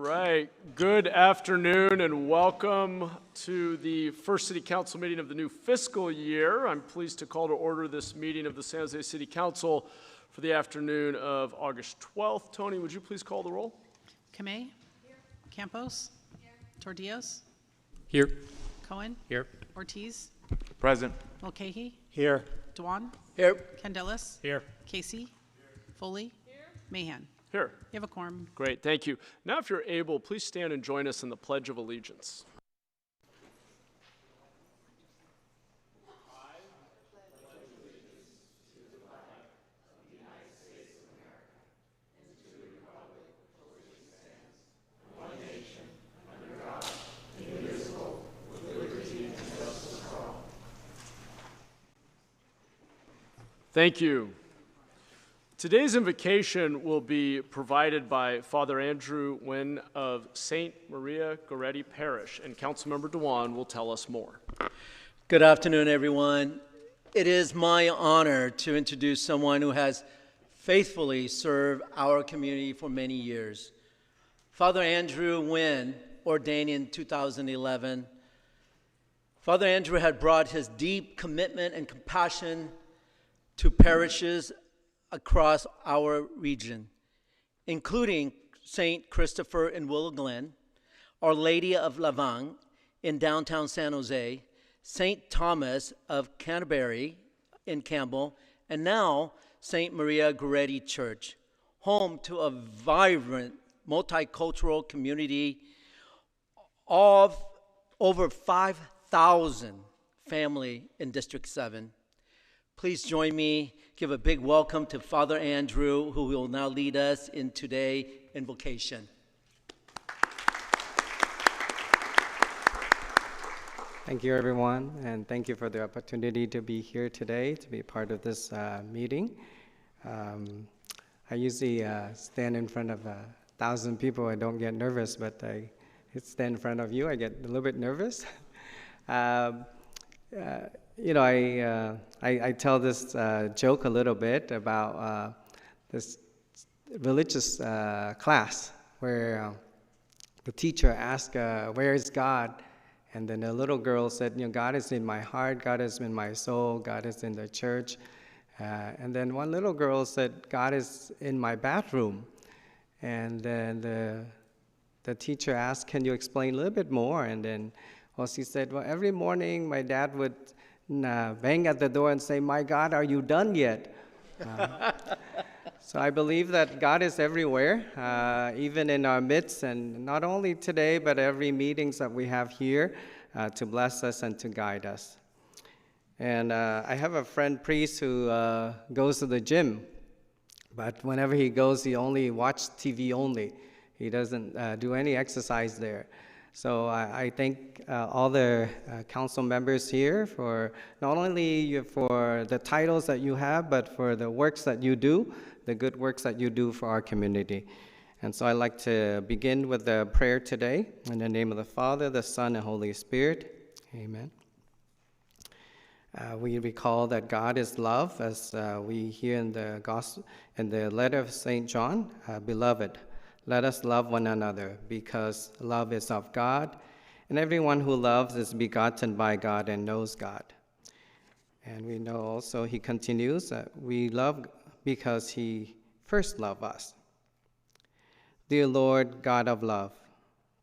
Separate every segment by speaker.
Speaker 1: right, good afternoon and welcome to the first City Council meeting of the new fiscal year. I'm pleased to call to order this meeting of the San Jose City Council for the afternoon of August 12th. Tony, would you please call the roll?
Speaker 2: Kamei? Here. Campos? Here. Tordillos?
Speaker 3: Here.
Speaker 2: Cohen?
Speaker 3: Here.
Speaker 2: Ortiz?
Speaker 3: Present.
Speaker 2: Mulcahy?
Speaker 3: Here.
Speaker 2: Dwan?
Speaker 3: Here.
Speaker 2: Candelas?
Speaker 3: Here.
Speaker 2: Casey? Here. Foley? Here. Mahan?
Speaker 1: Here.
Speaker 2: You have a quorum.
Speaker 1: Great, thank you. Now if you're able, please stand and join us in the Pledge of Allegiance. Thank you. Today's invocation will be provided by Father Andrew Nguyen of St. Maria Goretti Parish, and Councilmember Dewan will tell us more.
Speaker 4: Good afternoon, everyone. It is my honor to introduce someone who has faithfully served our community for many years. Father Andrew Nguyen, ordained in 2011. Father Andrew had brought his deep commitment and compassion to parishes across our region, including St. Christopher in Willow Glen, Our Lady of Lavang in downtown San Jose, St. Thomas of Canterbury in Campbell, and now St. Maria Goretti Church, home to a vibrant multicultural community of over 5,000 family in District 7. Please join me, give a big welcome to Father Andrew, who will now lead us in today's invocation.
Speaker 3: Thank you, everyone, and thank you for the opportunity to be here today, to be part of this meeting. I usually stand in front of 1,000 people. I don't get nervous, but I stand in front of you. I get a little bit nervous. You know, I tell this joke a little bit about this religious class where the teacher asked, where is God? And then the little girl said, you know, God is in my heart, God is in my soul, God is in the church. And then one little girl said, God is in my bathroom. And then the teacher asked, can you explain a little bit more? And then, well, she said, well, every morning my dad would bang at the door and say, my God, are you done yet? So I believe that God is everywhere, even in our midst, and not only today, but every meetings that we have here to bless us and to guide us. And I have a friend priest who goes to the gym, but whenever he goes, he only watches TV only. He doesn't do any exercise there. So I thank all the council members here for not only for the titles that you have, but for the works that you do, the good works that you do for our community. And so I'd like to begin with the prayer today. In the name of the Father, the Son, and Holy Spirit. Amen. We recall that God is love, as we hear in the gospel, in the letter of St. John. Beloved, let us love one another, because love is of God, and everyone who loves is begotten by God and knows God. And we know also, he continues, that we love because he first loved us. Dear Lord, God of love,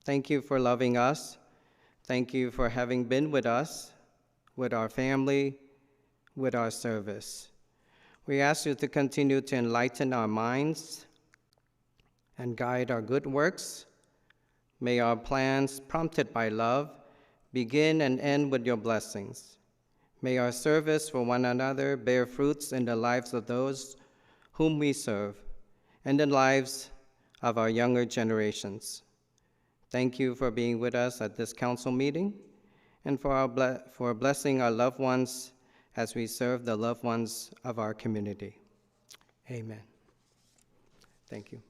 Speaker 3: thank you for loving us. Thank you for having been with us, with our family, with our service. We ask you to continue to enlighten our minds and guide our good works. May our plans, prompted by love, begin and end with your blessings. May our service for one another bear fruits in the lives of those whom we serve and the lives of our younger generations. Thank you for being with us at this council meeting and for blessing our loved ones as we serve the loved ones of our community. Amen. Thank you.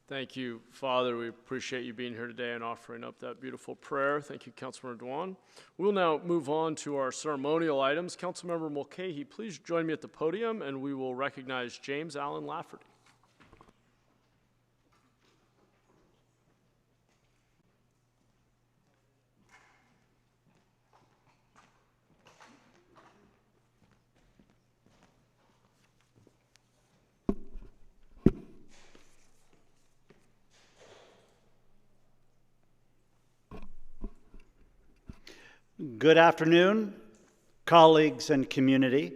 Speaker 1: Thank you, Father. We appreciate you being here today and offering up that beautiful prayer. Thank you, Councilmember Dewan. We'll now move on to our ceremonial items. Councilmember Mulcahy, please join me at the podium, and we will recognize James Allen Lafferty.
Speaker 5: Good afternoon, colleagues and community.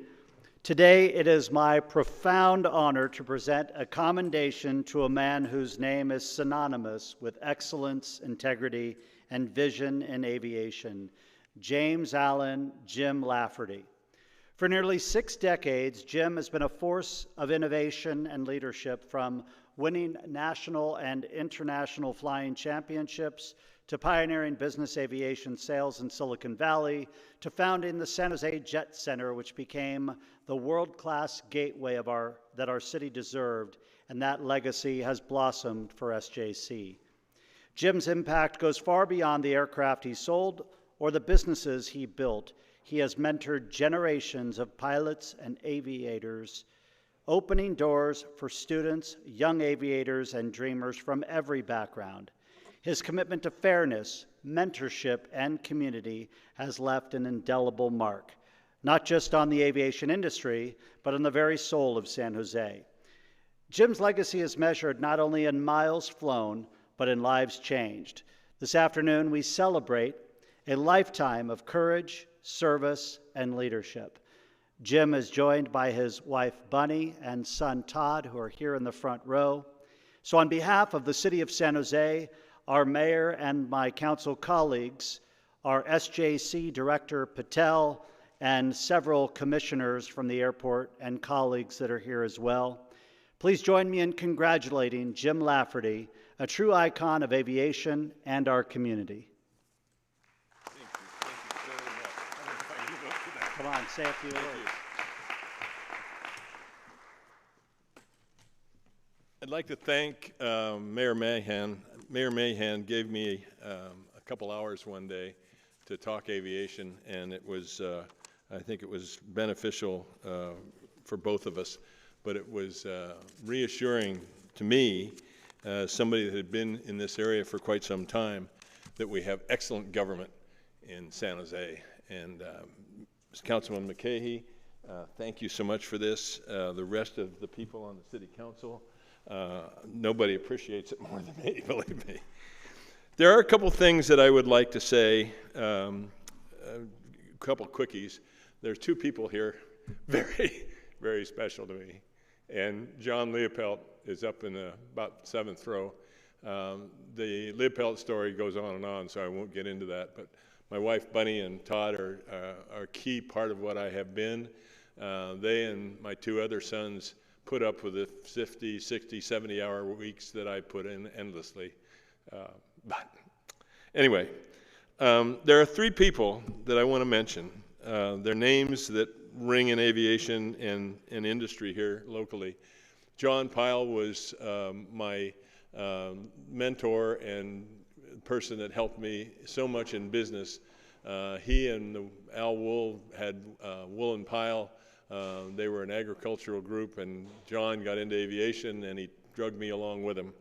Speaker 5: Today it is my profound honor to present a commendation to a man whose name is synonymous with excellence, integrity, and vision in aviation, James Allen Jim Lafferty. For nearly 6 decades, Jim has been a force of innovation and leadership, from winning national and international flying championships to pioneering business aviation sales in Silicon Valley, to founding the San Jose Jet Center, which became the world-class gateway that our city deserved, and that legacy has blossomed for SJC. Jim's impact goes far beyond the aircraft he sold or the businesses he built. He has mentored generations of pilots and aviators, opening doors for students, young aviators, and dreamers from every background. His commitment to fairness, mentorship, and community has left an indelible mark, not just on the aviation industry, but on the very soul of San Jose. Jim's legacy is measured not only in miles flown, but in lives changed. This afternoon, we celebrate a lifetime of courage, service, and leadership. Jim is joined by his wife, Bunny, and son, Todd, who are here in the front row. So on behalf of the City of San Jose, our mayor, and my council colleagues, our SJC Director Patel, and several commissioners from the airport and colleagues that are here as well, please join me in congratulating Jim Lafferty, a true icon of aviation and our community. Come on, say a few words.
Speaker 6: I'd like to thank Mayor Mahan. Mayor Mahan gave me a couple hours one day to talk aviation, and it was, I think it was beneficial for both of us, but it was reassuring to me, somebody that had been in this area for quite some time, that we have excellent government in San Jose. And Councilman McCahey, thank you so much for this. The rest of the people on the City Council, nobody appreciates it more than me, believe me. There are a couple things that I would like to say, a couple quickies. There's 2 people here, very, very special to me. And John Leopold is up in the about 7th row. The Leopold story goes on, so I won't get into that. But my wife, Bunny, and Todd are a key part of what I have been. They and my 2 other sons put up with the 50, 60, 70-hour weeks that I put in endlessly. But anyway, there are 3 people that I want to mention. They're names that ring in aviation and industry here locally. John Pyle was my mentor and person that helped me so much in business. He and Al Wool had Wool and Pyle. They were an agricultural group, and John got into aviation, and he drugged me along with him.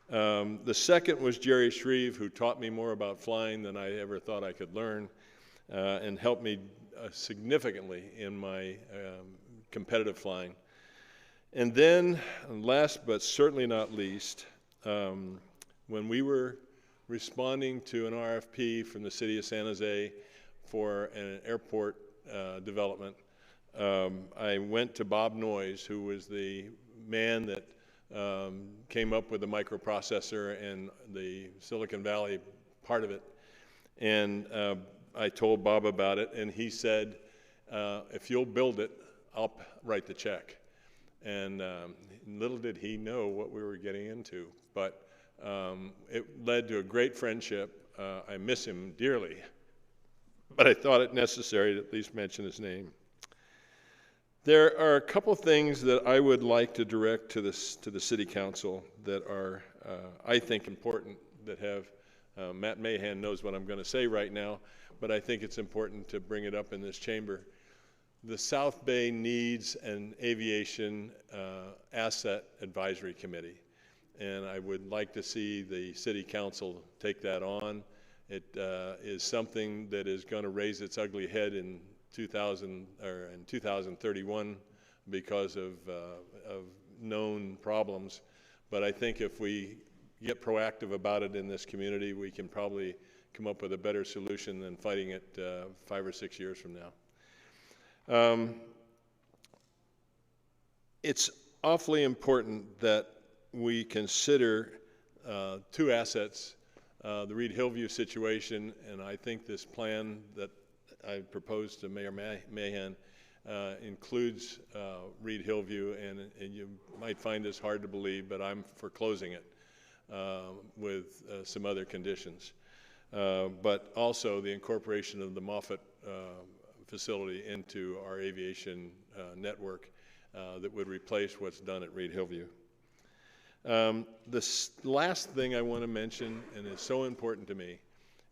Speaker 6: The second was Jerry Shreve, who taught me more about flying than I ever thought I could learn, and helped me significantly in my competitive flying. And then, last but certainly not least, when we were responding to an RFP from the City of San Jose for an airport development, I went to Bob Noyes, who was the man that came up with the microprocessor and the Silicon Valley part of it. And I told Bob about it, and he said, if you'll build it, I'll write the check. And little did he know what we were getting into, but it led to a great friendship. I miss him dearly, but I thought it necessary to at least mention his name. There are a couple things that I would like to direct to the City Council that are, I think, important, that have, Matt Mahan knows what I'm going to say right now, but I think it's important to bring it up in this chamber. The South Bay needs an aviation asset advisory committee, and I would like to see the City Council take that on. It is something that is going to raise its ugly head in 2031 because of known problems. But I think if we get proactive about it in this community, we can probably come up with a better solution than fighting it 5 or 6 years from now. It's awfully important that we consider two assets, the Reed Hillview situation, and I think this plan that I proposed to Mayor Mahan includes Reed Hillview, and you might find this hard to believe, but I'm for closing it with some other conditions. But also the incorporation of the Moffett facility into our aviation network that would replace what's done at Reed Hillview. The last thing I want to mention, and is so important to me,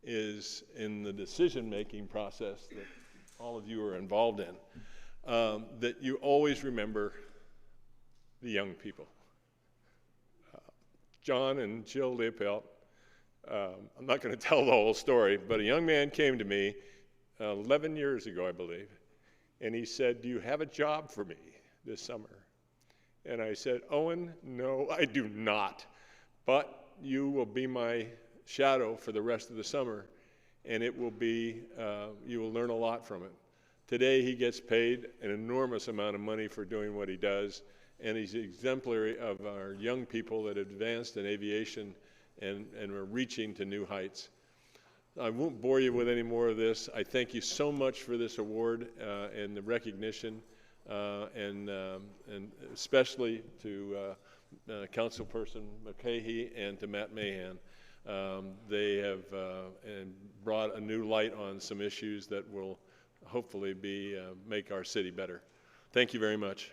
Speaker 6: is in the decision-making process that all of you are involved in, that you always remember the young people. John and Jill Leopold, I'm not going to tell the whole story, but a young man came to me 11 years ago, I believe, and he said, "Do you have a job for me this summer?" And I said, "Owen, no, I do not, but you will be my shadow for the rest of the summer, and it will be, you will learn a lot from it." Today he gets paid an enormous amount of money for doing what he does, and he's exemplary of our young people that have advanced in aviation and are reaching to new heights. I won't bore you with any more of this. I thank you so much for this award and the recognition, and especially to Councilperson McCahey and to Matt Mahan. They have brought a new light on some issues that will hopefully make our city better. Thank you very much.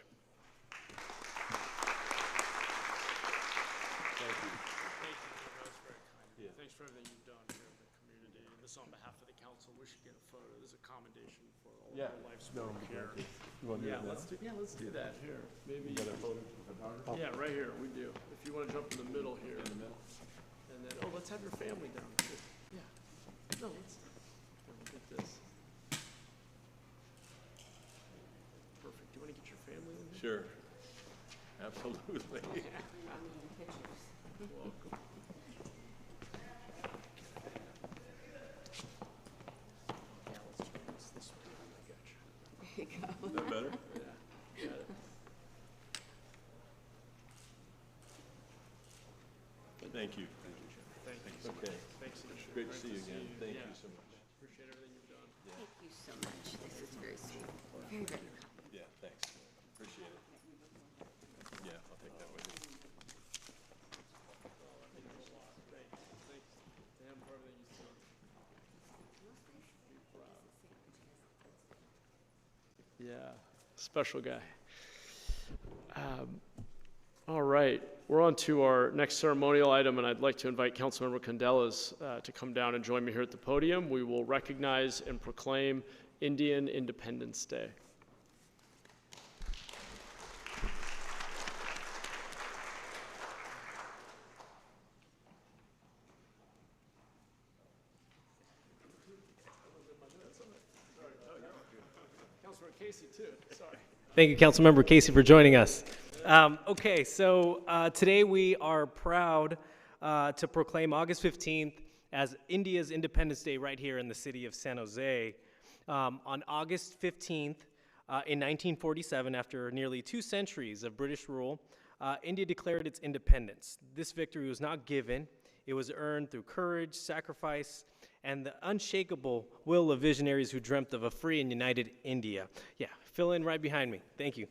Speaker 1: Thanks for everything you've done here in the community. And this on behalf of the council, we should get a photo. There's a commendation for all of our life's work here. Let's do that here. Maybe. Yeah, right here. We do. If you want to jump in the middle here. And then, let's have your family down here. Yeah. No, let's get this. Perfect. Do you want to get your family in here?
Speaker 6: Sure. Absolutely.
Speaker 1: Welcome.
Speaker 6: Is that better?
Speaker 1: Yeah. Got it.
Speaker 6: Thank you.
Speaker 1: Thank you so much.
Speaker 6: Okay.
Speaker 1: Thanks, Alicia.
Speaker 6: Great to see you again. Thank
Speaker 1: Yeah.
Speaker 6: you so much.
Speaker 1: Appreciate everything you've done.
Speaker 7: Thank you so much. This is very sweet. Very, very kind.
Speaker 6: Yeah, thanks. Appreciate it. Yeah, I'll take that with me.
Speaker 1: Thanks to him for everything he's done. Yeah, special guy. All right, we're on to our next ceremonial item, and I'd like to invite Councilmember Candelas to come down and join me here at the podium. We will recognize and proclaim Indian Independence Day. Councilmember Casey, too. Sorry.
Speaker 8: Thank you, Councilmember Casey, for joining us. Okay, so today we are proud to proclaim August 15th as India's Independence Day right here in the city of San Jose. On August 15th, in 1947, after nearly 2 centuries of British rule, India declared its independence. This victory was not given. It was earned through courage, sacrifice, and the unshakable will of visionaries who dreamt of a free and united India. Yeah, fill in right behind me. Thank you.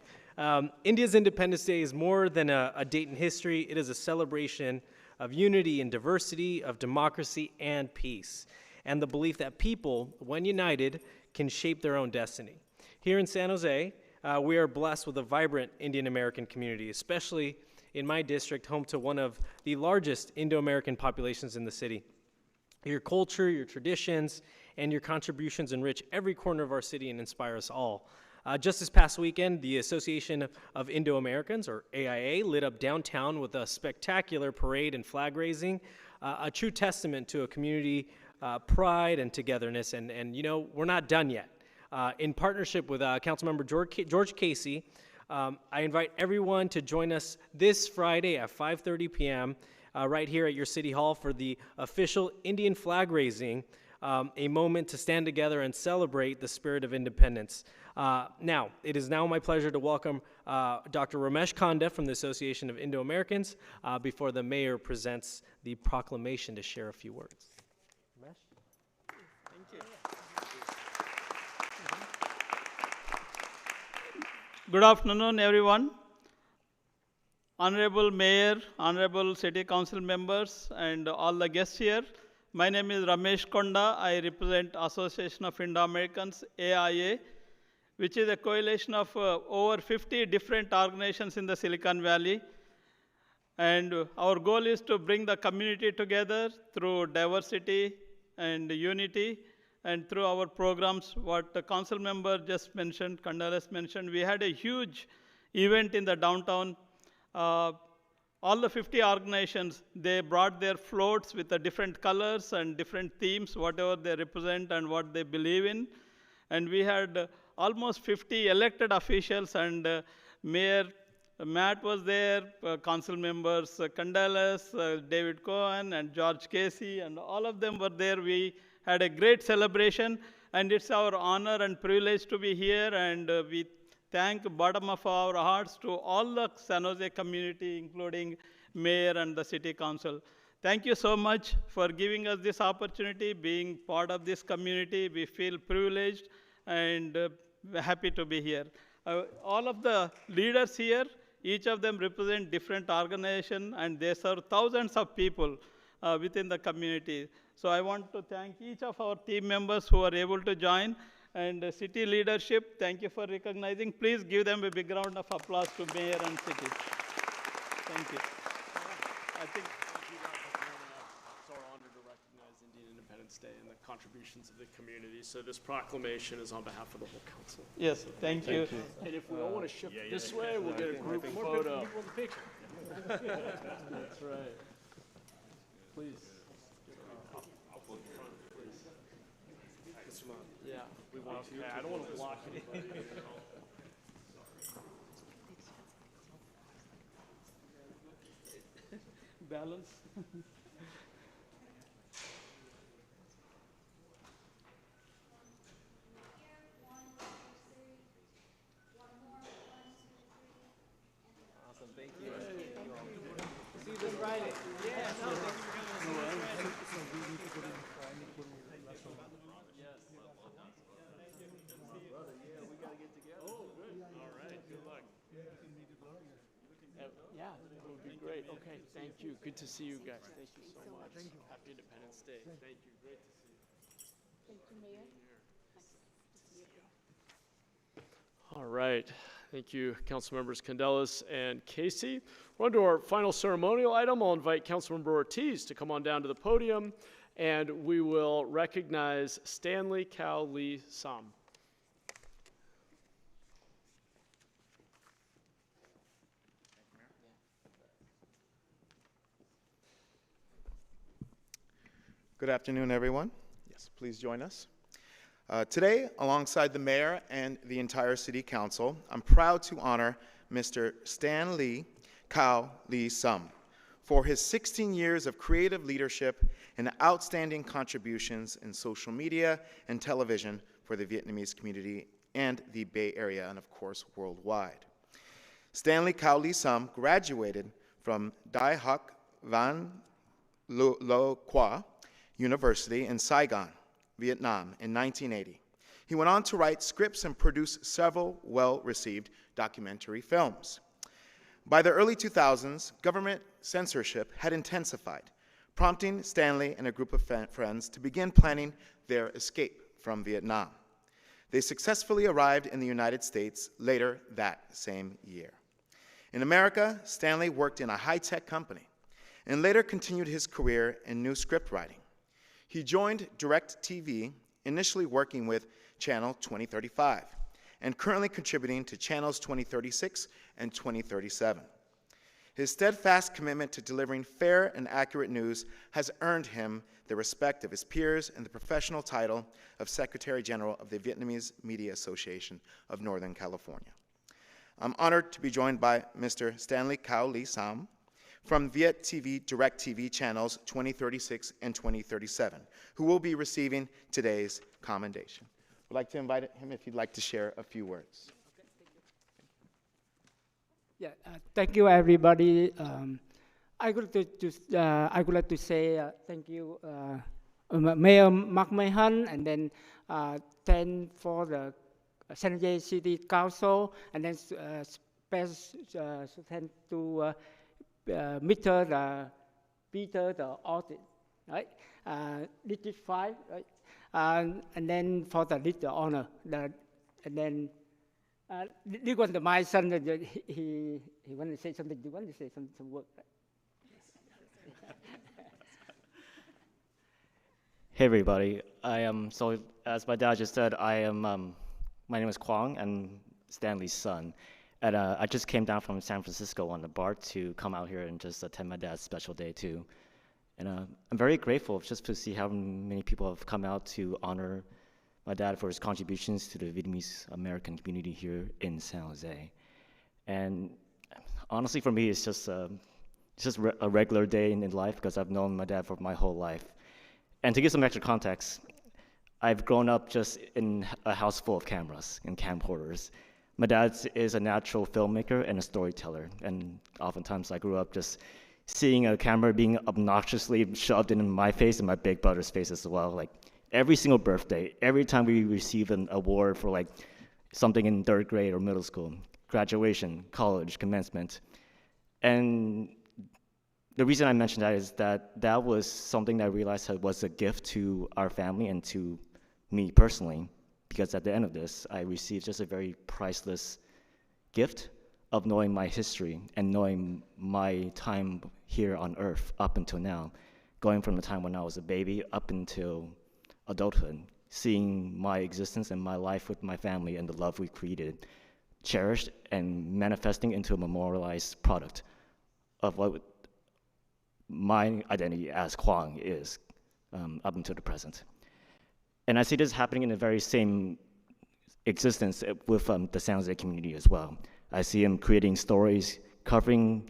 Speaker 8: India's Independence Day is more than a date in history. It is a celebration of unity and diversity, of democracy and peace, and the belief that people, when united, can shape their own destiny. Here in San Jose, we are blessed with a vibrant Indian American community, especially in my district, home to one of the largest Indo-American populations in the city. Your culture, your traditions, and your contributions enrich every corner of our city and inspire us all. Just this past weekend, the Association of Indo-Americans, or AIA, lit up downtown with a spectacular parade and flag raising, a true testament to a community pride and togetherness. And you know, we're not done yet. In partnership with Councilmember George Casey, I invite everyone to join us this Friday at 5:30 p.m. right here at your City Hall for the official Indian flag raising, a moment to stand together and celebrate the spirit of independence. Now, it is now my pleasure to welcome Dr. Ramesh Kanda from the Association of Indo-Americans before the mayor presents the proclamation to share a few words. Ramesh? Thank you.
Speaker 9: Good afternoon, everyone. Honorable Mayor, Honorable City Council members, and all the guests here. My name is Ramesh Konda. I represent Association of Indo-Americans, AIA, which is a coalition of over 50 different organizations in the Silicon Valley. And our goal is to bring the community together through diversity and unity, and through our programs. What the council member just mentioned, Kandalas mentioned, we had a huge event in the downtown. All the 50 organizations, they brought their floats with the different colors and different themes, whatever they represent and what they believe in. And we had almost 50 elected officials, and Mayor Matt was there, council members Kandalas, David Cohen, and George Casey, and all of them were there. We had a great celebration, and it's our honor and privilege to be here, and we thank bottom of our hearts to all the San Jose community, including Mayor and the City Council. Thank you so much for giving us this opportunity, being part of this community. We feel privileged and happy to be here. All of the leaders here, each of them represent different organizations, and they serve thousands of people within the community. So I want to thank each of our team members who are able to join. And city leadership, thank you for recognizing. Please give them a big round of applause to Mayor and City. Thank you. I think
Speaker 1: It's our honor to recognize Indian Independence Day and the contributions of the community. So this proclamation is on behalf of the whole council.
Speaker 9: yes, thank you.
Speaker 1: And if we all want to shift this way, we'll get a group photo. That's right. Please. Yeah, we want to. I don't want to block anybody.
Speaker 9: Balance.
Speaker 8: Awesome, thank you. See this Friday. Yeah, no, thank you for coming.
Speaker 1: Yeah, it would be great. Okay, thank you. Good to see you guys. Thank you so much. Happy Independence Day. Thank you. Great to see you.
Speaker 7: Thank you, Mayor.
Speaker 1: All right. Thank you, Council Members Candelas and Casey. We're on to our final ceremonial item. I'll invite Councilmember Ortiz to come on down to the podium, and we will recognize Stanley Cao Lee Sam.
Speaker 10: Good afternoon, everyone. Yes, please join us. Today, alongside the mayor and the entire city council, I'm proud to honor Mr. Stanley Cao Lee Sam for his 16 years of creative leadership and outstanding contributions in social media and television for the Vietnamese community and the Bay Area, and of course, worldwide. Stanley Cao Lee Sam graduated from Đại học Van Lo Qua University in Saigon, Vietnam in 1980. He went on to write scripts and produce several well-received documentary films. By the early 2000s, government censorship had intensified, prompting Stanley and a group of friends to begin planning their escape from Vietnam. They successfully arrived in the United States later that same year. In America, Stanley worked in a high-tech company and later continued his career in new script writing. He joined DirecTV, initially working with Channel 2035, and currently contributing to Channels 2036 and 2037. His steadfast commitment to delivering fair and accurate news has earned him the respect of his peers and the professional title of Secretary General of the Vietnamese Media Association of Northern California. I'm honored to be joined by Mr. Stanley Cao Lee Sam, from Viet TV Direct TV channels 2036 and 2037, who will be receiving today's commendation. I'd like to invite him if he'd like to share a few words.
Speaker 11: Yeah, thank you, everybody. I would like to say thank you, Mayor Mark Mahan, and then thank for the San Jose City Council, and then special thank to Mr. Peter, the audit, right? District 5, right? And then for the little honor, and then this was my son. He want to say something. You want to say some word? Right?
Speaker 12: Hey everybody, I am, so as my dad just said, my name is Kwang, I'm Stanley's son. And I just came down from San Francisco on the BART to come out here and just attend my dad's special day too. And I'm very grateful just to see how many people have come out to honor my dad for his contributions to the Vietnamese American community here in San Jose. And honestly for me, it's just a regular day in life because I've known my dad for my whole life. And to give some extra context, I've grown up just in a house full of cameras and camcorders. My dad is a natural filmmaker and a storyteller, and oftentimes I grew up just seeing a camera being obnoxiously shoved in my face and my big brother's face as well. Like every single birthday, every time we receive an award for like something in 3rd grade or middle school, graduation, college, commencement. And the reason I mentioned that is that that was something that I realized was a gift to our family and to me personally, because at the end of this, I received just a very priceless gift of knowing my history and knowing my time here on Earth up until now, going from the time when I was a baby up until adulthood, seeing my existence and my life with my family and the love we created, cherished and manifesting into a memorialized product of what my identity as Kwang is up until the present. And I see this happening in the very same existence with the San Jose community as well. I see him creating stories, covering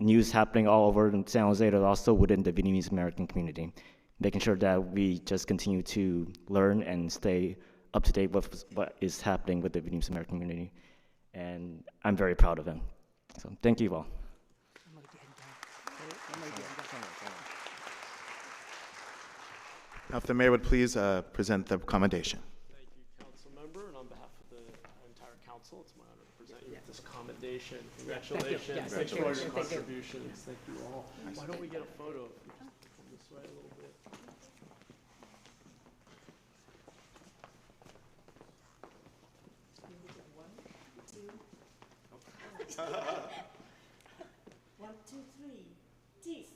Speaker 12: news happening all over San Jose, but also within the Vietnamese American community, making sure that we just continue to learn and stay up to date with what is happening with the Vietnamese American community. And I'm very proud of him. So thank you all.
Speaker 10: Now, if the mayor would please present the commendation.
Speaker 1: Thank you, council member, and on behalf of the entire council, it's my honor to present you with this commendation. Congratulations. Thank you for all your contributions. Thank you all. Why don't we get a photo? If we just come this way a little bit.
Speaker 13: One, two, three. Cheese.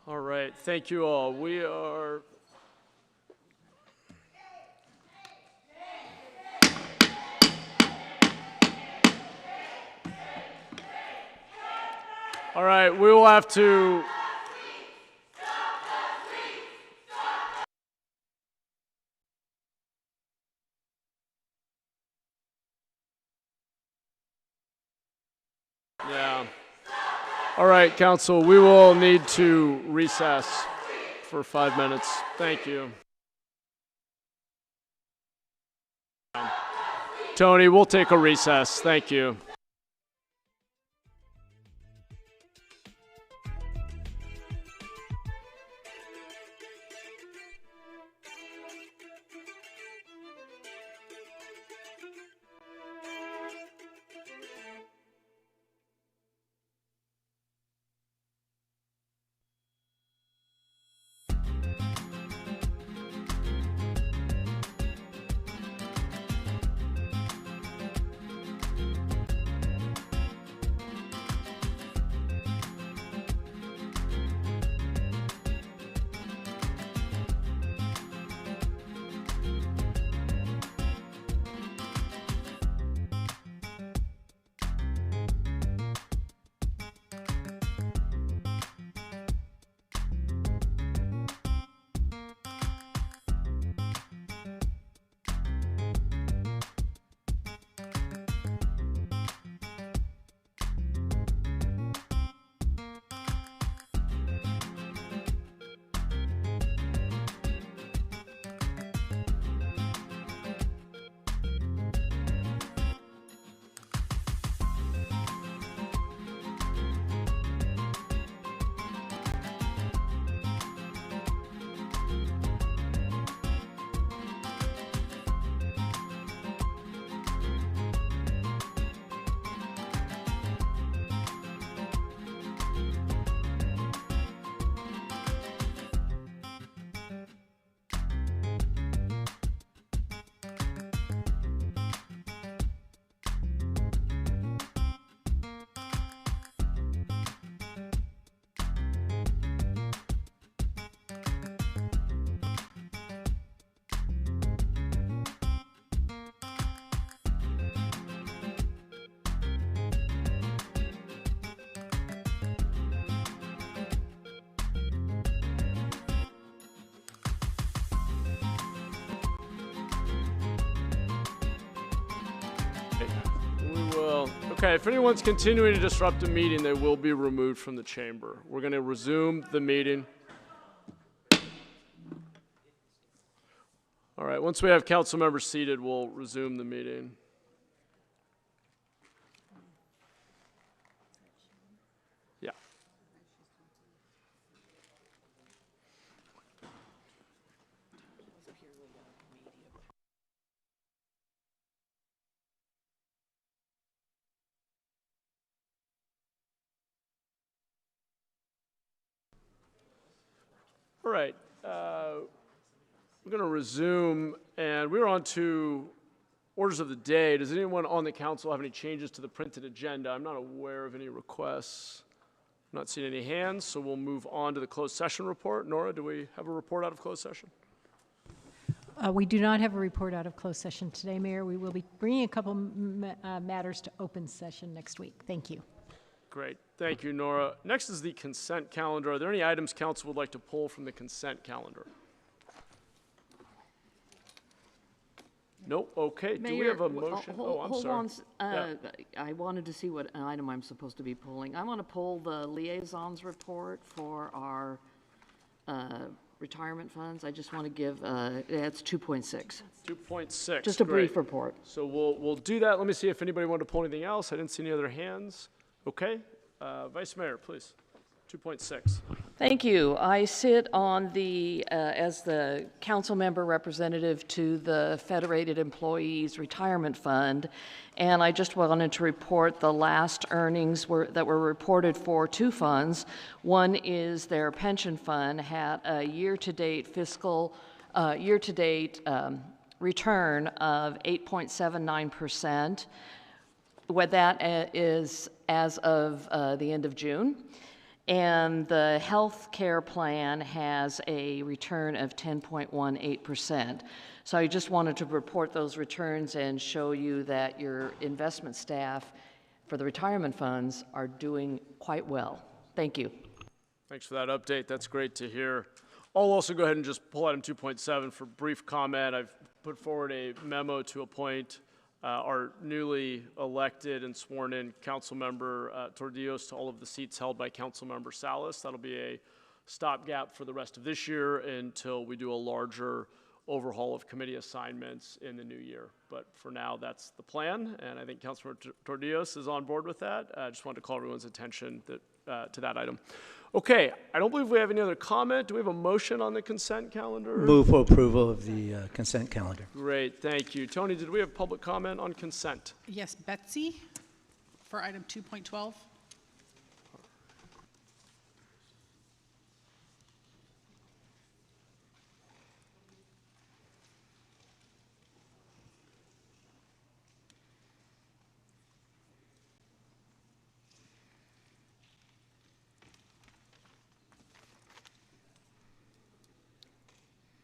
Speaker 1: All right, thank you all. We are all right, we will have to yeah. All right, council, we will need to recess for 5 minutes. Thank you. Tony, we'll take a recess. Thank you. We will. Okay, if anyone's continuing to disrupt a meeting, they will be removed from the chamber. We're going to resume the meeting. All right, once we have council members seated, we'll resume the meeting. Yeah. All right, we're going to resume, and we're on to orders of the day. Does anyone on the council have any changes to the printed agenda? I'm not aware of any requests. I'm not seeing any hands, so we'll move on to the closed session report. Nora, do we have a report out of closed session?
Speaker 14: We do not have a report out of closed session today, Mayor. We will be bringing a couple matters to open session next week. Thank you.
Speaker 1: Great. Thank you, Nora. Next is the consent calendar. Are there any items council would like to pull from the consent calendar? Nope. Okay.
Speaker 7: Mayor,
Speaker 1: do we have a motion? I'm
Speaker 7: hold
Speaker 1: sorry.
Speaker 7: on.
Speaker 1: Yeah.
Speaker 7: I wanted to see what item I'm supposed to be pulling. I want to pull the liaisons report for our retirement funds. I just want to give, it's 2.6.
Speaker 1: 2.6.
Speaker 7: Just a
Speaker 1: Great.
Speaker 7: brief report.
Speaker 1: So we'll do that. Let me see if anybody wanted to pull anything else. I didn't see any other hands. Okay. Vice Mayor, please. 2.6.
Speaker 7: Thank you. I sit on the, as the council member representative to the Federated Employees Retirement Fund, and I just wanted to report the last earnings that were reported for two funds. One is their pension fund had a year-to-date return of 8.79%. What that is as of the end of June. And the health care plan has a return of 10.18%. So I just wanted to report those returns and show you that your investment staff for the retirement funds are doing quite well. Thank you.
Speaker 1: Thanks for that update. That's great to hear. I'll also go ahead and just pull item 2.7 for brief comment. I've put forward a memo to appoint our newly elected and sworn-in council member Tordillos to all of the seats held by council member Salas. That'll be a stopgap for the rest of this year until we do a larger overhaul of committee assignments in the new year. But for now, that's the plan, and I think Councilmember Tordillos is on board with that. I just wanted to call everyone's attention to that item. Okay, I don't believe we have any other comment. Do we have a motion on the consent calendar?
Speaker 15: Move for approval of the consent calendar.
Speaker 1: Great, thank you. Tony, did we have public comment on consent?
Speaker 2: Yes, Betsy, for item 2.12.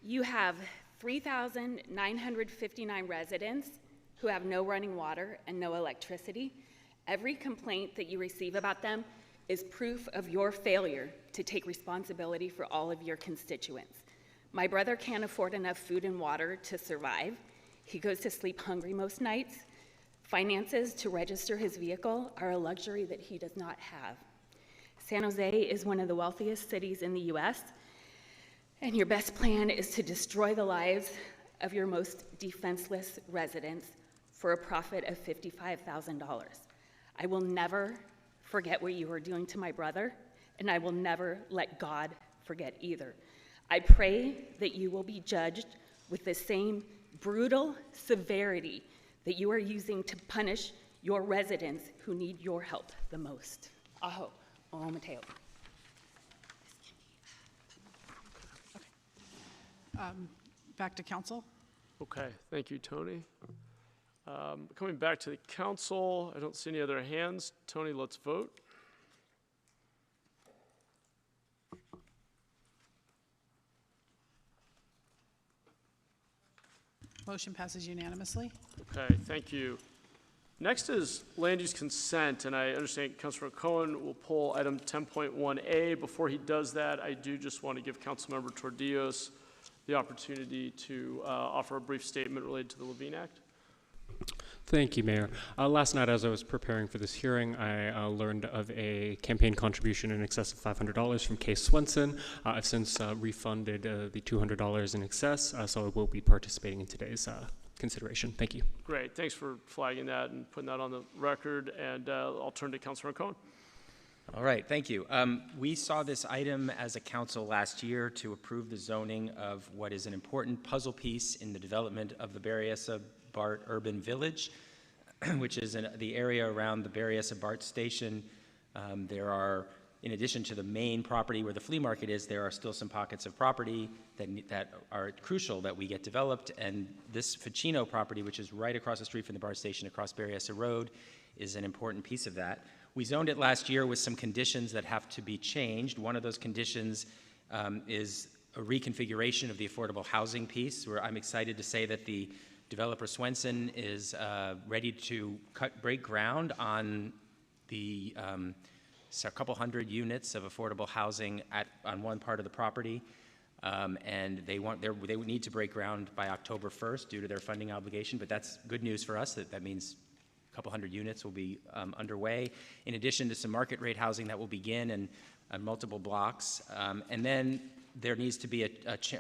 Speaker 16: You have 3,959 residents who have no running water and no electricity. Every complaint that you receive about them is proof of your failure to take responsibility for all of your constituents. My brother can't afford enough food and water to survive. He goes to sleep hungry most nights. Finances to register his vehicle are a luxury that he does not have. San Jose is one of the wealthiest cities in the US, and your best plan is to destroy the lives of your most defenseless residents for a profit of $55,000. I will never forget what you are doing to my brother, and I will never let God forget either. I pray that you will be judged with the same brutal severity that you are using to punish your residents who need your help the most. Aho, o Mateo.
Speaker 2: Back to council.
Speaker 1: Okay, thank you, Tony. Coming back to the council, I don't see any other hands. Tony, let's vote.
Speaker 2: Motion passes unanimously.
Speaker 1: Okay, thank you. Next is land use consent, and I understand Councilor Cohen will pull item 10.1A. Before he does that, I do just want to give Councilmember Tordillos the opportunity to offer a brief statement related to the Levine Act.
Speaker 17: Thank you, Mayor. Last night, as I was preparing for this hearing, I learned of a campaign contribution in excess of $500 from Case Swenson. I've since refunded the $200 in excess, so I will be participating in today's consideration. Thank you.
Speaker 1: Great. Thanks for flagging that and putting that on the record. And I'll turn to Councilor Cohen.
Speaker 18: All right, thank you. We saw this item as a council last year to approve the zoning of what is an important puzzle piece in the development of the Berryessa BART Urban Village, which is the area around the Berryessa BART station. There are, in addition to the main property where the flea market is, there are still some pockets of property that are crucial that we get developed, and this Ficino property, which is right across the street from the BART station across Berryessa Road, is an important piece of that. We zoned it last year with some conditions that have to be changed. One of those conditions is a reconfiguration of the affordable housing piece, where I'm excited to say that the developer Swenson is ready to break ground on the a couple hundred units of affordable housing on one part of the property, and they would need to break ground by October 1st due to their funding obligation. But that's good news for us. That means a couple hundred units will be underway, in addition to some market rate housing that will begin in multiple blocks, and then there needs to be a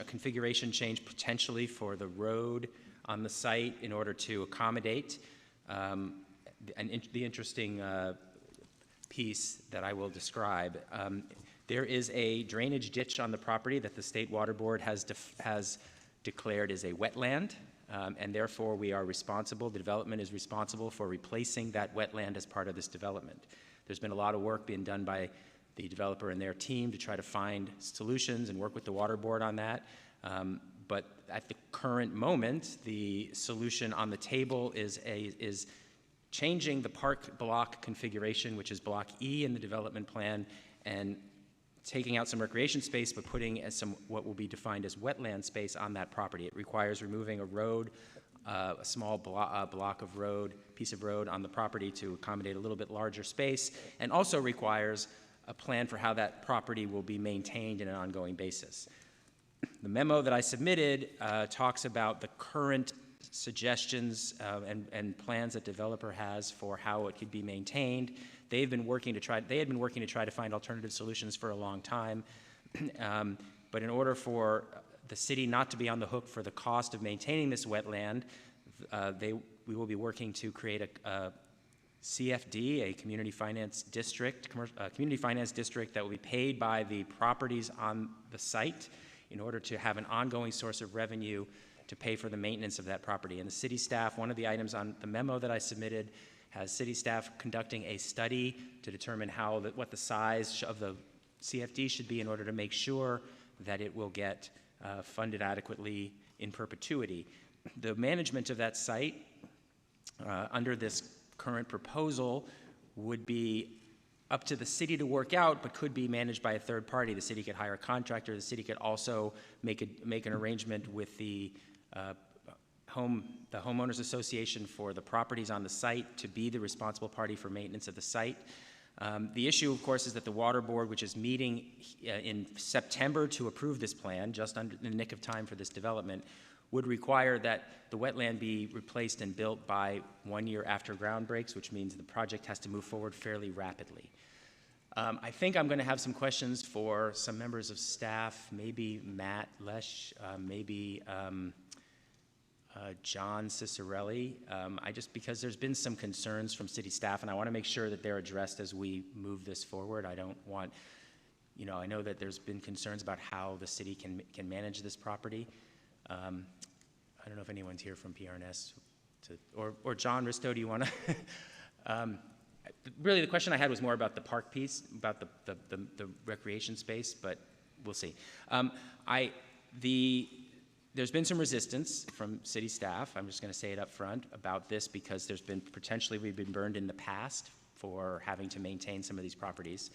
Speaker 18: configuration change potentially for the road on the site in order to accommodate the interesting piece that I will describe. There is a drainage ditch on the property that the State Water Board has declared is a wetland, and therefore we are responsible, the development is responsible for replacing that wetland as part of this development. There's been a lot of work being done by the developer and their team to try to find solutions and work with the Water Board on that. But at the current moment, the solution on the table is changing the park block configuration, which is block E in the development plan, and taking out some recreation space, but putting some what will be defined as wetland space on that property. It requires removing a road, a small block of road, piece of road on the property to accommodate a little bit larger space, and also requires a plan for how that property will be maintained in an ongoing basis. The memo that I submitted talks about the current suggestions and plans that developer has for how it could be maintained. They had been working to try to find alternative solutions for a long time, but in order for the city not to be on the hook for the cost of maintaining this wetland, we will be working to create a CFD, a community finance district, that will be paid by the properties on the site in order to have an ongoing source of revenue to pay for the maintenance of that property. And the city staff, one of the items on the memo that I submitted has city staff conducting a study to determine what the size of the CFD should be in order to make sure that it will get funded adequately in perpetuity. The management of that site under this current proposal would be up to the city to work out, but could be managed by a third party. The city could hire a contractor. The city could also make an arrangement with the homeowners association for the properties on the site to be the responsible party for maintenance of the site. The issue, of course, is that the Water Board, which is meeting in September to approve this plan, just under the nick of time for this development, would require that the wetland be replaced and built by 1 year after ground breaks, which means the project has to move forward fairly rapidly. I think I'm going to have some questions for some members of staff, maybe Matt Lesh, maybe John Cicerelli, because there's been some concerns from city staff, and I want to make sure that they're addressed as we move this forward. I don't want, I know that there's been concerns about how the city can manage this property. I don't know if anyone's here from PRNS, or John Risto, do you want to? Really, the question I had was more about the park piece, about the recreation space, but we'll see. There's been some resistance from city staff, I'm just going to say it up front, about this because we've been burned in the past for having to maintain some of these properties.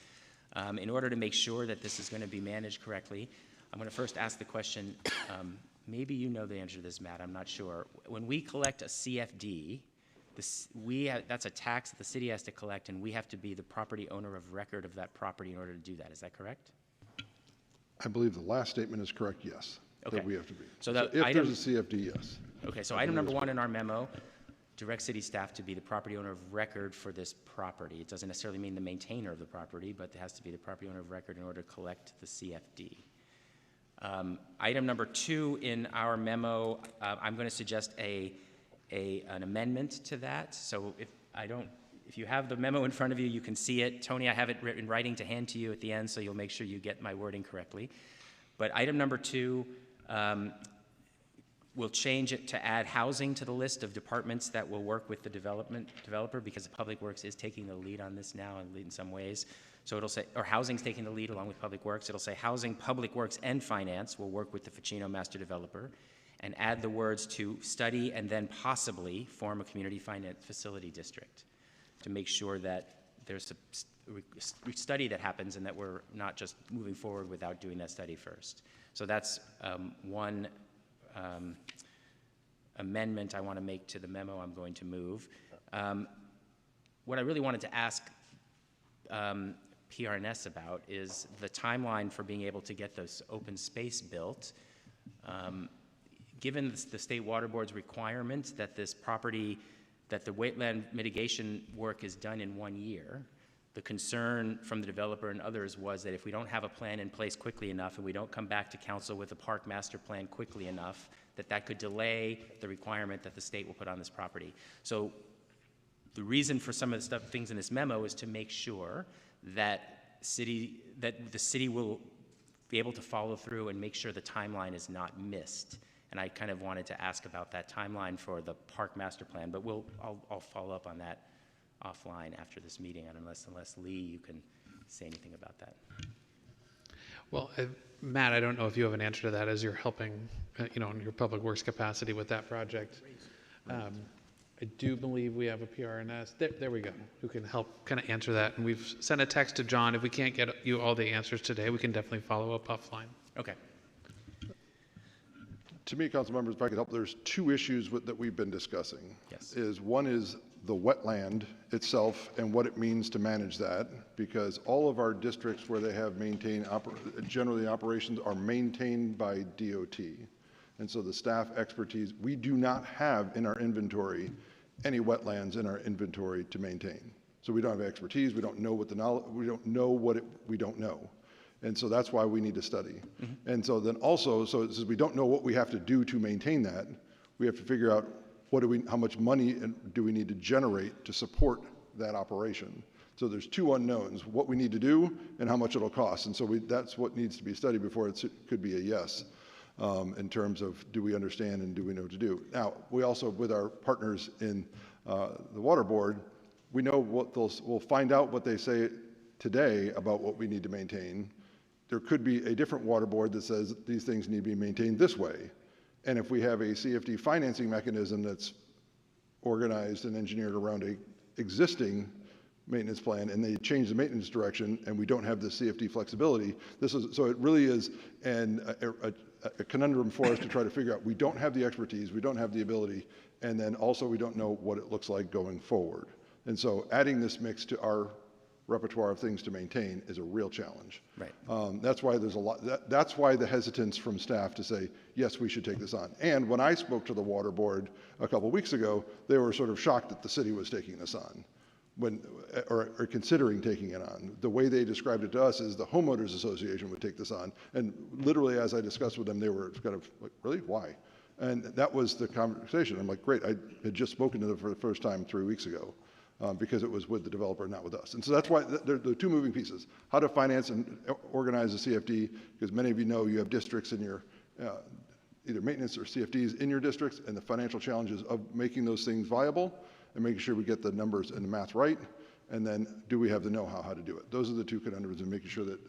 Speaker 18: In order to make sure that this is going to be managed correctly, I'm going to first ask the question, maybe you know the answer to this, Matt, I'm not sure. When we collect a CFD, that's a tax that the city has to collect, and we have to be the property owner of record of that property in order to do that. Is that correct?
Speaker 19: I believe the last statement is correct, yes.
Speaker 1: Okay.
Speaker 19: That we have to be.
Speaker 1: So that
Speaker 19: if there's a CFD, yes.
Speaker 1: Okay, so item number one in our memo
Speaker 18: direct city staff to be the property owner of record for this property. It doesn't necessarily mean the maintainer of the property, but it has to be the property owner of record in order to collect the CFD. Item number 2 in our memo, I'm going to suggest an amendment to that. So if you have the memo in front of you, you can see it. Tony, I have it in writing to hand to you at the end, so you'll make sure you get my wording correctly. But item number 2, we'll change it to add housing to the list of departments that will work with the developer, because Public Works is taking the lead on this now in some ways. So it'll say, or housing's taking the lead along with Public Works. It'll say housing, Public Works, and finance will work with the Ficino master developer, and add the words to study and then possibly form a community finance facility district to make sure that there's a study that happens and that we're not just moving forward without doing that study first. So that's one amendment I want to make to the memo I'm going to move. What I really wanted to ask PRNS about is the timeline for being able to get this open space built. Given the State Water Board's requirement that this property, that the wetland mitigation work is done in 1 year, the concern from the developer and others was that if we don't have a plan in place quickly enough and we don't come back to council with a park master plan quickly enough, that could delay the requirement that the state will put on this property. So the reason for some of the things in this memo is to make sure that the city will be able to follow through and make sure the timeline is not missed. And I kind of wanted to ask about that timeline for the park master plan, but I'll follow up on that offline after this meeting, and unless Lee, you can say anything about that.
Speaker 20: Well, Matt, I don't know if you have an answer to that as you're helping, in your public works capacity with that project. I do believe we have a PRNS. There we go, who can help kind of answer that. And we've sent a text to John. If we can't get you all the answers today, we can definitely follow up offline.
Speaker 18: Okay.
Speaker 19: To me, council members, if I could help, there's 2 issues that we've been discussing.
Speaker 18: Yes.
Speaker 19: One is the wetland itself and what it means to manage that, because all of our districts where they have maintained, generally operations are maintained by DOT. And so the staff expertise, we do not have in our inventory any wetlands in our inventory to maintain. So we don't have expertise, we don't know what we don't know what we don't know. And so that's why we need to study. Mm-hmm. And so then also, since we don't know what we have to do to maintain that, we have to figure out how much money do we need to generate to support that operation. So there's 2 unknowns, what we need to do and how much it'll cost. And so that's what needs to be studied before it could be a yes, in terms of do we understand and do we know what to do. Now, we also, with our partners in the Water Board, we know we'll find out what they say today about what we need to maintain. There could be a different water board that says these things need to be maintained this way. And if we have a CFD financing mechanism that's organized and engineered around a existing maintenance plan and they change the maintenance direction and we don't have the CFD flexibility, so it really is a conundrum for us to try to figure out. We don't have the expertise, we don't have the ability, and then also we don't know what it looks like going forward. And so adding this mix to our repertoire of things to maintain is a real challenge.
Speaker 18: Right.
Speaker 19: That's why there's a lot. That's why the hesitance from staff to say yes, we should take this on. And when I spoke to the Water Board a couple of weeks ago, they were sort of shocked that the city was taking this on, or considering taking it on. The way they described it to us is the homeowners association would take this on, and literally as I discussed with them, they were kind of like, really, why? And that was the conversation. I'm like, great. I had just spoken to them for the first time 3 weeks ago. Because it was with the developer, not with us. And so that's why there are 2 moving pieces. How to finance and organize the CFD, because many of you know you have districts in your, either maintenance or CFDs in your districts, and the financial challenges of making those things viable and making sure we get the numbers and the math right, and then do we have the know-how how to do it. Those are the 2 conundrums, and making sure that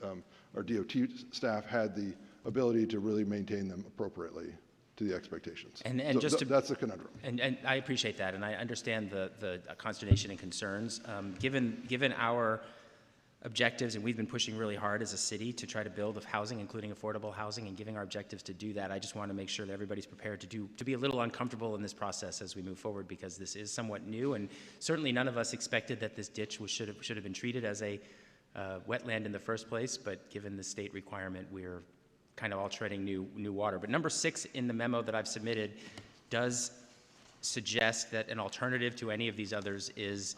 Speaker 19: our DOT staff had the ability to really maintain them appropriately to the expectations.
Speaker 18: And
Speaker 19: so
Speaker 18: just
Speaker 19: that's the conundrum.
Speaker 18: And I appreciate that, and I understand the consternation and concerns. Given our objectives, and we've been pushing really hard as a city to try to build housing, including affordable housing, and giving our objectives to do that, I just want to make sure that everybody's prepared to be a little uncomfortable in this process as we move forward, because this is somewhat new, and certainly none of us expected that this ditch should have been treated as a wetland in the first place, but given the state requirement, we're kind of all treading new water. But number 6 in the memo that I've submitted does suggest that an alternative to any of these others is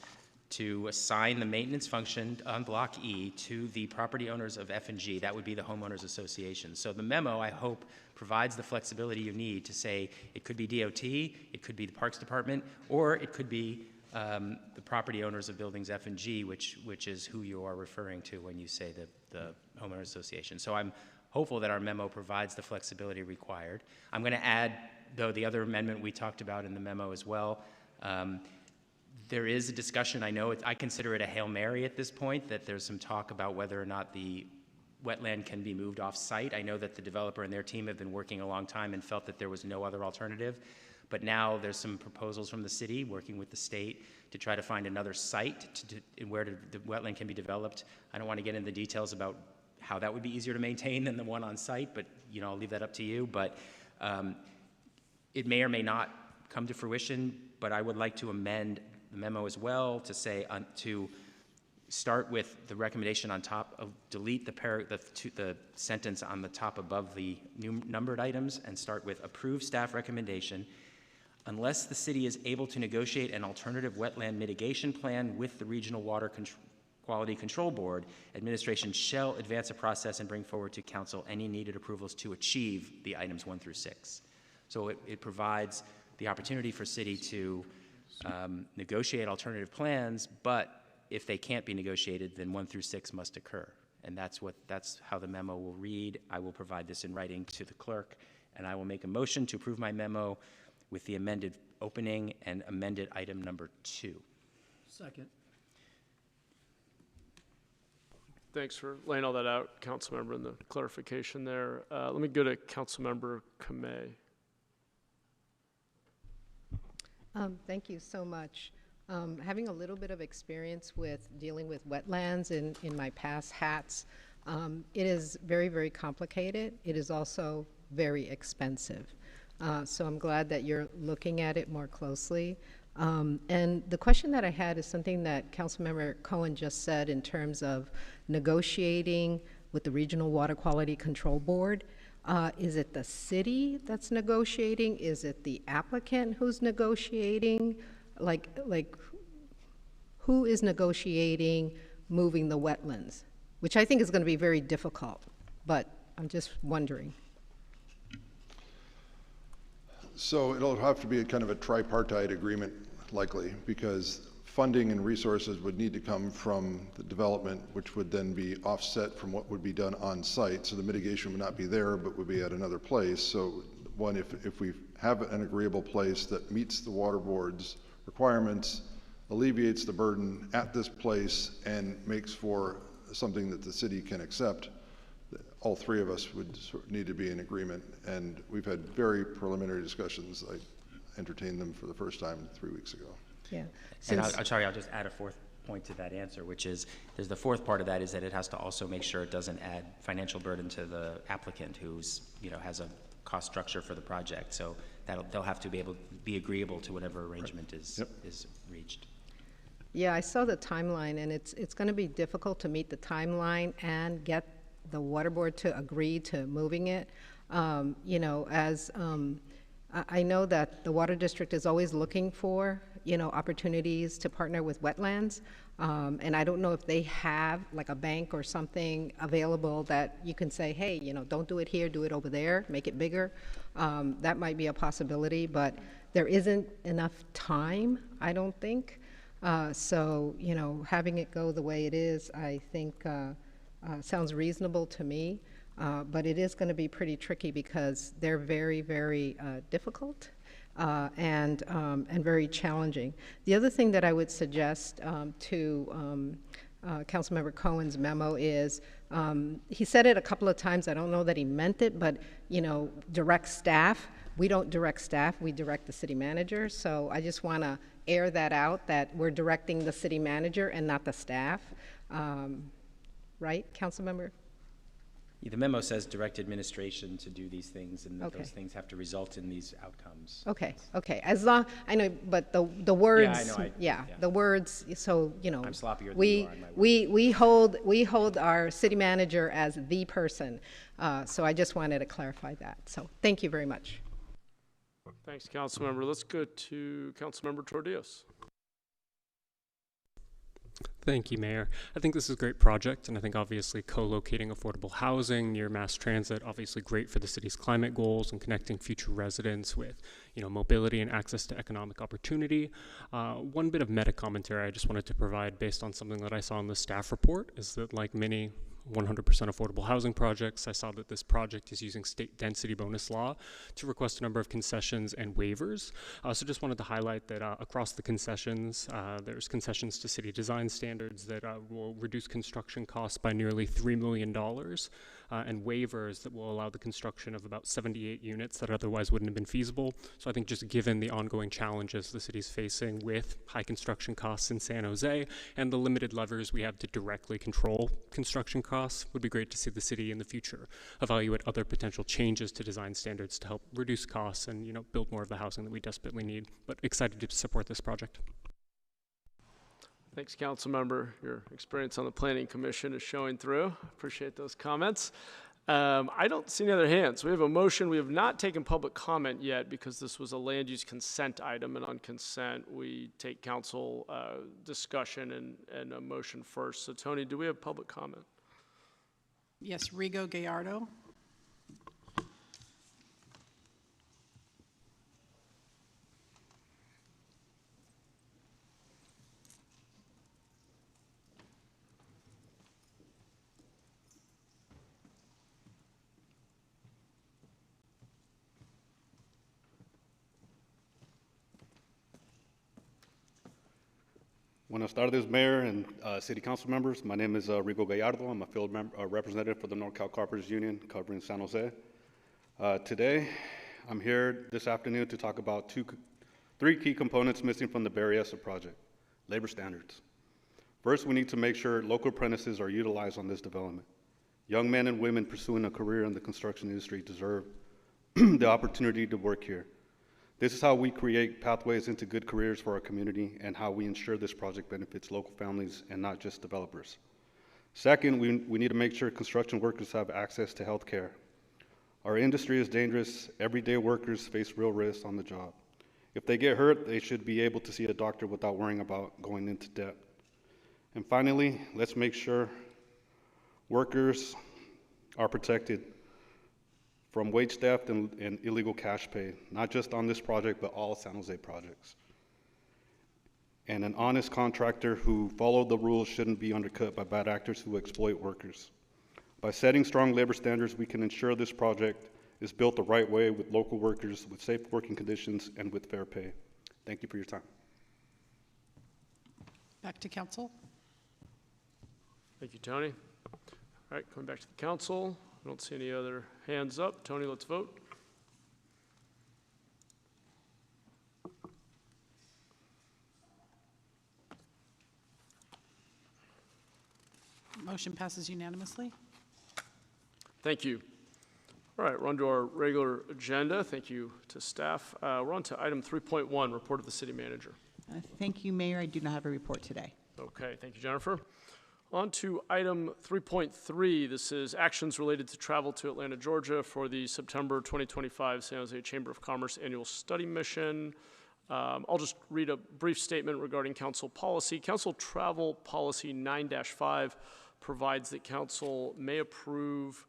Speaker 18: to assign the maintenance function on Block E to the property owners of F&G. That would be the homeowners association. So the memo, I hope, provides the flexibility you need to say it could be DOT, it could be the Parks Department, or it could be the property owners of buildings F&G, which is who you are referring to when you say the homeowners association. So I'm hopeful that our memo provides the flexibility required. I'm going to add, though, the other amendment we talked about in the memo as well. There is a discussion, I know, I consider it a Hail Mary at this point, that there's some talk about whether or not the wetland can be moved off-site. I know that the developer and their team have been working a long time and felt that there was no other alternative. But now there's some proposals from the city working with the state to try to find another site where the wetland can be developed. I don't want to get into the details about how that would be easier to maintain than the one on site, but I'll leave that up to you. But it may or may not come to fruition, but I would like to amend the memo as well to say to start with the recommendation on top of delete the sentence on the top above the numbered items and start with approved staff recommendation. Unless the city is able to negotiate an alternative wetland mitigation plan with the Regional Water Quality Control Board, administration shall advance a process and bring forward to council any needed approvals to achieve the items 1 through 6. So it provides the opportunity for city to negotiate alternative plans, but if they can't be negotiated, then 1 through 6 must occur. And that's how the memo will read. I will provide this in writing to the clerk, and I will make a motion to approve my memo with the amended opening and amended item number 2.
Speaker 15: Second.
Speaker 1: Thanks for laying all that out, Councilmember, and the clarification there. Let me go to Councilmember Kamei.
Speaker 21: Thank you so much. Having a little bit of experience with dealing with wetlands in my past hats, it is very, very complicated. It is also very expensive. So I'm glad that you're looking at it more closely. And the question that I had is something that Councilmember Cohen just said in terms of negotiating with the Regional Water Quality Control Board. Is it the city that's negotiating? Is it the applicant who's negotiating? Like who is negotiating moving the wetlands? Which I think is going to be very difficult, but I'm just wondering.
Speaker 19: So it'll have to be a kind of a tripartite agreement, likely, because funding and resources would need to come from the development, which would then be offset from what would be done on site. So the mitigation would not be there, but would be at another place. So one, if we have an agreeable place that meets the water board's requirements, alleviates the burden at this place, and makes for something that the city can accept, all three of us would need to be in agreement. And we've had very preliminary discussions. I entertained them for the first time 3 weeks ago.
Speaker 21: Yeah.
Speaker 18: And I'm sorry, I'll just add a fourth point to that answer, which is, there's the fourth part of that is that it has to also make sure it doesn't add financial burden to the applicant who's, has a cost structure for the project. So they'll have to be able to be agreeable to whatever arrangement is reached.
Speaker 21: Yeah, I saw the timeline, and it's going to be difficult to meet the timeline and get the water board to agree to moving it. I know that the water district is always looking for, opportunities to partner with wetlands. And I don't know if they have like a bank or something available that you can say, hey, don't do it here, do it over there, make it bigger. That might be a possibility, but there isn't enough time, I don't think. So, having it go the way it is, I think sounds reasonable to me. But it is going to be pretty tricky because they're very, very difficult and very challenging. The other thing that I would suggest to Councilmember Cohen's memo is, he said it a couple of times, I don't know that he meant it, but direct staff. We don't direct staff, we direct the city manager. So I just want to air that out, that we're directing the city manager and not the staff. Right, Councilmember?
Speaker 18: The memo says direct administration to do these things, and that
Speaker 21: Okay.
Speaker 18: those things have to result in these outcomes.
Speaker 21: Okay, okay. As long, I know, but the words,
Speaker 18: Yeah, I know,
Speaker 21: the words. So
Speaker 18: I'm sloppier than you are on my words.
Speaker 21: we hold our city manager as the person. So I just wanted to clarify that. So thank you very much.
Speaker 1: Thanks, Councilmember. Let's go to Councilmember Tordios.
Speaker 17: Thank you, Mayor. I think this is a great project, and I think obviously co-locating affordable housing near mass transit, obviously great for the city's climate goals and connecting future residents with, mobility and access to economic opportunity. One bit of meta commentary I just wanted to provide based on something that I saw in the staff report is that, like many 100% affordable housing projects, I saw that this project is using state density bonus law to request a number of concessions and waivers. So just wanted to highlight that across the concessions, there's concessions to city design standards that will reduce construction costs by nearly $3 million, and waivers that will allow the construction of about 78 units that otherwise wouldn't have been feasible. So I think just given the ongoing challenges the city's facing with high construction costs in San Jose and the limited levers we have to directly control construction costs, would be great to see the city in the future evaluate other potential changes to design standards to help reduce costs and build more of the housing that we desperately need. But excited to support this project.
Speaker 1: Thanks, Councilmember. Your experience on the Planning Commission is showing through. Appreciate those comments. I don't see any other hands. We have a motion. We have not taken public comment yet because this was a land use consent item, and on consent, we take council discussion and a motion first. So, Tony, do we have public comment?
Speaker 2: Yes, Rigo Gallardo.
Speaker 4: Buenas tardes, Mayor and City Council members. My name is Rigo Gallardo. I'm a field representative for the NorCal Carpenters Union covering San Jose. Today, I'm here this afternoon to talk about three key components missing from the Berryessa project: labor standards. First, we need to make sure local apprentices are utilized on this development. Young men and women pursuing a career in the construction industry deserve the opportunity to work here. This is how we create pathways into good careers for our community and how we ensure this project benefits local families and not just developers. Second, we need to make sure construction workers have access to health care. Our industry is dangerous. Everyday workers face real risks on the job. If they get hurt, they should be able to see a doctor without worrying about going into debt. And finally, let's make sure workers are protected from wage theft and illegal cash pay, not just on this project, but all San Jose projects. And an honest contractor who followed the rules shouldn't be undercut by bad actors who exploit workers. By setting strong labor standards, we can ensure this project is built the right way with local workers, with safe working conditions, and with fair pay. Thank you for your time.
Speaker 2: Back to council.
Speaker 1: Thank you, Tony. All right, coming back to the council. I don't see any other hands up. Tony, let's vote.
Speaker 2: Motion passes unanimously.
Speaker 1: Thank you. All right, we're on to our regular agenda. Thank you to staff. We're on to item 3.1, report of the city manager.
Speaker 22: Thank you, Mayor. I do not have a report today.
Speaker 1: Okay, thank you, Jennifer. On to item 3.3. This is actions related to travel to Atlanta, Georgia for the September 2025 San Jose Chamber of Commerce Annual Study Mission. I'll just read a brief statement regarding council policy. Council Travel Policy 9-5 provides that council may approve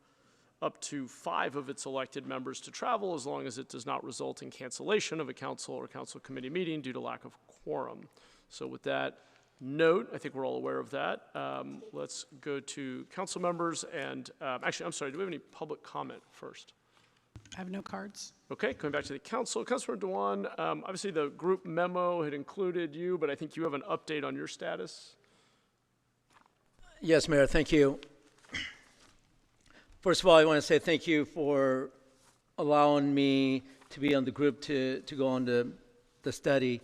Speaker 1: up to 5 of its elected members to travel as long as it does not result in cancellation of a council or council committee meeting due to lack of quorum. So with that note, I think we're all aware of that. Let's go to council members and actually, I'm sorry, do we have any public comment first?
Speaker 2: I have no cards.
Speaker 1: Okay, coming back to the council. Councilor Dewan, obviously the group memo had included you, but I think you have an update on your status.
Speaker 15: Yes, Mayor, thank you. First of all, I want to say thank you for allowing me to be on the group to go on the study.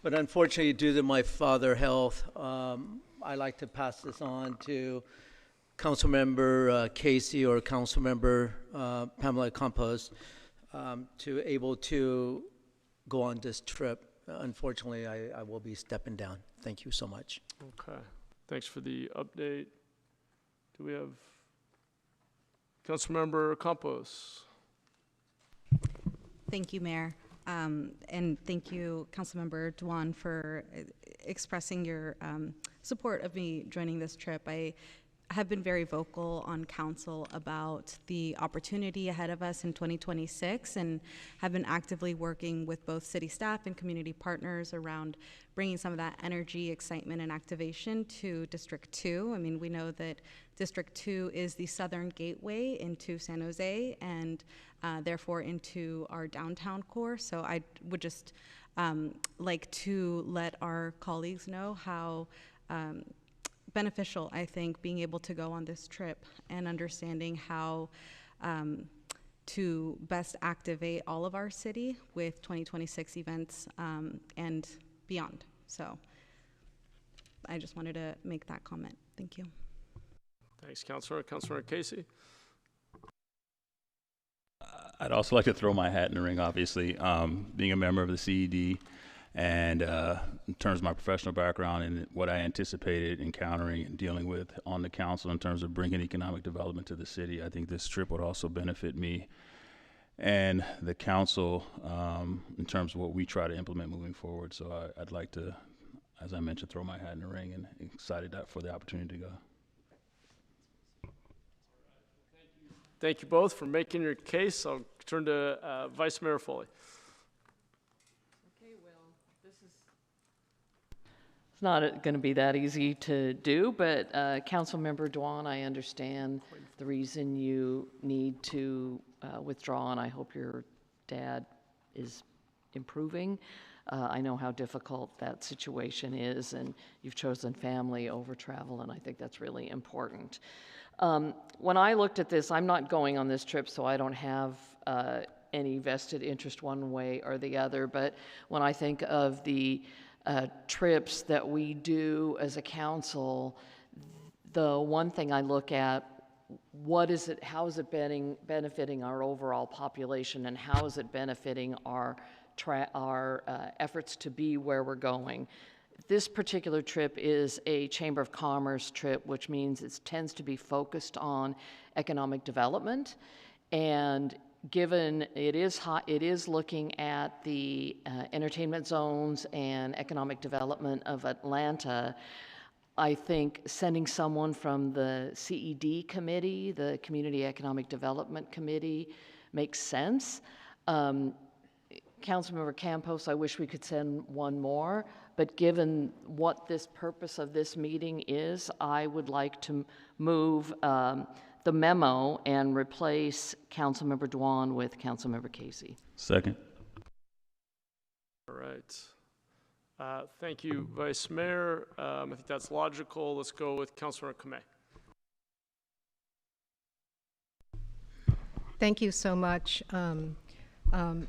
Speaker 15: But unfortunately, due to my father's health, I like to pass this on to Councilmember Casey or Councilmember Pamela Campos to able to go on this trip. Unfortunately, I will be stepping down. Thank you so much.
Speaker 1: Okay, thanks for the update. Do we have Councilmember Campos?
Speaker 23: Thank you, Mayor.
Speaker 3: And thank you, Councilmember Dwan, for expressing your support of me joining this trip. I have been very vocal on council about the opportunity ahead of us in 2026 and have been actively working with both city staff and community partners around bringing some of that energy, excitement, and activation to District 2. I mean, we know that District 2 is the southern gateway into San Jose and therefore into our downtown core. So I would just like to let our colleagues know how beneficial, I think, being able to go on this trip and understanding how to best activate all of our city with 2026 events and beyond. So I just wanted to make that comment. Thank you.
Speaker 1: Thanks, Councilor. Councilor Casey.
Speaker 5: I'd also like to throw my hat in the ring, obviously, being a member of the CED. And in terms of my professional background and what I anticipated encountering and dealing with on the council in terms of bringing economic development to the city, I think this trip would also benefit me and the council in terms of what we try to implement moving forward. So I'd like to, as I mentioned, throw my hat in the ring and excited for the opportunity to go.
Speaker 1: Thank you both for making your case. I'll turn to Vice Mayor Foley.
Speaker 7: It's not going to be that easy to do, but Councilmember Dwan, I understand the reason you need to withdraw, and I hope your dad is improving. I know how difficult that situation is, and you've chosen family over travel, and I think that's really important. When I looked at this, I'm not going on this trip, so I don't have any vested interest one way or the other, but when I think of the trips that we do as a council, the one thing I look at, how is it benefiting our overall population, and how is it benefiting our efforts to be where we're going? This particular trip is a Chamber of Commerce trip, which means it tends to be focused on economic development, and given it is looking at the entertainment zones and economic development of Atlanta, I think sending someone from the CED committee, the Community Economic Development Committee, makes sense. Councilmember Campos, I wish we could send one more, but given what this purpose of this meeting is, I would like to move the memo and replace Councilmember Dwan with Councilmember Casey.
Speaker 5: Second.
Speaker 1: All right. Thank you, Vice Mayor. I think that's logical. Let's go with Councilor Kameh.
Speaker 21: Thank you so much.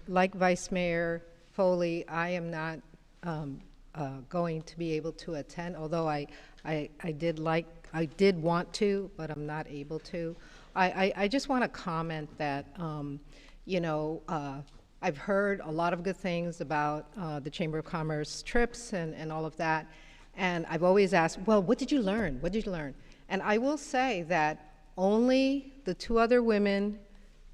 Speaker 21: Like Vice Mayor Foley, I am not going to be able to attend, although I did want to, but I'm not able to. I just want to comment that, you know, I've heard a lot of good things about the Chamber of Commerce trips and all of that, and I've always asked, well, what did you learn? What did you learn? And I will say that only the two other women,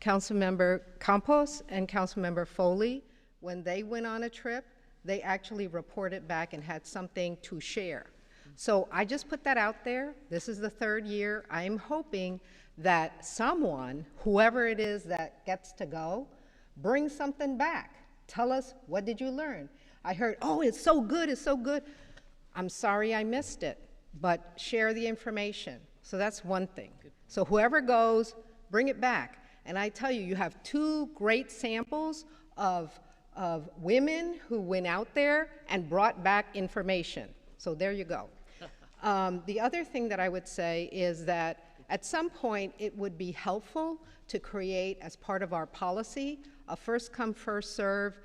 Speaker 21: Councilmember Campos and Councilmember Foley, when they went on a trip, they actually reported back and had something to share. So I just put that out there. This is the third year. I'm hoping that someone, whoever it is that gets to go, bring something back. Tell us, what did you learn? I heard, oh, it's so good, it's so good. I'm sorry I missed it, but share the information. So that's one thing. So whoever goes, bring it back. And I tell you, you have two great samples of women who went out there and brought back information. So there you go. The other thing that I would say is that at some point it would be helpful to create, as part of our policy, a first come, first serve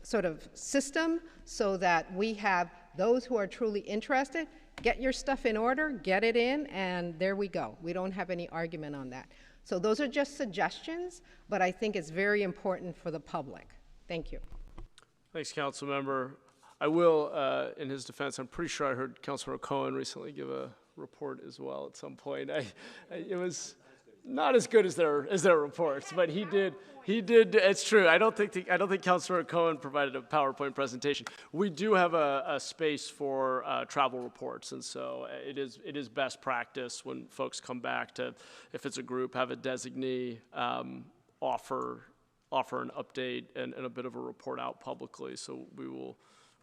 Speaker 21: sort of system, so that we have those who are truly interested, get your stuff in order, get it in, and there we go. We don't have any argument on that. So those are just suggestions, but I think it's very important for the public. Thank you.
Speaker 1: Thanks, Councilmember. I will, in his defense, I'm pretty sure I heard Councilor Cohen recently give a report as well at some point. It was not as good as their reports, but he did. It's true. I don't think Councilor Cohen provided a PowerPoint presentation. We do have a space for travel reports, and so it is best practice when folks come back to, if it's a group, have a designee offer an update and a bit of a report out publicly. So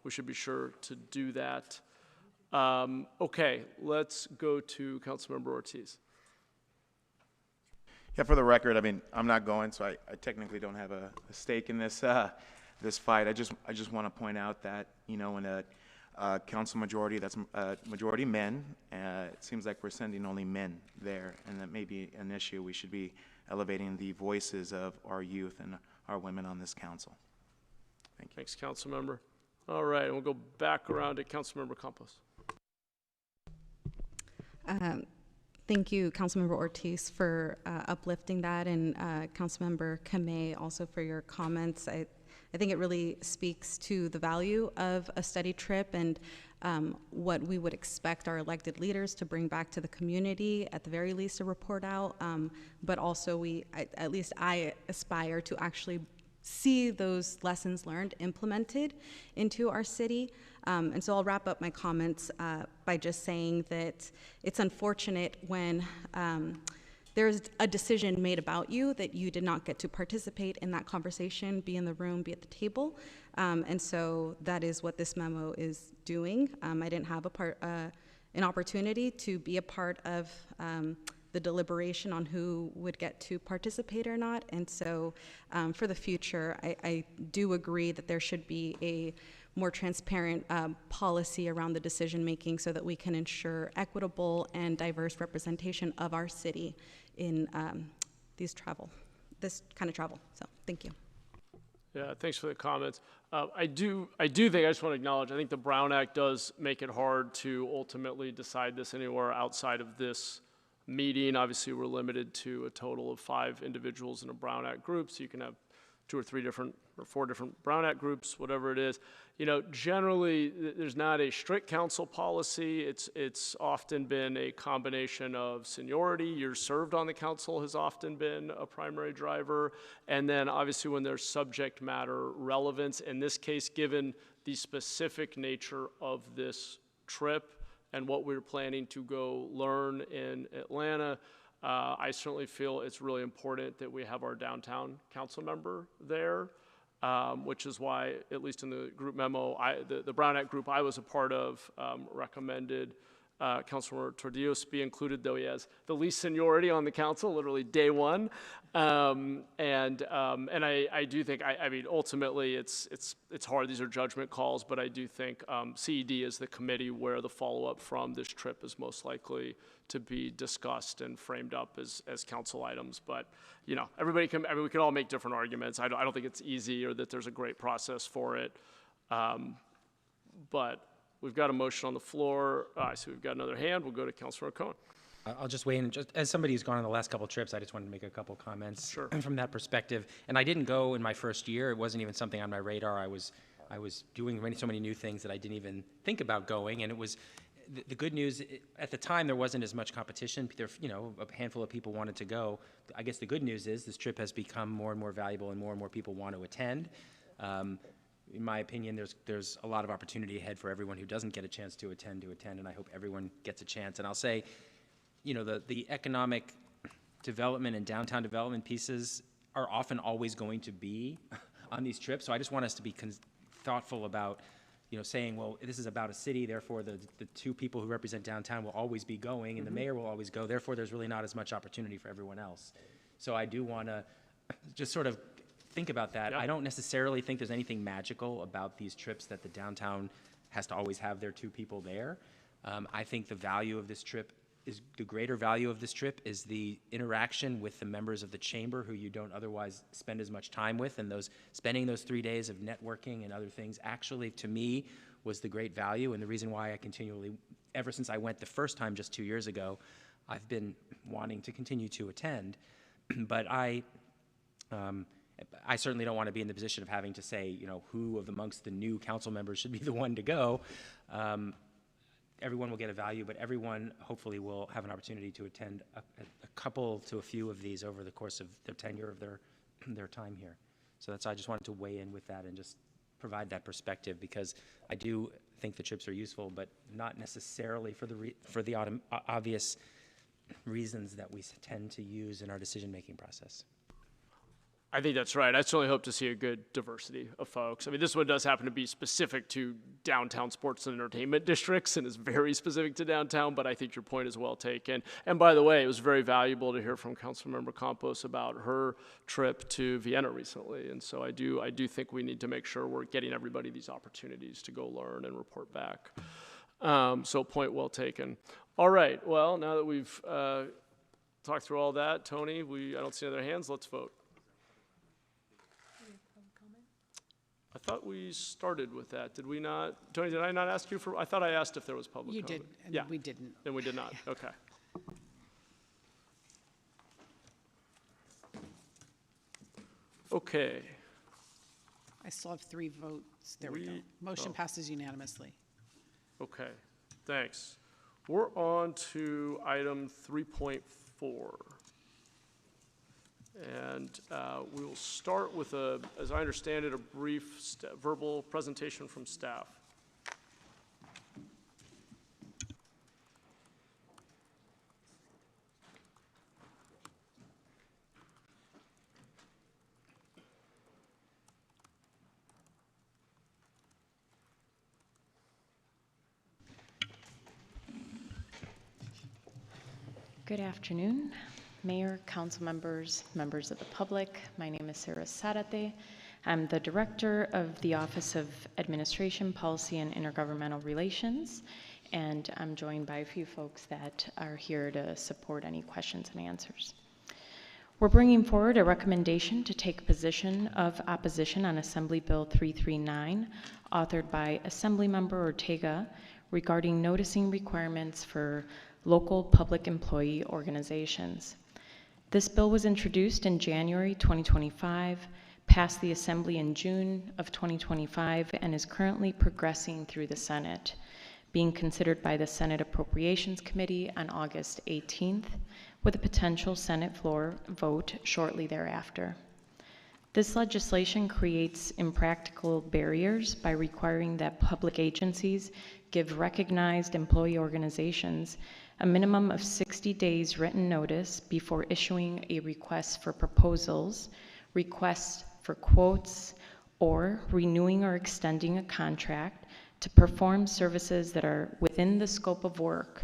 Speaker 1: we should be sure to do that. Okay, let's go to Councilmember Ortiz.
Speaker 10: Yeah, for the record, I mean, I'm not going, so I technically don't have a stake in this this fight. I just want to point out that, you know, in a council majority that's majority men, it seems like we're sending only men there, and that may be an issue. We should be elevating the voices of our youth and our women on this council. Thank you.
Speaker 1: Thanks, Councilmember. All right, we'll go back around to Councilmember Campos.
Speaker 3: Thank you, Councilmember Ortiz, for uplifting that, and Councilmember Kamei also for your comments. I think it really speaks to the value of a study trip and what we would expect our elected leaders to bring back to the community, at the very least a report out, but also at least I aspire to actually see those lessons learned implemented into our city. And so I'll wrap up my comments by just saying that it's unfortunate when there's a decision made about you that you did not get to participate in that conversation, be in the room, be at the table. And so that is what this memo is doing. I didn't have an opportunity to be a part of the deliberation on who would get to participate or not. And so for the future, I do agree that there should be a more transparent policy around the decision making so that we can ensure equitable and diverse representation of our city in this kind of travel. So thank you.
Speaker 1: Yeah, thanks for the comments. I do think, I just want to acknowledge, I think the Brown Act does make it hard to ultimately decide this anywhere outside of this meeting. Obviously, we're limited to a total of 5 individuals in a Brown Act group, so you can have 2 or 3 different or 4 different Brown Act groups, whatever it is. You know, generally, there's not a strict council policy. It's often been a combination of seniority. Years served on the council has often been a primary driver. And then obviously when there's subject matter relevance, in this case, given the specific nature of this trip and what we're planning to go learn in Atlanta, I certainly feel it's really important that we have our downtown council member there, which is why, at least in the group memo, the Brown Act group I was a part of recommended Councilor Tordillos be included, though he has the least seniority on the council, literally day one. And I do think, I mean, ultimately it's hard. These are judgment calls, but I do think CED is the committee where the follow-up from this trip is most likely to be discussed and framed up as council items. But, you know, we can all make different arguments. I don't think it's easy or that there's a great process for it. But we've got a motion on the floor. I see we've got another hand. We'll go to Councilor Cohen.
Speaker 18: I'll just weigh in. Just as somebody who's gone on the last couple of trips, I just wanted to make a couple comments from that perspective. And I didn't go in my first year. It wasn't even something on my radar. I was doing so many new things that I didn't even think about going. And it was the good news. At the time, there wasn't as much competition. There, you know, a handful of people wanted to go. I guess the good news is this trip has become more and more valuable, and more people want to attend. In my opinion, there's a lot of opportunity ahead for everyone who doesn't get a chance to attend, and I hope everyone gets a chance. And I'll say, you know, the economic development and downtown development pieces are often always going to be on these trips. So I just want us to be thoughtful about, you know, saying, well, this is about a city, therefore the 2 people who represent downtown will always be going, and the mayor will always go. Therefore, there's really not as much opportunity for everyone else. So I do want to just sort of think about that. I don't necessarily think there's anything magical about these trips that the downtown has to always have their 2 people there. I think the greater value of this trip is the interaction with the members of the chamber who you don't otherwise spend as much time with, and spending those 3 days of networking and other things actually, to me, was the great value, and the reason why I continually, ever since I went the first time just 2 years ago, I've been wanting to continue to attend. But I certainly don't want to be in the position of having to say, you know, who of amongst the new council members should be the one to go. everyone will get a value, but everyone hopefully will have an opportunity to attend a couple to a few of these over the course of their tenure of their time here. So I just wanted to weigh in with that and just provide that perspective, because I do think the trips are useful, but not necessarily for the obvious reasons that we tend to use in our decision-making process.
Speaker 1: I think that's right. I certainly hope to see a good diversity of folks. I mean, this one does happen to be specific to downtown sports and entertainment districts and is very specific to downtown, but I think your point is well taken. And by the way, it was very valuable to hear from Councilmember Campos about her trip to Vienna recently. And so I do think we need to make sure we're getting everybody these opportunities to go learn and report back. So point well taken. All right, well, now that we've talked through all that, Tony, I don't see any other hands, let's vote. I thought we started with that. Did we not? Tony, did I not ask you for? I thought I asked if there was public comment.
Speaker 2: You did, and
Speaker 1: yeah.
Speaker 2: we didn't.
Speaker 1: Then we did not. Okay. Okay.
Speaker 2: I still have 3 votes. There we go. Motion passes unanimously.
Speaker 1: Okay. Thanks. We're on to item 3.4. And we'll start with, as I understand it, a brief verbal presentation from staff.
Speaker 6: Good afternoon. Mayor, council members, members of the public. My name is Sarah Sarate. I'm the director of the Office of Administration, Policy, and Intergovernmental Relations, and I'm joined by a few folks that are here to support any questions and answers. We're bringing forward a recommendation to take a position of opposition on Assembly Bill 339, authored by Assemblymember Ortega, regarding noticing requirements for local public employee organizations. This bill was introduced in January 2025, passed the Assembly in June of 2025, and is currently progressing through the Senate, being considered by the Senate Appropriations Committee on August 18th, with a potential Senate floor vote shortly thereafter. This legislation creates impractical barriers by requiring that public agencies give recognized employee organizations a minimum of 60 days written notice before issuing a request for proposals, requests for quotes, or renewing or extending a contract to perform services that are within the scope of work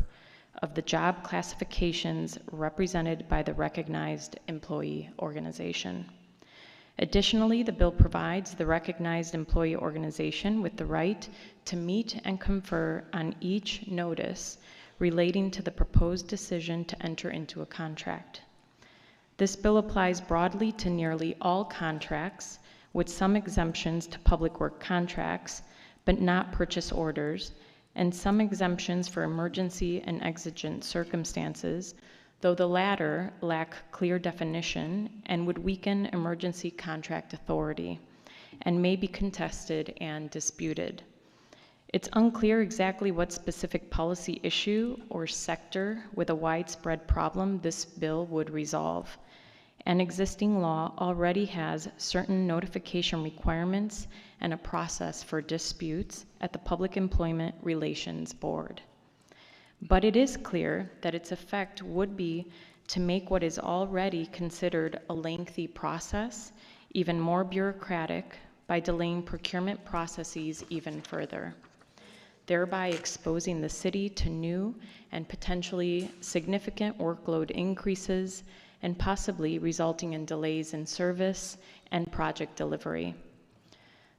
Speaker 6: of the job classifications represented by the recognized employee organization. Additionally, the bill provides the recognized employee organization with the right to meet and confer on each notice relating to the proposed decision to enter into a contract. This bill applies broadly to nearly all contracts, with some exemptions to public work contracts, but not purchase orders, and some exemptions for emergency and exigent circumstances, though the latter lack clear definition and would weaken emergency contract authority and may be contested and disputed. It's unclear exactly what specific policy issue or sector with a widespread problem this bill would resolve. An existing law already has certain notification requirements and a process for disputes at the Public Employment Relations Board. But it is clear that its effect would be to make what is already considered a lengthy process even more bureaucratic by delaying procurement processes even further, thereby exposing the city to new and potentially significant workload increases and possibly resulting in delays in service and project delivery.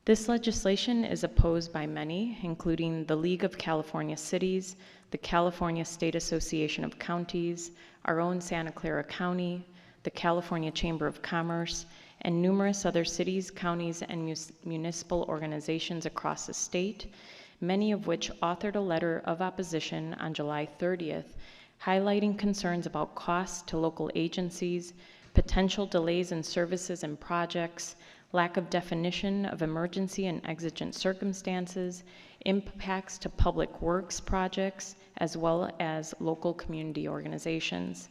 Speaker 6: This legislation is opposed by many, including the League of California Cities, the California State Association of Counties, our own Santa Clara County, the California Chamber of Commerce, and numerous other cities, counties, and municipal organizations across the state, many of which authored a letter of opposition on July 30th, highlighting concerns about costs to local agencies, potential delays in services and projects, lack of definition of emergency and exigent circumstances, impacts to public works projects, as well as local community organizations.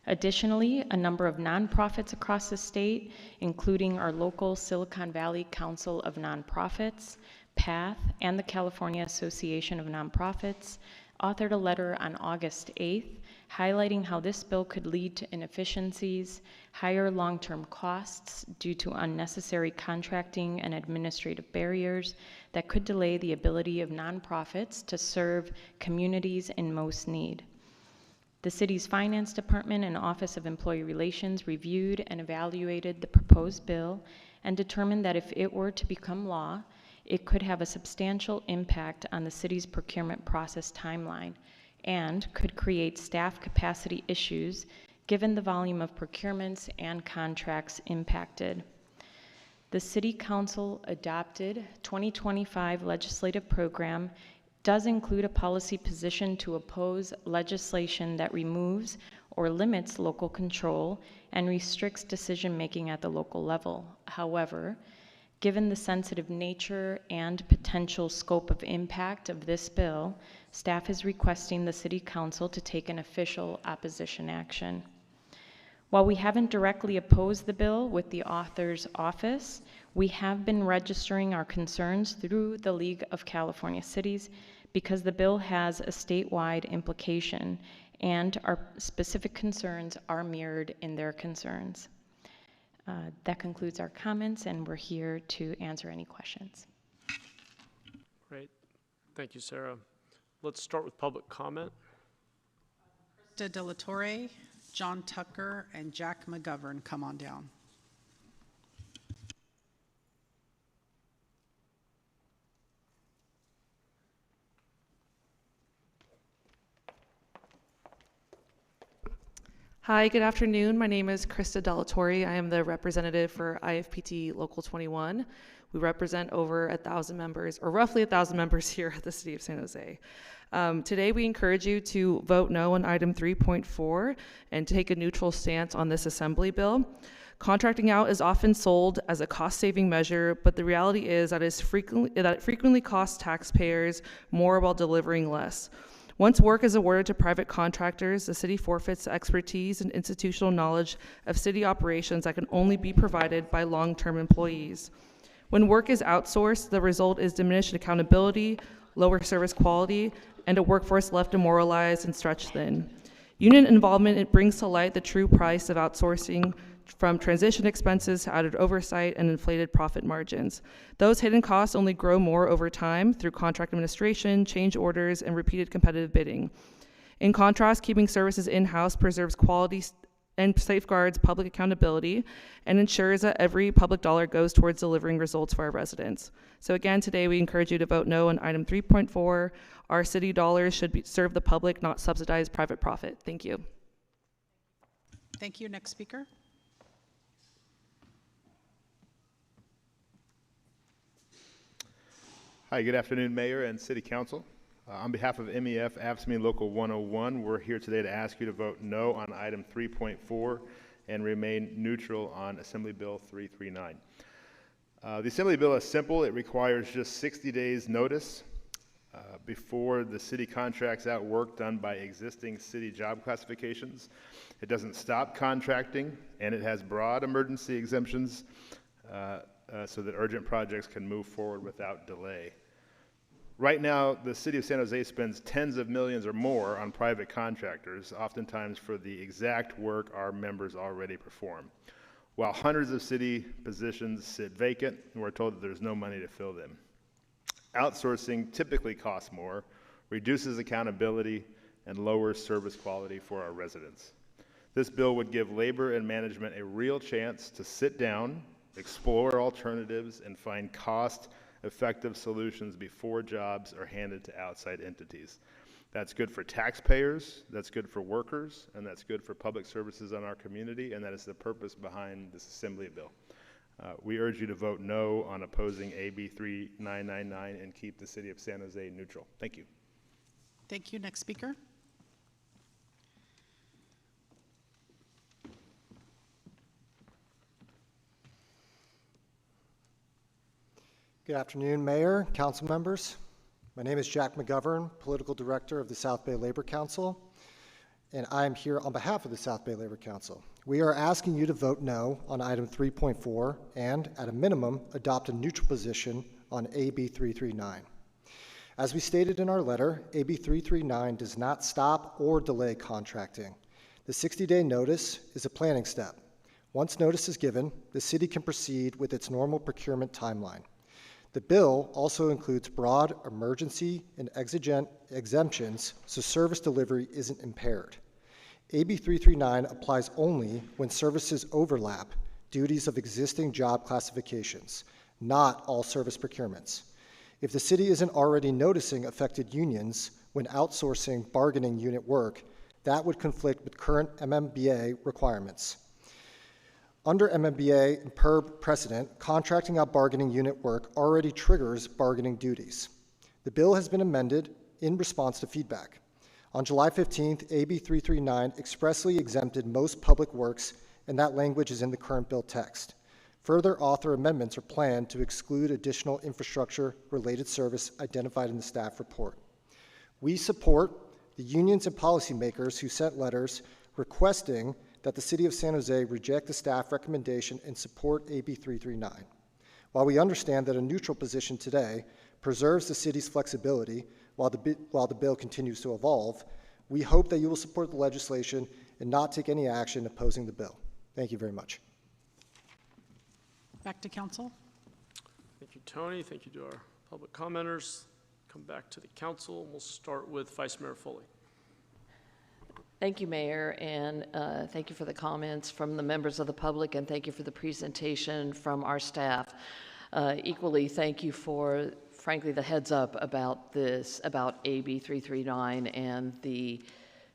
Speaker 6: Additionally, a number of nonprofits across the state, including our local Silicon Valley Council of Nonprofits, PATH, and the California Association of Nonprofits, authored a letter on August 8th highlighting how this bill could lead to inefficiencies, higher long-term costs due to unnecessary contracting and administrative barriers that could delay the ability of nonprofits to serve communities in most need. The city's finance department and Office of Employee Relations reviewed and evaluated the proposed bill and determined that if it were to become law, it could have a substantial impact on the city's procurement process timeline and could create staff capacity issues given the volume of procurements and contracts impacted. The City Council adopted 2025 legislative program does include a policy position to oppose legislation that removes or limits local control and restricts decision-making at the local level. However, given the sensitive nature and potential scope of impact of this bill, staff is requesting the City Council to take an official opposition action. While we haven't directly opposed the bill with the author's office, we have been registering our concerns through the League of California Cities because the bill has a statewide implication and our specific concerns are mirrored in their concerns. That concludes our comments, and we're here to answer any questions.
Speaker 1: Great. Thank you, Sarah. Let's start with public comment.
Speaker 2: Krista De La Torre, John Tucker, and Jack McGovern, come on down.
Speaker 8: Hi, good afternoon. My name is Krista De La Torre. I am the representative for IFPT Local 21. We represent over 1,000 members, or roughly 1,000 members here at the City of San Jose. Today we encourage you to vote no on item 3.4 and take a neutral stance on this assembly bill. Contracting out is often sold as a cost-saving measure, but the reality is that it frequently costs taxpayers more while delivering less. Once work is awarded to private contractors, the city forfeits the expertise and institutional knowledge of city operations that can only be provided by long-term employees. When work is outsourced, the result is diminished accountability, lower service quality, and a workforce left demoralized and stretched thin. Union involvement brings to light the true price of outsourcing, from transition expenses to added oversight and inflated profit margins. Those hidden costs only grow more over time through contract administration, change orders, and repeated competitive bidding. In contrast, keeping services in-house preserves quality and safeguards public accountability and ensures that every public dollar goes towards delivering results for our residents. So again, today we encourage you to vote no on item 3.4. Our city dollars should serve the public, not subsidize private profit. Thank you.
Speaker 2: Thank you. Next speaker.
Speaker 9: Hi, good afternoon, Mayor and City Council. On behalf of MEF AFSCME Local 101, we're here today to ask you to vote no on item 3.4 and remain neutral on Assembly Bill 339. The Assembly Bill is simple. It requires just 60 days notice before the city contracts out work done by existing city job classifications. It doesn't stop contracting, and it has broad emergency exemptions so that urgent projects can move forward without delay. Right now, the City of San Jose spends tens of millions or more on private contractors, oftentimes for the exact work our members already perform. While hundreds of city positions sit vacant, we're told that there's no money to fill them. Outsourcing typically costs more, reduces accountability, and lowers service quality for our residents. This bill would give labor and management a real chance to sit down, explore alternatives, and find cost-effective solutions before jobs are handed to outside entities. That's good for taxpayers, that's good for workers, and that's good for public services in our community, and that is the purpose behind this Assembly bill. We urge you to vote no on opposing AB 3999 and keep the City of San Jose neutral. Thank you.
Speaker 2: Thank you. Next speaker.
Speaker 23: Good afternoon, Mayor, council members.
Speaker 11: My name is Jack McGovern, Political Director of the South Bay Labor Council, and I am here on behalf of the South Bay Labor Council. We are asking you to vote no on item 3.4 and, at a minimum, adopt a neutral position on AB 339. As we stated in our letter, AB 339 does not stop or delay contracting. The 60-day notice is a planning step. Once notice is given, the city can proceed with its normal procurement timeline. The bill also includes broad emergency and exigent exemptions, so service delivery isn't impaired. AB 339 applies only when services overlap duties of existing job classifications, not all service procurements. If the city isn't already noticing affected unions when outsourcing bargaining unit work, that would conflict with current MMBA requirements. Under MMBA and PERB precedent, contracting out bargaining unit work already triggers bargaining duties. The bill has been amended in response to feedback. On July 15th, AB 339 expressly exempted most public works, and that language is in the current bill text. Further author amendments are planned to exclude additional infrastructure-related service identified in the staff report. We support the unions and policymakers who sent letters requesting that the City of San Jose reject the staff recommendation and support AB 339. While we understand that a neutral position today preserves the city's flexibility while the bill continues to evolve, we hope that you will support the legislation and not take any action opposing the bill. Thank you very much.
Speaker 2: Back to council.
Speaker 1: Thank you, Tony. Thank you to our public commenters. Come back to the council. We'll start with Vice Mayor Foley.
Speaker 7: Thank you, Mayor, and thank you for the comments from the members of the public, and thank you for the presentation from our staff. Equally, thank you for, frankly, the heads up about this, about AB 339 and the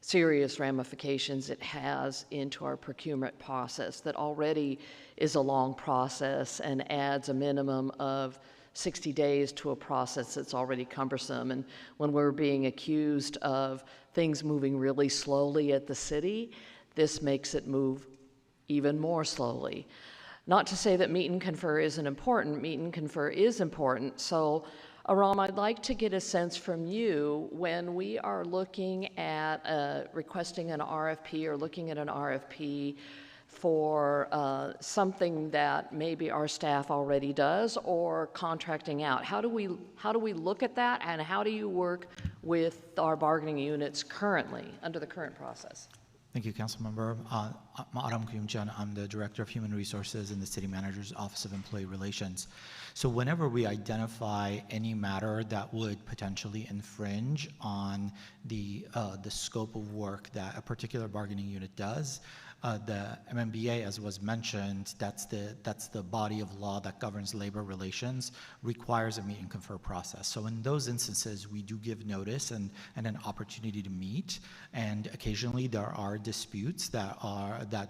Speaker 7: serious ramifications it has into our procurement process that already is a long process and adds a minimum of 60 days to a process that's already cumbersome. And when we're being accused of things moving really slowly at the city, this makes it move even more slowly. Not to say that meet and confer isn't important. Meet and confer is important. So, Aram, I'd like to get a sense from you when we are looking at requesting an RFP or looking at an RFP for something that maybe our staff already does or contracting out. How do we look at that, and how do you work with our bargaining units currently under the current process?
Speaker 12: Thank you, Councilmember. I'm Aram Kuyumjan. I'm the Director of Human Resources in the City Manager's Office of Employee Relations. So whenever we identify any matter that would potentially infringe on the scope of work that a particular bargaining unit does, the MMBA, as was mentioned, that's the body of law that governs labor relations, requires a meet and confer process. So in those instances, we do give notice and an opportunity to meet, and occasionally there are disputes that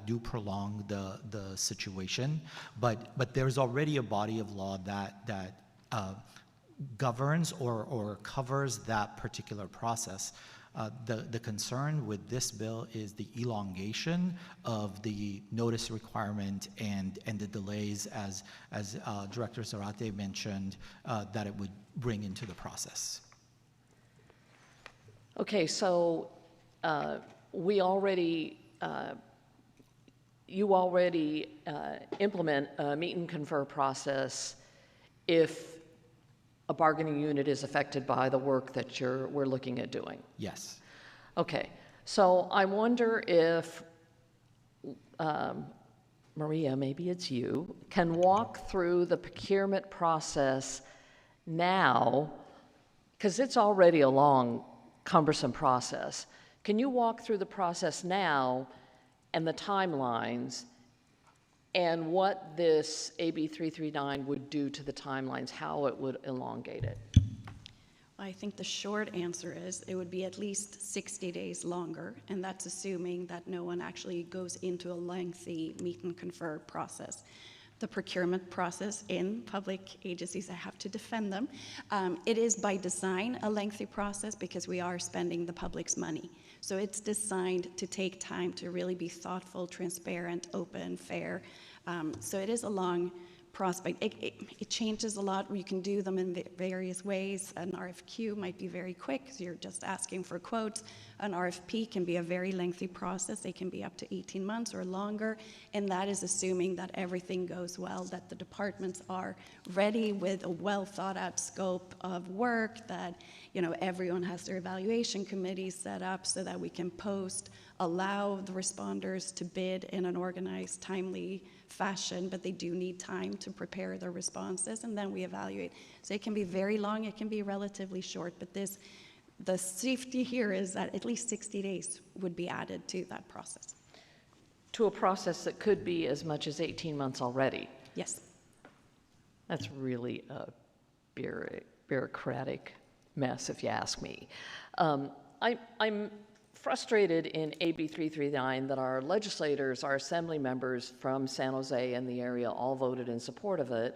Speaker 12: do prolong the situation, but there's already a body of law that governs or covers that particular process. The concern with this bill is the elongation of the notice requirement and the delays, as Director Zarate mentioned, that it would bring into the process.
Speaker 7: Okay, so you already implement a meet and confer process if a bargaining unit is affected by the work that we're looking at doing.
Speaker 12: Yes.
Speaker 7: Okay, so I wonder if Maria, maybe it's you, can walk through the procurement process now, because it's already a long, cumbersome process. Can you walk through the process now and the timelines and what this AB 339 would do to the timelines, how it would elongate it?
Speaker 23: I think the short answer is it would be at least 60 days longer, and that's assuming that no one actually goes into a lengthy meet and confer process. The procurement process in public agencies, I have to defend them, it is by design a lengthy process because we are spending the public's money. So it's designed to take time to really be thoughtful, transparent, open, fair. So it is a long prospect. It changes a lot. You can do them in various ways. An RFQ might be very quick, so you're just asking for quotes. An RFP can be a very lengthy process. They can be up to 18 months or longer, and that is assuming that everything goes well, that the departments are ready with a well thought out scope of work, that everyone has their evaluation committees set up so that we can post, allow the responders to bid in an organized, timely fashion, but they do need time to prepare their responses, and then we evaluate. So it can be very long, it can be relatively short, but the safety here is that at least 60 days would be added to that process.
Speaker 7: To a process that could be as much as 18 months already.
Speaker 23: Yes.
Speaker 7: That's really a bureaucratic mess, if you ask me. I'm frustrated in AB 339 that our legislators, our assembly members from San Jose and the area all voted in support of it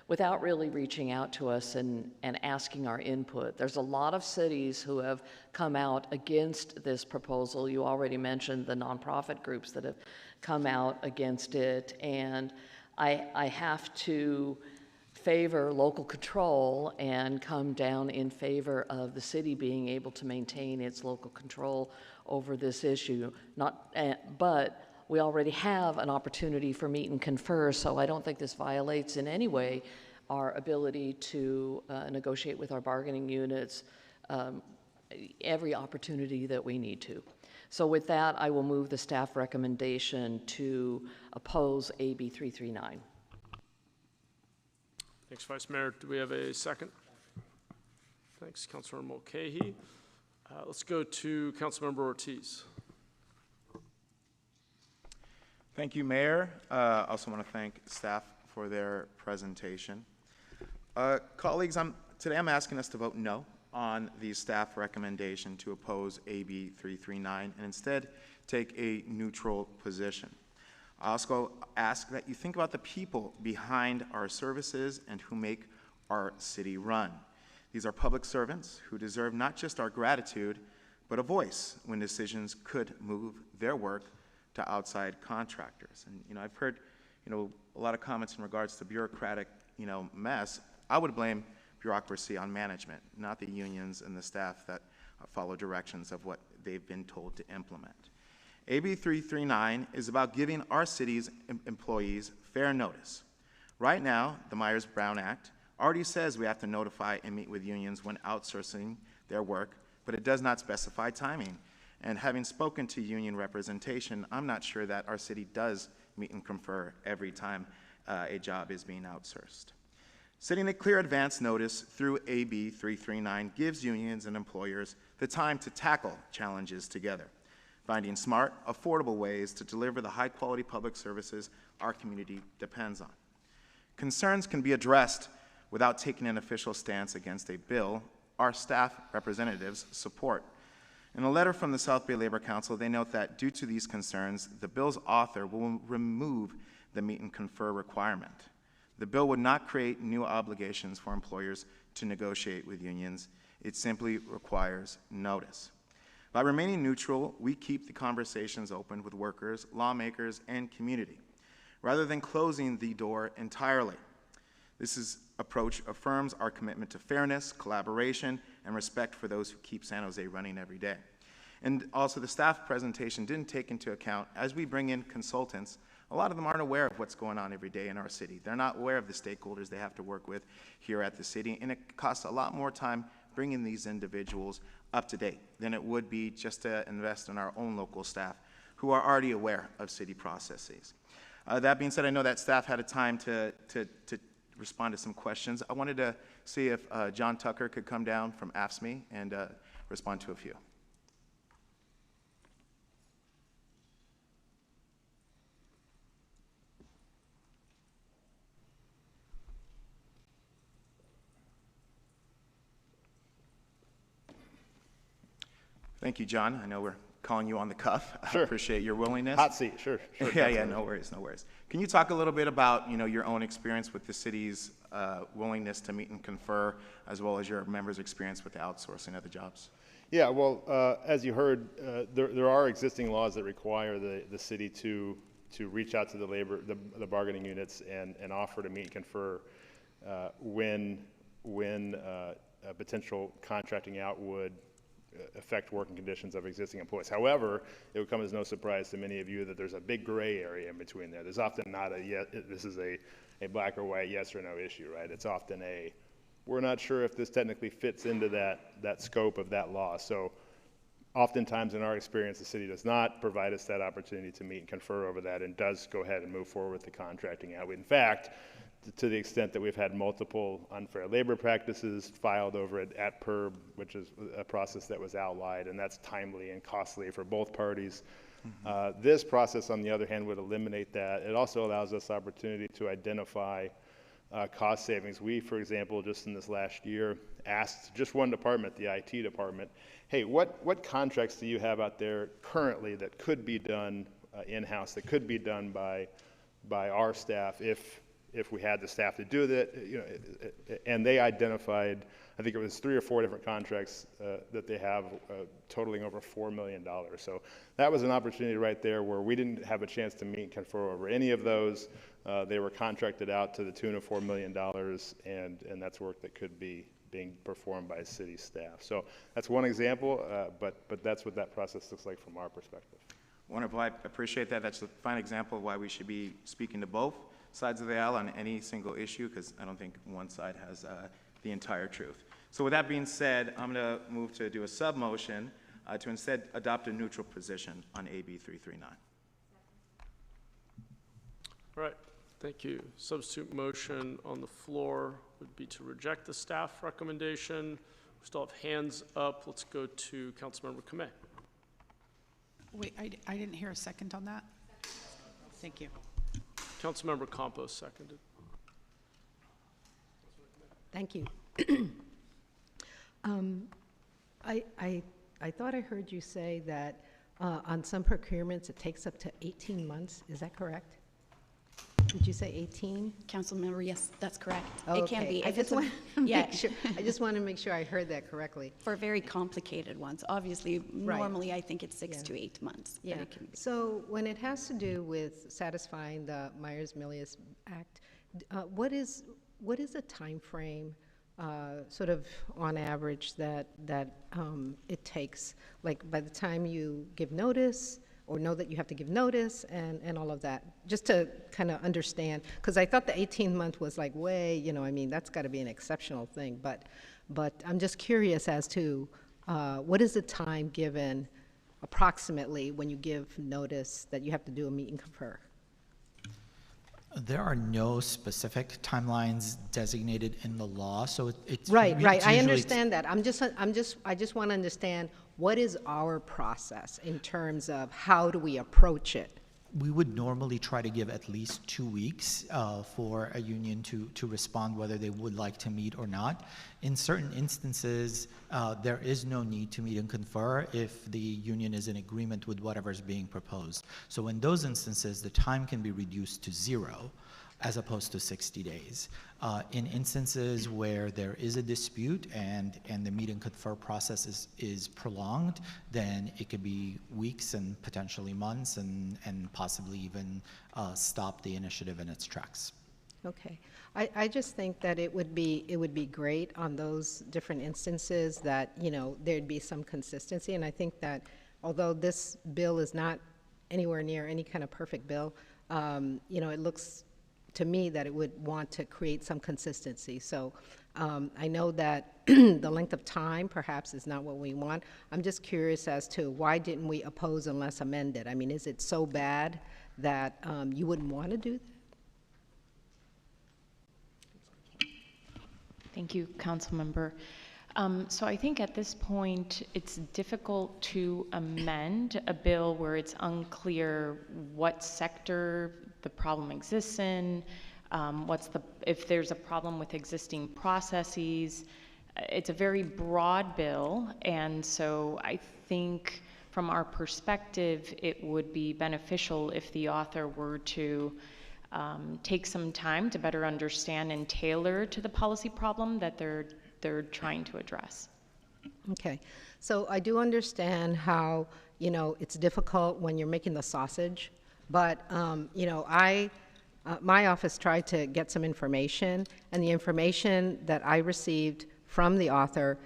Speaker 7: without really reaching out to us and asking our input. There's a lot of cities who have come out against this proposal. You already mentioned the nonprofit groups that have come out against it, and I have to favor local control and come down in favor of the city being able to maintain its local control over this issue. But we already have an opportunity for meet and confer, so I don't think this violates in any way our ability to negotiate with our bargaining units every opportunity that we need to. So with that, I will move the staff recommendation to oppose AB 339.
Speaker 1: Thanks, Vice Mayor. Do we have a second? Thanks, Councilor Mulcahy. Let's go to Councilmember Ortiz.
Speaker 10: Thank you, Mayor. I also want to thank staff for their presentation. Colleagues, today I'm asking us to vote no on the staff recommendation to oppose AB 339 and instead take a neutral position. I also ask that you think about the people behind our services and who make our city run. These are public servants who deserve not just our gratitude, but a voice when decisions could move their work to outside contractors. And I've heard a lot of comments in regards to bureaucratic mess. I would blame bureaucracy on management, not the unions and the staff that follow directions of what they've been told to implement. AB 339 is about giving our city's employees fair notice. Right now, the Myers-Brown Act already says we have to notify and meet with unions when outsourcing their work, but it does not specify timing. And having spoken to union representation, I'm not sure that our city does meet and confer every time a job is being outsourced. Setting a clear advance notice through AB 339 gives unions and employers the time to tackle challenges together, finding smart, affordable ways to deliver the high-quality public services our community depends on. Concerns can be addressed without taking an official stance against a bill our staff representatives support. In a letter from the South Bay Labor Council, they note that due to these concerns, the bill's author will remove the meet and confer requirement. The bill would not create new obligations for employers to negotiate with unions. It simply requires notice. By remaining neutral, we keep the conversations open with workers, lawmakers, and community, rather than closing the door entirely. This approach affirms our commitment to fairness, collaboration, and respect for those who keep San Jose running every day. And also, the staff presentation didn't take into account, as we bring in consultants, a lot of them aren't aware of what's going on every day in our city. They're not aware of the stakeholders they have to work with here at the city, and it costs a lot more time bringing these individuals up to date than it would be just to invest in our own local staff who are already aware of city processes. That being said, I know that staff had a time to respond to some questions. I wanted to see if John Tucker could come down from AFSCME and respond to a few. Thank you, John. I know we're calling you on the cuff. Sure. I appreciate your willingness.
Speaker 9: Hot seat, sure.
Speaker 10: Yeah, no worries, no worries. Can you talk a little bit about your own experience with the city's willingness to meet and confer, as well as your members' experience with the outsourcing of the jobs?
Speaker 9: Yeah, well, as you heard, there are existing laws that require the city to reach out to the bargaining units and offer to meet and confer when a potential contracting out would affect working conditions of existing employees. However, it would come as no surprise to many of you that there's a big gray area in between there. There's often not this is a black or white yes or no issue, right? It's often we're not sure if this technically fits into that scope of that law. So oftentimes in our experience, the city does not provide us that opportunity to meet and confer over that and does go ahead and move forward with the contracting out. In fact, to the extent that we've had multiple unfair labor practices filed over at PERB, which is a process that was outlined, and that's timely and costly for both parties. This process, on the other hand, would eliminate that. It also allows us opportunity to identify cost savings. We, for example, just in this last year, asked just one department, the IT department, hey, what contracts do you have out there currently that could be done in-house, that could be done by our staff if we had the staff to do that, and they identified, I think it was 3 or 4 different contracts that they have totaling over $4 million. So that was an opportunity right there where we didn't have a chance to meet and confer over any of those. They were contracted out to the tune of $4 million, and that's work that could be being performed by city staff. So that's one example, but that's what that process looks like from our perspective.
Speaker 10: Wonderful. I appreciate that. That's a fine example of why we should be speaking to both sides of the aisle on any single issue, because I don't think one side has the entire truth. So with that being said, I'm going to move to do a sub-motion to instead adopt a neutral position on AB 339.
Speaker 1: All right, thank you. Substitute motion on the floor would be to reject the staff recommendation. We still have hands up. Let's go to Councilmember Kameh.
Speaker 2: Wait, I didn't hear a second on that. Thank you.
Speaker 1: Councilmember Campos seconded.
Speaker 21: Thank you. I thought I heard you say that on some procurements it takes up to 18 months. Is that correct? Did you say 18?
Speaker 23: Councilmember, yes, that's correct.
Speaker 21: Oh,
Speaker 23: it can be.
Speaker 21: I
Speaker 23: If
Speaker 21: just
Speaker 23: it's
Speaker 21: want to
Speaker 23: yeah.
Speaker 21: make sure. I just want to make sure I heard that correctly.
Speaker 23: For very complicated ones, obviously,
Speaker 21: Right.
Speaker 23: normally I think it's 6 to 8 months. but
Speaker 21: Yeah.
Speaker 23: it can be.
Speaker 21: So when it has to do with satisfying the Myers-Milius Act, what is a time frame, sort of on average, that it takes? Like by the time you give notice, or know that you have to give notice and all of that, just to kind of understand, because I thought the 18-month was like way, I mean, that's got to be an exceptional thing, but I'm just curious as to what is the time given approximately when you give notice that you have to do a meet and confer?
Speaker 12: There are no specific timelines designated in the law, so it's
Speaker 21: right.
Speaker 12: it's
Speaker 21: I
Speaker 12: usually
Speaker 21: understand that. I just want to understand what is our process in terms of how do we approach it.
Speaker 12: We would normally try to give at least 2 weeks for a union to respond whether they would like to meet or not. In certain instances, there is no need to meet and confer if the union is in agreement with whatever is being proposed. So in those instances, the time can be reduced to 0 as opposed to 60 days. In instances where there is a dispute and the meet and confer process is prolonged, then it could be weeks and potentially months and possibly even stop the initiative in its tracks.
Speaker 21: Okay. I just think that it would be great on those different instances that, there'd be some consistency. And I think that although this bill is not anywhere near any kind of perfect bill, it looks to me that it would want to create some consistency. So I know that the length of time perhaps is not what we want. I'm just curious as to why didn't we oppose unless amended? I mean, is it so bad that you wouldn't want to do that?
Speaker 6: Thank you, Councilmember. So I think at this point, it's difficult to amend a bill where it's unclear what sector the problem exists in, if there's a problem with existing processes. It's a very broad bill, and so I think from our perspective, it would be beneficial if the author were to take some time to better understand and tailor to the policy problem that they're trying to address.
Speaker 21: Okay, so I do understand how, it's difficult when you're making the sausage But, you know, my office tried to get some information, and the information that I received from the author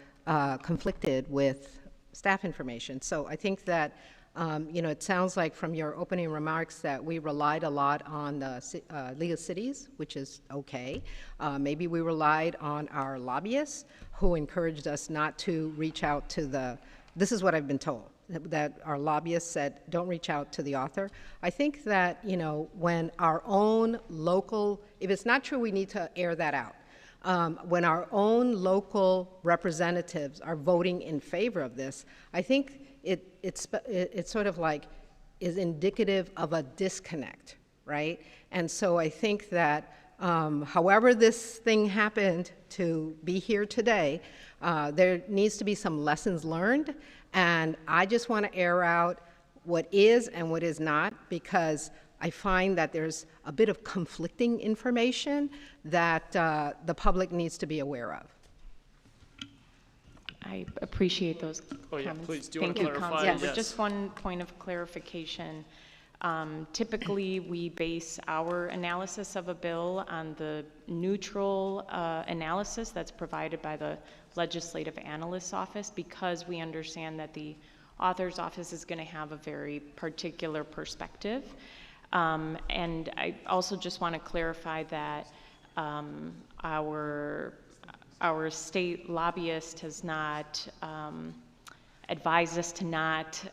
Speaker 21: conflicted with staff information. So I think that, you know, it sounds like from your opening remarks that we relied a lot on the League of Cities, which is okay. Maybe we relied on our lobbyists who encouraged us not to reach out to this is what I've been told, that our lobbyists said, don't reach out to the author. I think that, you know, when our own local, if it's not true, we need to air that out. When our own local representatives are voting in favor of this, I think it's sort of like is indicative of a disconnect, right? And so I think that however this thing happened to be here today, there needs to be some lessons learned, and I just want to air out what is and what is not, because I find that there's a bit of conflicting information that the public needs to be aware of.
Speaker 6: I appreciate those
Speaker 1: Oh, yeah,
Speaker 6: comments.
Speaker 1: please. Do you want to
Speaker 6: Thank you,
Speaker 1: clarify?
Speaker 6: Councilmember.
Speaker 1: Yes.
Speaker 6: Just one point of clarification. Typically, we base our analysis of a bill on the neutral analysis that's provided by the Legislative Analyst's Office, because we understand that the author's office is going to have a very particular perspective. And I also just want to clarify that our state lobbyist has not advised us to not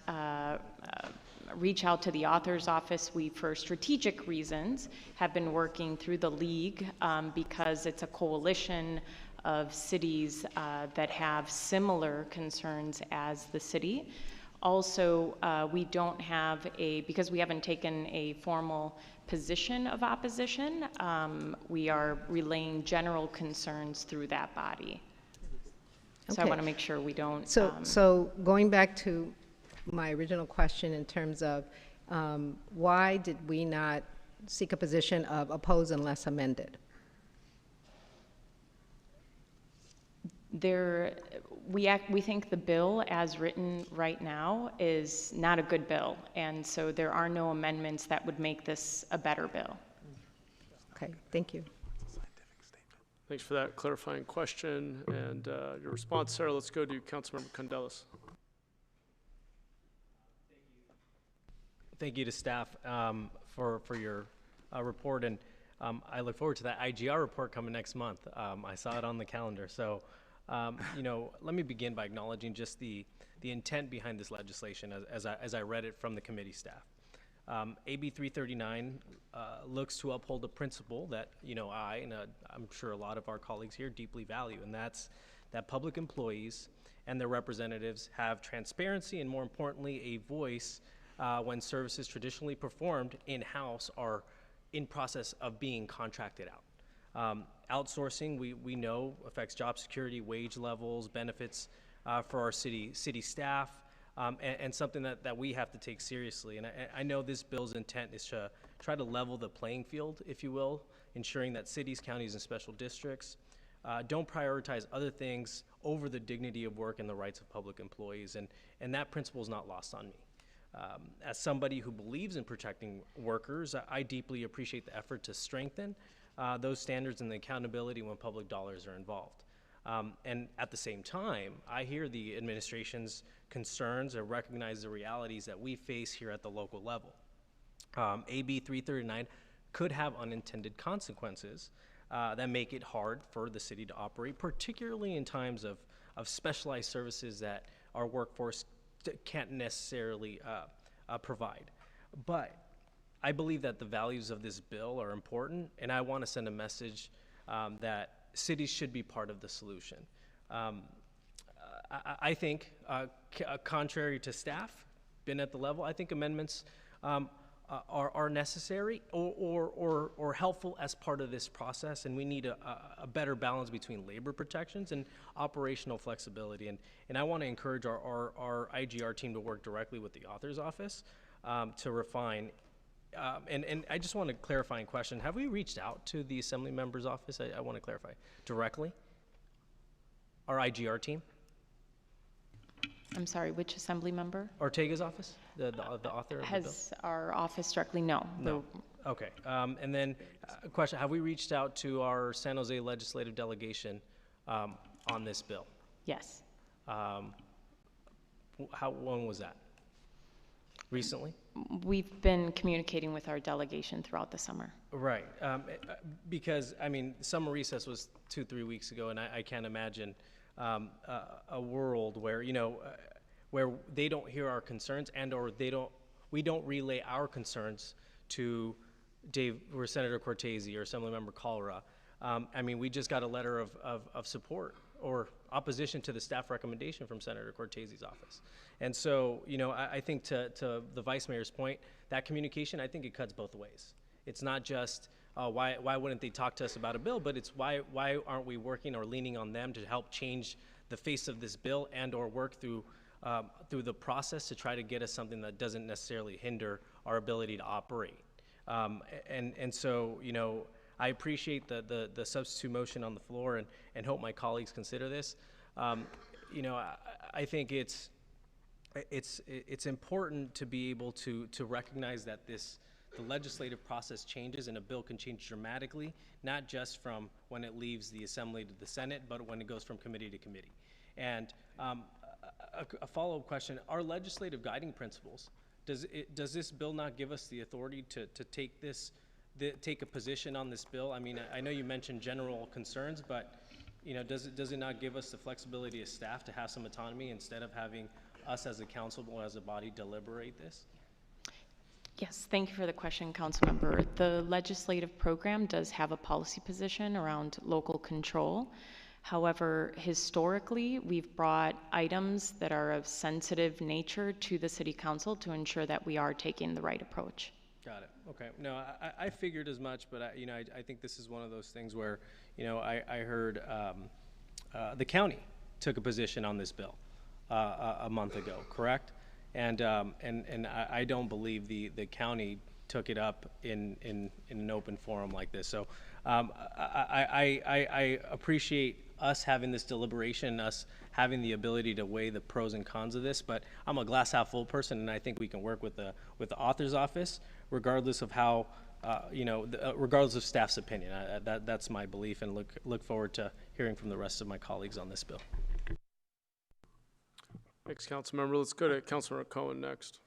Speaker 6: reach out to the author's office. We, for strategic reasons, have been working through the league because it's a coalition of cities that have similar concerns as the city. Also, we don't have because we haven't taken a formal position of opposition, we are relaying general concerns through that body. So I want to make sure we don't.
Speaker 21: So going back to my original question in terms of why did we not seek a position of oppose unless amended?
Speaker 6: We think the bill as written right now is not a good bill, and so there are no amendments that would make this a better bill.
Speaker 21: Okay, thank you.
Speaker 1: Thanks for that clarifying question and your response, Sarah. Let's go to Councilmember Condelis.
Speaker 13: Thank you to staff for your report, and I look forward to that IGR report coming next month. I saw it on the calendar. So, you know, let me begin by acknowledging just the intent behind this legislation as I read it from the committee staff. AB 339 looks to uphold a principle that, you know, I'm sure a lot of our colleagues here deeply value, and that's that public employees and their representatives have transparency and, more importantly, a voice when services traditionally performed in-house are in process of being contracted out. Outsourcing, we know, affects job security, wage levels, benefits for our city staff, and something that we have to take seriously. And I know this bill's intent is to try to level the playing field, if you will, ensuring that cities, counties, and special districts don't prioritize other things over the dignity of work and the rights of public employees. And that principle is not lost on me. As somebody who believes in protecting workers, I deeply appreciate the effort to strengthen those standards and the accountability when public dollars are involved. And at the same time, I hear the administration's concerns and recognize the realities that we face here at the local level. AB 339 could have unintended consequences that make it hard for the city to operate, particularly in times of specialized services that our workforce can't necessarily provide. But I believe that the values of this bill are important, and I want to send a message that cities should be part of the solution. I think, contrary to staff, been at the level, I think amendments are necessary or helpful as part of this process, and we need a better balance between labor protections and operational flexibility. And I want to encourage our IGR team to work directly with the author's office to refine. And I just want a clarifying question. Have we reached out to the Assembly member's office? I want to clarify. Directly? Our IGR team?
Speaker 6: I'm sorry, which assembly member?
Speaker 13: Ortega's office, the author of the bill?
Speaker 6: Has our office directly? No.
Speaker 13: No. Okay. And then a question, have we reached out to our San Jose legislative delegation on this bill?
Speaker 6: Yes.
Speaker 13: When was that? Recently?
Speaker 6: We've been communicating with our delegation throughout the summer.
Speaker 13: Right. Because, I mean, summer recess was 2-3 weeks ago, and I can't imagine a world where, where they don't hear our concerns or we don't relay our concerns to Senator Cortese or Assemblymember Calra. I mean, we just got a letter of support or opposition to the staff recommendation from Senator Cortese's office. And so, I think to the Vice Mayor's point, that communication, I think it cuts both ways. It's not just why wouldn't they talk to us about a bill, but it's why aren't we working or leaning on them to help change the face of this bill or work through the process to try to get us something that doesn't necessarily hinder our ability to operate. And so, I appreciate the substitute motion on the floor and hope my colleagues consider this. I think it's important to be able to recognize that the legislative process changes and a bill can change dramatically, not just from when it leaves the Assembly to the Senate, but when it goes from committee to committee. And a follow-up question, our legislative guiding principles, does this bill not give us the authority to take a position on this bill? I mean, I know you mentioned general concerns, but does it not give us the flexibility as staff to have some autonomy instead of having us as a council or as a body deliberate this?
Speaker 6: Yes, thank you for the question, Councilmember. The legislative program does have a policy position around local control. However, historically, we've brought items that are of sensitive nature to the City Council to ensure that we are taking the right approach.
Speaker 13: Got it. Okay. No, I figured as much, but I think this is one of those things where, I heard the county took a position on this bill a month ago, correct? And I don't believe the county took it up in an open forum like this. So I appreciate us having this deliberation, us having the ability to weigh the pros and cons of this. But I'm a glass half full person, and I think we can work with the author's office, regardless of how, regardless of staff's opinion. That's my belief, and look forward to hearing from the rest of my colleagues on this bill.
Speaker 1: Thanks, Councilmember. Let's go to Councilmember Cohen next.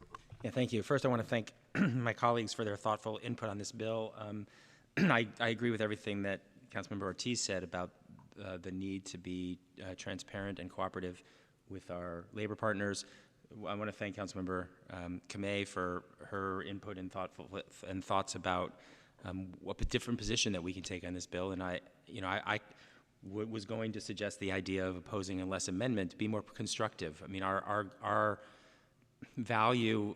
Speaker 18: Yeah, thank you. First, I want to thank my colleagues for their thoughtful input on this bill. I agree with everything that Councilmember Ortiz said about the need to be transparent and cooperative with our labor partners. I want to thank Councilmember Kamei for her input and thoughts about what a different position that we can take on this bill. And I was going to suggest the idea of opposing a less amendment to be more constructive. I mean, our value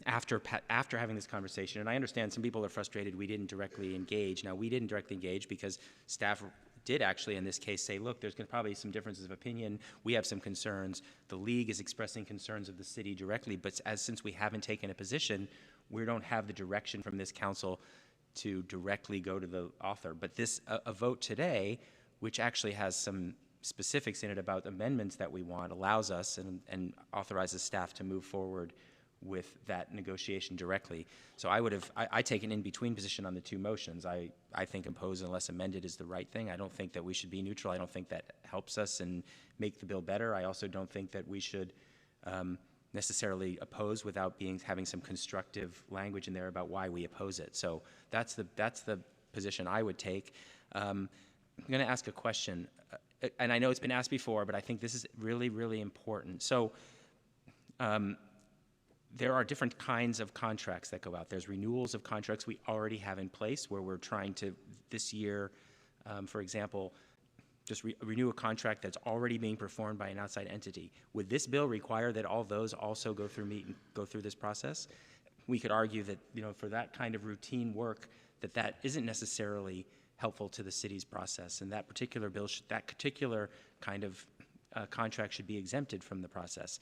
Speaker 18: after having this conversation, and I understand some people are frustrated we didn't directly engage. Now, we didn't directly engage because staff did actually in this case say, look, there's probably some differences of opinion. We have some concerns. The league is expressing concerns of the city directly, but since we haven't taken a position, we don't have the direction from this council to directly go to the author. But a vote today, which actually has some specifics in it about amendments that we want, allows us and authorizes staff to move forward with that negotiation directly. So I take an in-between position on the two motions. I think oppose unless amended is the right thing. I don't think that we should be neutral. I don't think that helps us and make the bill better. I also don't think that we should necessarily oppose without having some constructive language in there about why we oppose it. So that's the position I would take. I'm going to ask a question, and I know it's been asked before, but I think this is really, really important. So there are different kinds of contracts that go out. There's renewals of contracts we already have in place where we're trying to, this year, for example, just renew a contract that's already being performed by an outside entity. Would this bill require that all those also go through this process? We could argue that, for that kind of routine work, that isn't necessarily helpful to the city's process, and that particular bill, that particular kind of contract should be exempted from the process.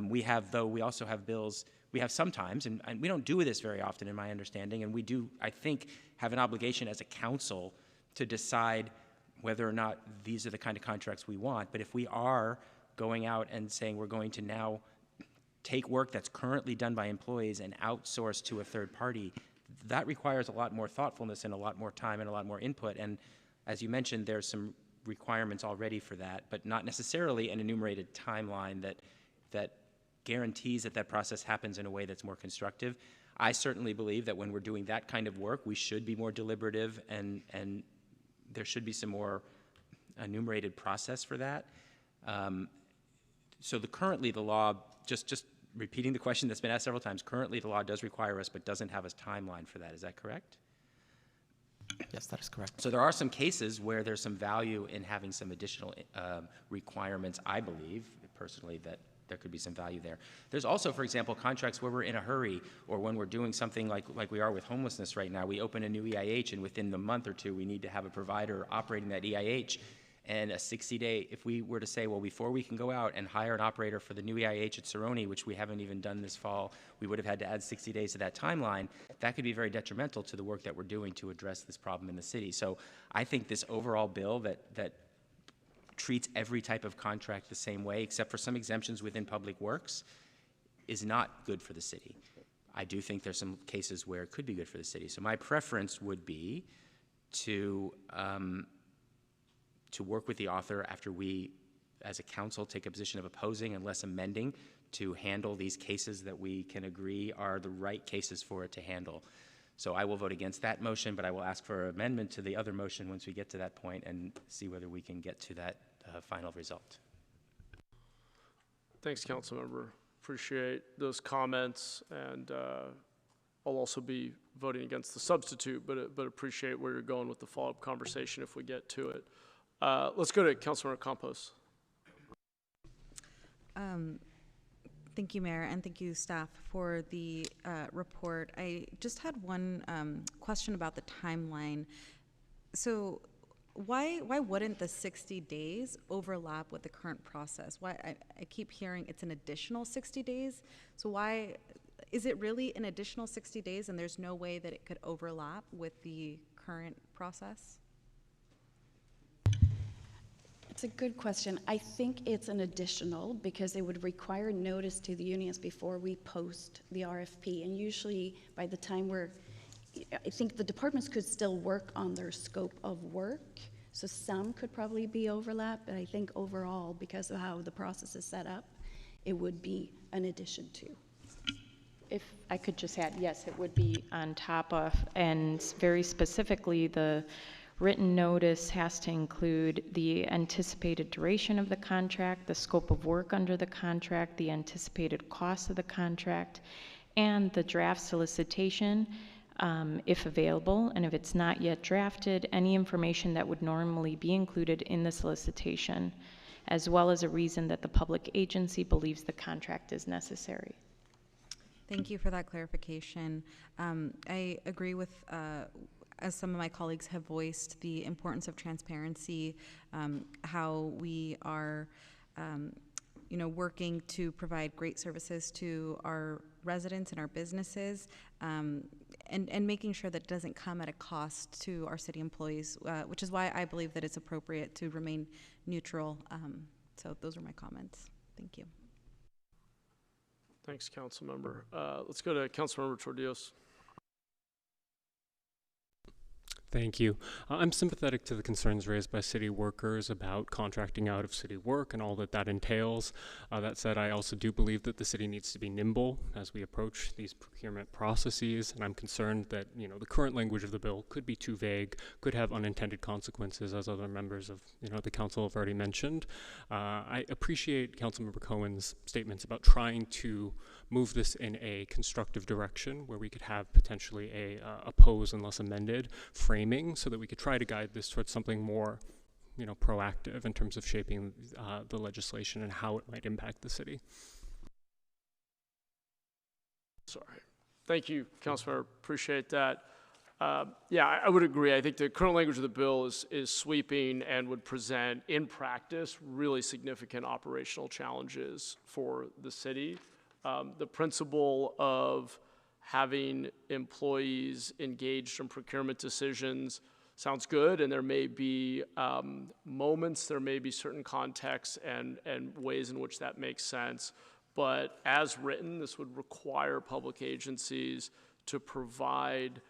Speaker 18: We also have bills, we have sometimes, and we don't do this very often in my understanding, and we do, I think, have an obligation as a council to decide whether or not these are the kind of contracts we want. But if we are going out and saying we're going to now take work that's currently done by employees and outsource to a third party, that requires a lot more thoughtfulness and a lot more time and a lot more input. And as you mentioned, there's some requirements already for that, but not necessarily an enumerated timeline that guarantees that that process happens in a way that's more constructive. I certainly believe that when we're doing that kind of work, we should be more deliberative, and there should be some more enumerated process for that. So currently the law, just repeating the question that's been asked several times, currently the law does require us but doesn't have a timeline for that. Is that correct?
Speaker 12: Yes, that is correct.
Speaker 18: So there are some cases where there's some value in having some additional requirements, I believe, personally, that there could be some value there. There's also, for example, contracts where we're in a hurry, or when we're doing something like we are with homelessness right now. We open a new EIH, and within the month or two, we need to have a provider operating that EIH. And a 60-day, if we were to say, well, before we can go out and hire an operator for the new EIH at Cerrone, which we haven't even done this fall, we would have had to add 60 days to that timeline. That could be very detrimental to the work that we're doing to address this problem in the city. So I think this overall bill that treats every type of contract the same way, except for some exemptions within public works, is not good for the city. I do think there's some cases where it could be good for the city. So my preference would be to work with the author after we, as a council, take a position of opposing and less amending to handle these cases that we can agree are the right cases for it to handle. So I will vote against that motion, but I will ask for an amendment to the other motion once we get to that point and see whether we can get to that final result.
Speaker 1: Thanks, Councilmember. Appreciate those comments, and I'll also be voting against the substitute, but appreciate where you're going with the follow-up conversation if we get to it. Let's go to Councilmember Campos.
Speaker 3: Thank you, Mayor, and thank you, staff, for the report. I just had one question about the timeline. So why wouldn't the 60 days overlap with the current process? Why I keep hearing it's an additional 60 days. So why is it really an additional 60 days and there's no way that it could overlap with the current process?
Speaker 23: It's a good question. I think it's an additional because it would require notice to the unions before we post the RFP. And usually by the time I think the departments could still work on their scope of work. So some could probably be overlap, but I think overall, because of how the process is set up, it would be an addition to.
Speaker 6: If I could just add, yes, it would be on top of, and very specifically, the written notice has to include the anticipated duration of the contract, the scope of work under the contract, the anticipated cost of the contract, and the draft solicitation, if available, and if it's not yet drafted, any information that would normally be included in the solicitation, as well as a reason that the public agency believes the contract is necessary.
Speaker 3: Thank you for that clarification. I agree with as some of my colleagues have voiced, the importance of transparency, how we are, working to provide great services to our residents and our businesses, and making sure that it doesn't come at a cost to our city employees, which is why I believe that it's appropriate to remain neutral. So those are my comments. Thank you.
Speaker 1: Thanks, Councilmember. Let's go to Councilmember Tordillos.
Speaker 17: Thank you. I'm sympathetic to the concerns raised by city workers about contracting out of city work and all that entails. That said, I also do believe that the city needs to be nimble as we approach these procurement processes, and I'm concerned that the current language of the bill could be too vague, could have unintended consequences, as other members of the council have already mentioned. I appreciate Councilmember Cohen's statements about trying to move this in a constructive direction where we could have potentially a oppose unless amended framing so that we could try to guide this towards something more proactive in terms of shaping the legislation and how it might impact the city.
Speaker 1: Sorry. Thank you, Councilmember. Appreciate that. Yeah, I would agree. I think the current language of the bill is sweeping and would present, in practice, really significant operational challenges for the city. The principle of having employees engaged in procurement decisions Sounds good, and there may be moments, there may be certain contexts and ways in which that makes sense. But as written, this would require public agencies to provide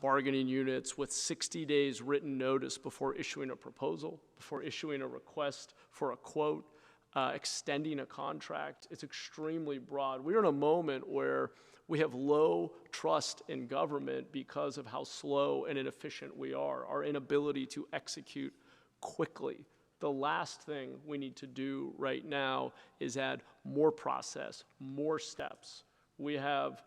Speaker 1: bargaining units with 60 days written notice before issuing a proposal, before issuing a request for a quote, extending a contract. It's extremely broad. We're in a moment where we have low trust in government because of how slow and inefficient we are, our inability to execute quickly. The last thing we need to do right now is add more process, more steps. We have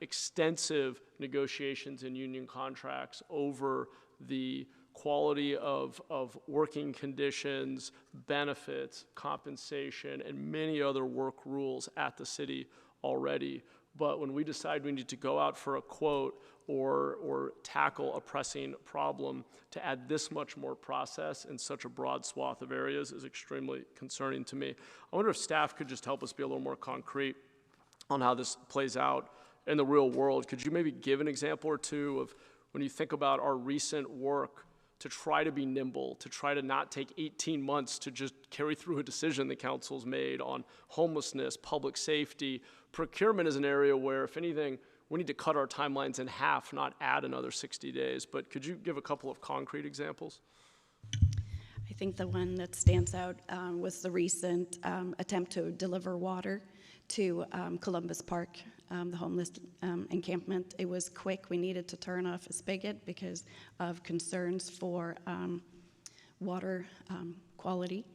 Speaker 1: extensive negotiations in union contracts over the quality of working conditions, benefits, compensation, and many other work rules at the city already. But when we decide we need to go out for a quote or tackle a pressing problem, to add this much more process in such a broad swath of areas is extremely concerning to me. I wonder if staff could just help us be a little more concrete on how this plays out in the real world. Could you maybe give an example or two of when you think about our recent work to try to be nimble, to try to not take 18 months to just carry through a decision the council's made on homelessness, public safety? Procurement is an area where, if anything, we need to cut our timelines in half, not add another 60 days. But could you give a couple of concrete examples?
Speaker 23: I think the one that stands out was the recent attempt to deliver water to Columbus Park, the homeless encampment. It was quick. We needed to turn off a spigot because of concerns for water quality.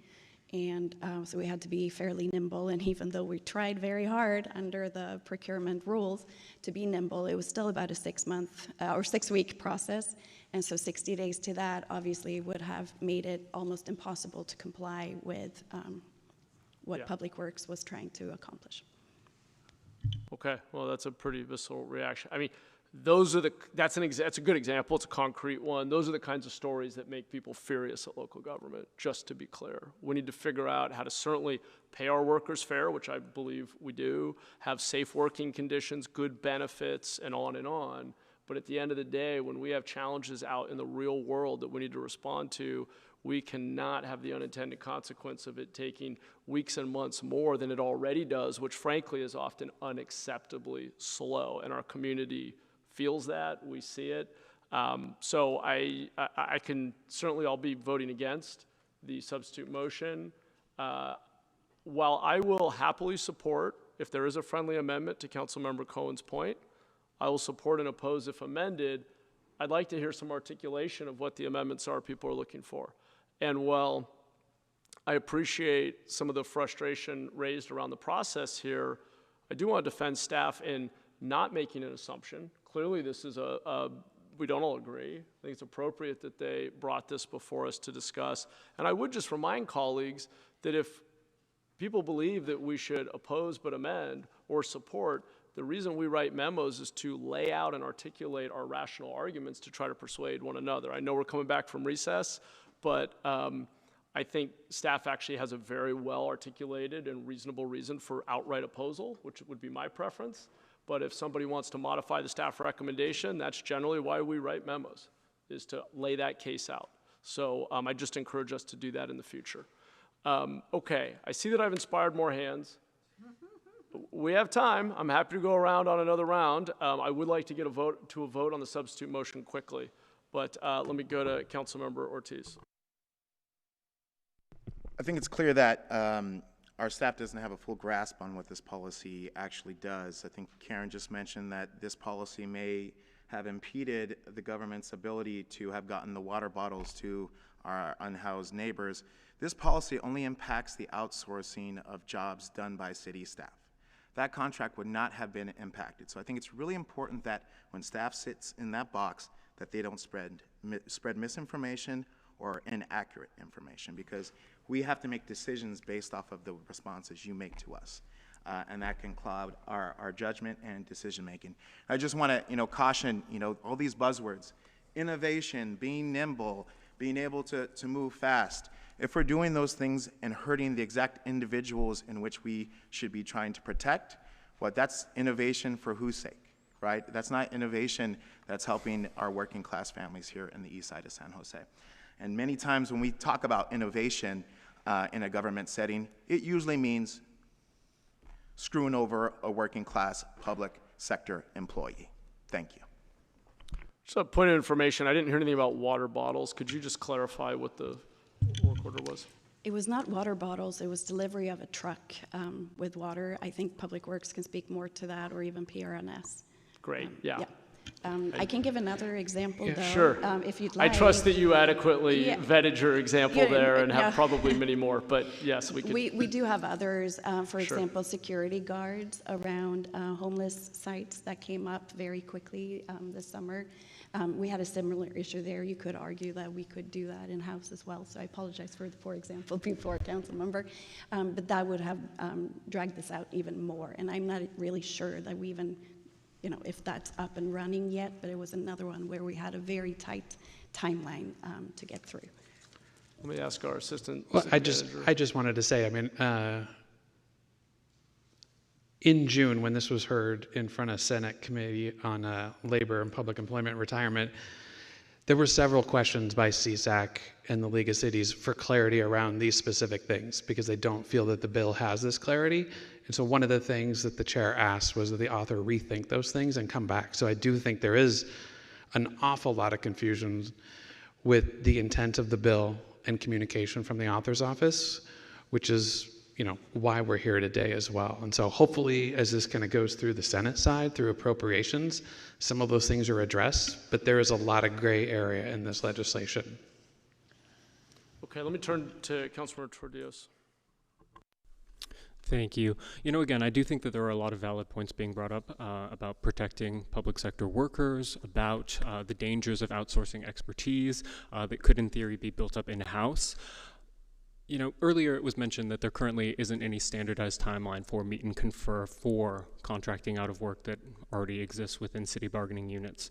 Speaker 23: And so we had to be fairly nimble. And even though we tried very hard under the procurement rules to be nimble, it was still about a 6-month or 6-week process. And so 60 days to that obviously would have made it almost impossible to comply with what Public Works was trying to accomplish.
Speaker 1: Okay, well, that's a pretty visceral reaction. I mean, that's a good example. It's a concrete one. Those are the kinds of stories that make people furious at local government, just to be clear. We need to figure out how to certainly pay our workers fair, which I believe we do, have safe working conditions, good benefits, and on and on. But at the end of the day, when we have challenges out in the real world that we need to respond to, we cannot have the unintended consequence of it taking weeks and months more than it already does, which frankly is often unacceptably slow. And our community feels that, we see it. So I can certainly, I'll be voting against the substitute motion. While I will happily support, if there is a friendly amendment to Councilmember Cohen's point, I will support and oppose if amended. I'd like to hear some articulation of what the amendments are people are looking for. And while I appreciate some of the frustration raised around the process here, I do want to defend staff in not making an assumption. Clearly this is we don't all agree. I think it's appropriate that they brought this before us to discuss. And I would just remind colleagues that if people believe that we should oppose but amend or support, the reason we write memos is to lay out and articulate our rational arguments to try to persuade one another. I know we're coming back from recess, but I think staff actually has a very well articulated and reasonable reason for outright opposal, which would be my preference. But if somebody wants to modify the staff recommendation, that's generally why we write memos, is to lay that case out. So I just encourage us to do that in the future. Okay, I see that I've inspired more hands. We have time. I'm happy to go around on another round. I would like to get a vote on the substitute motion quickly, but let me go to Councilmember Ortiz.
Speaker 10: I think it's clear that our staff doesn't have a full grasp on what this policy actually does. I think Karen just mentioned that this policy may have impeded the government's ability to have gotten the water bottles to our unhoused neighbors. This policy only impacts the outsourcing of jobs done by city staff. That contract would not have been impacted. So I think it's really important that when staff sits in that box, that they don't spread misinformation or inaccurate information, because we have to make decisions based off of the responses you make to us. And that can cloud our judgment and decision making. I just want to caution all these buzzwords: innovation, being nimble, being able to move fast. If we're doing those things and hurting the exact individuals in which we should be trying to protect, that's innovation for whose sake? right? That's not innovation that's helping our working class families here in the east side of San Jose. And many times when we talk about innovation in a government setting, it usually means screwing over a working class public sector employee. Thank you.
Speaker 1: Just a point of information, I didn't hear anything about water bottles. Could you just clarify what the work order was?
Speaker 23: It was not water bottles, it was delivery of a truck with water. I think Public Works can speak more to that, or even PRNS.
Speaker 1: Great, yeah.
Speaker 23: I can give another example, though,
Speaker 1: sure.
Speaker 23: If you'd like.
Speaker 1: I trust that you adequately vetted your example there and have
Speaker 23: yeah.
Speaker 1: probably many more, but yes, we could.
Speaker 23: We do have others, for
Speaker 1: Sure.
Speaker 23: example, security guards around homeless sites that came up very quickly this summer. We had a similar issue there. You could argue that we could do that in-house as well, so I apologize for the poor example before, council member. But that would have dragged this out even more, and I'm not really sure that we even, if that's up and running yet, but it was another one where we had a very tight timeline to get through.
Speaker 1: Let me ask our assistant.
Speaker 14: Well, I
Speaker 1: manager.
Speaker 14: just wanted to say, I mean, in June, when this was heard in front of Senate Committee on Labor and Public Employment and Retirement, there were several questions by CSAC and the League of Cities for clarity around these specific things, because they don't feel that the bill has this clarity. And so one of the things that the chair asked was that the author rethink those things and come back. So I do think there is an awful lot of confusion with the intent of the bill and communication from the author's office, which is, why we're here today as well. And so hopefully, as this kind of goes through the Senate side, through appropriations, some of those things are addressed, but there is a lot of gray area in this legislation.
Speaker 1: Okay, let me turn to Councilmember Tordios.
Speaker 17: Thank you. Again, I do think that there are a lot of valid points being brought up about protecting public sector workers, about the dangers of outsourcing expertise that could, in theory, be built up in-house. Earlier it was mentioned that there currently isn't any standardized timeline for meet and confer for contracting out of work that already exists within city bargaining units.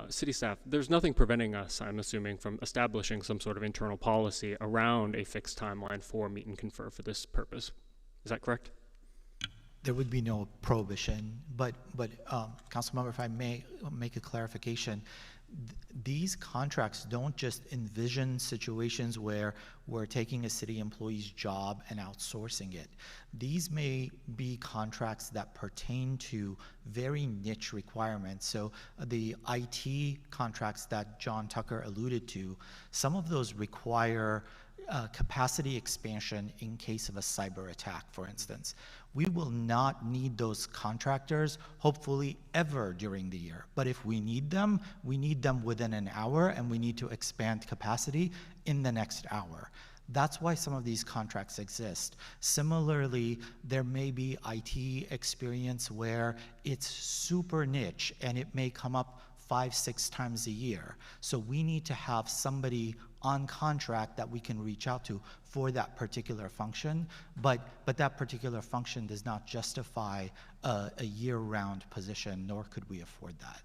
Speaker 17: City staff, there's nothing preventing us, I'm assuming, from establishing some sort of internal policy around a fixed timeline for meet and confer for this purpose. Is that correct?
Speaker 12: There would be no prohibition, but Councilmember, if I may make a clarification, these contracts don't just envision situations where we're taking a city employee's job and outsourcing it. These may be contracts that pertain to very niche requirements. So the IT contracts that John Tucker alluded to, some of those require capacity expansion in case of a cyber attack, for instance. We will not need those contractors, hopefully, ever during the year. But if we need them within an hour, and we need to expand capacity in the next hour. That's why some of these contracts exist. Similarly, there may be IT experience where it's super niche, and it may come up 5-6 times a year. So we need to have somebody on contract that we can reach out to for that particular function, but that particular function does not justify a year-round position, nor could we afford that.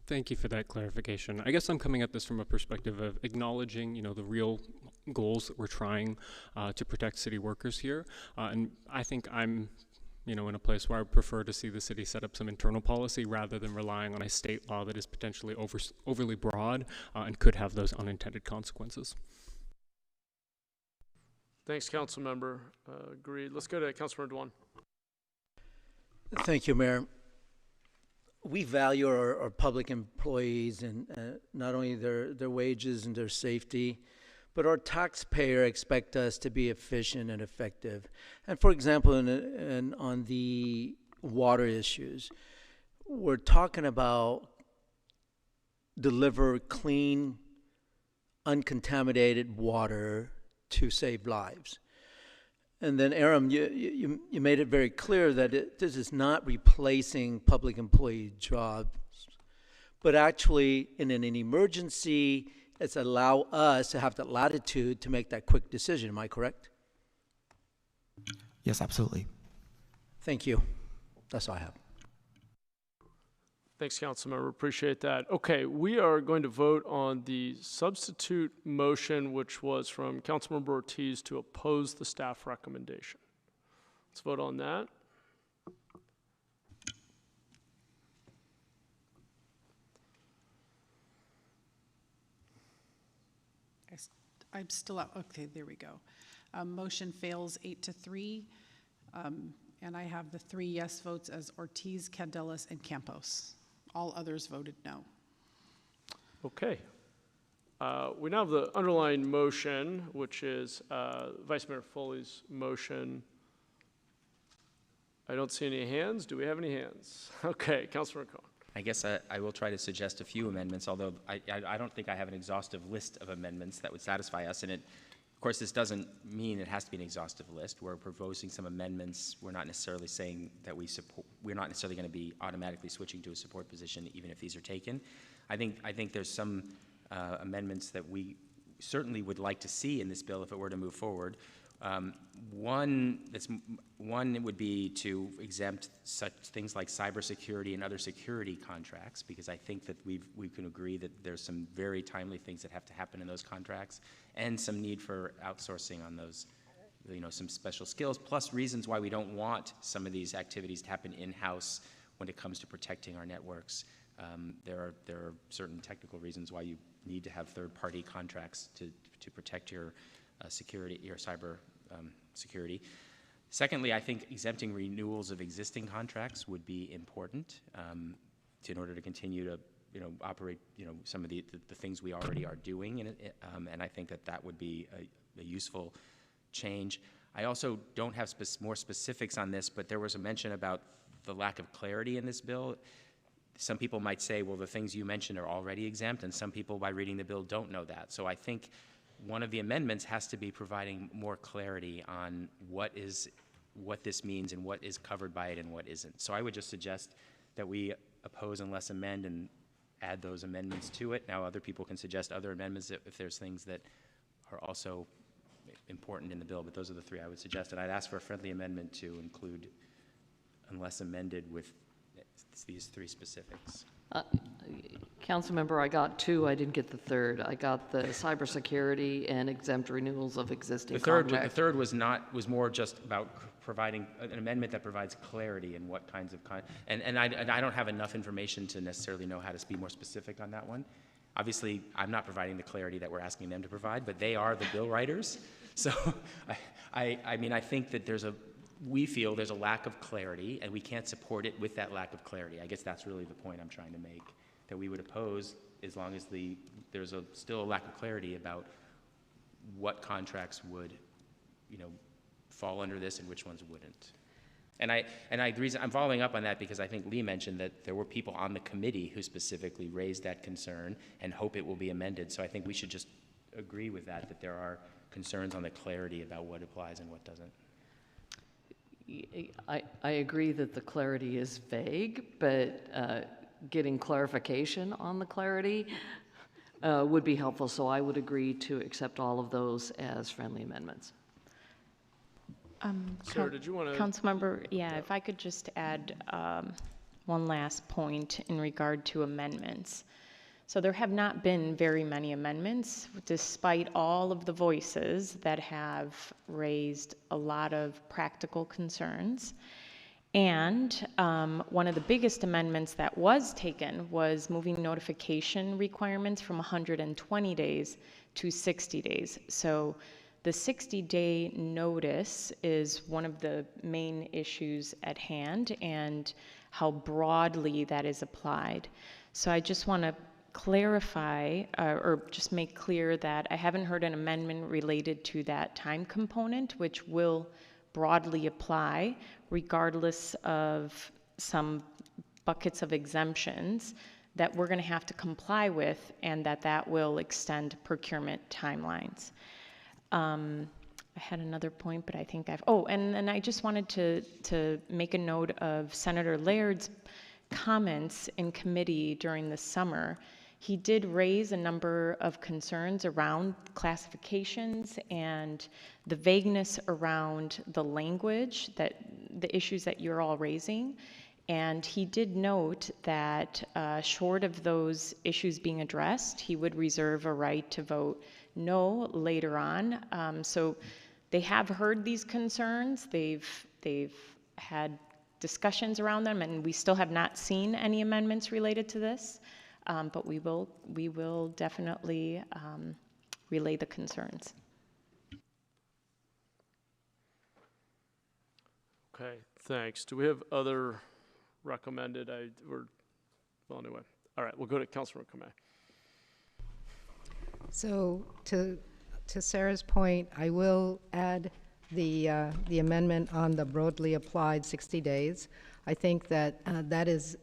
Speaker 17: Thank you for that clarification. I guess I'm coming at this from a perspective of acknowledging, the real goals that we're trying to protect city workers here, and I think I'm in a place where I would prefer to see the city set up some internal policy rather than relying on a state law that is potentially overly broad and could have those unintended consequences.
Speaker 1: Thanks, Councilmember. Agreed. Let's go to Councilmember Dewan.
Speaker 15: Thank you, Mayor. We value our public employees and not only their wages and their safety, but our taxpayer expect us to be efficient and effective. And for example, on the water issues, we're talking about deliver clean, uncontaminated water to save lives. And then, Aram, you made it very clear that this is not replacing public employee jobs, but actually in an emergency, it's allow us to have the latitude to make that quick decision. Am I correct?
Speaker 12: Yes, absolutely.
Speaker 15: Thank you. That's all I have.
Speaker 1: Thanks, Councilmember. Appreciate that. Okay, we are going to vote on the substitute motion, which was from Councilmember Ortiz to oppose the staff recommendation. Let's vote on that.
Speaker 2: I'm still out. Okay, there we go. Motion fails 8-3. And I have the 3 yes votes as Ortiz, Candelas, and Campos. All others voted no.
Speaker 1: Okay. We now have the underlying motion, which is Vice Mayor Foley's motion. I don't see any hands. Do we have any hands? Okay, Councilor Cohen.
Speaker 18: I guess I will try to suggest a few amendments, although I don't think I have an exhaustive list of amendments that would satisfy us. And of course, this doesn't mean it has to be an exhaustive list. We're proposing some amendments. We're not necessarily saying that we're not necessarily going to be automatically switching to a support position, even if these are taken. I think there's some amendments that we certainly would like to see in this bill if it were to move forward. One would be to exempt such things like cybersecurity and other security contracts, because I think that we can agree that there's some very timely things that have to happen in those contracts, and some need for outsourcing on those, some special skills, plus reasons why we don't want some of these activities to happen in-house when it comes to protecting our networks. There are certain technical reasons why you need to have third-party contracts to protect your security, your cyber security. Secondly, I think exempting renewals of existing contracts would be important in order to continue to operate some of the things we already are doing, and I think that would be a useful change. I also don't have more specifics on this, but there was a mention about the lack of clarity in this bill. Some people might say, well, the things you mentioned are already exempt, and some people, by reading the bill, don't know that. So I think one of the amendments has to be providing more clarity on what this means and what is covered by it and what isn't. So I would just suggest that we oppose unless amend and add those amendments to it. Now, other people can suggest other amendments if there's things that are also important in the bill, but those are the 3 I would suggest. And I'd ask for a friendly amendment to include unless amended with these 3 specifics.
Speaker 7: Councilmember, I got 2. I didn't get the 3rd. I got the cybersecurity and exempt renewals of existing contracts.
Speaker 18: The third was more just about providing an amendment that provides clarity in what kinds of and I don't have enough information to necessarily know how to be more specific on that one. Obviously, I'm not providing the clarity that we're asking them to provide, but they are the bill writers. So I mean, I think that we feel there's a lack of clarity, and we can't support it with that lack of clarity. I guess that's really the point I'm trying to make, that we would oppose as long as there's still a lack of clarity about what contracts would, fall under this and which ones wouldn't. And the reason I'm following up on that, because I think Lee mentioned that there were people on the committee who specifically raised that concern and hope it will be amended. So I think we should just agree with that there are concerns on the clarity about what applies and what doesn't.
Speaker 7: I agree that the clarity is vague, but getting clarification on the clarity would be helpful. So I would agree to accept all of those as friendly amendments.
Speaker 1: Sarah, did you want to?
Speaker 6: Councilmember, if I could just add one last point in regard to amendments. So there have not been very many amendments, despite all of the voices that have raised a lot of practical concerns. And one of the biggest amendments that was taken was moving notification requirements from 120 days to 60 days. So the 60-day notice is one of the main issues at hand, and how broadly that is applied. So I just want to clarify or just make clear that I haven't heard an amendment related to that time component, which will broadly apply regardless of some buckets of exemptions that we're going to have to comply with, and that will extend procurement timelines. I had another point, but I think and I just wanted to make a note of Senator Laird's comments in committee during the summer. He did raise a number of concerns around classifications and the vagueness around the language, the issues that you're all raising. And he did note that short of those issues being addressed, he would reserve a right to vote no later on. So they have heard these concerns. They've had discussions around them, and we still have not seen any amendments related to this. But we will definitely relay the concerns.
Speaker 1: Okay, thanks. Do we have other recommended? Well, anyway. All right, we'll go to Councilor Kamei.
Speaker 21: So to Sarah's point, I will add the amendment on the broadly applied 60 days. I think that that is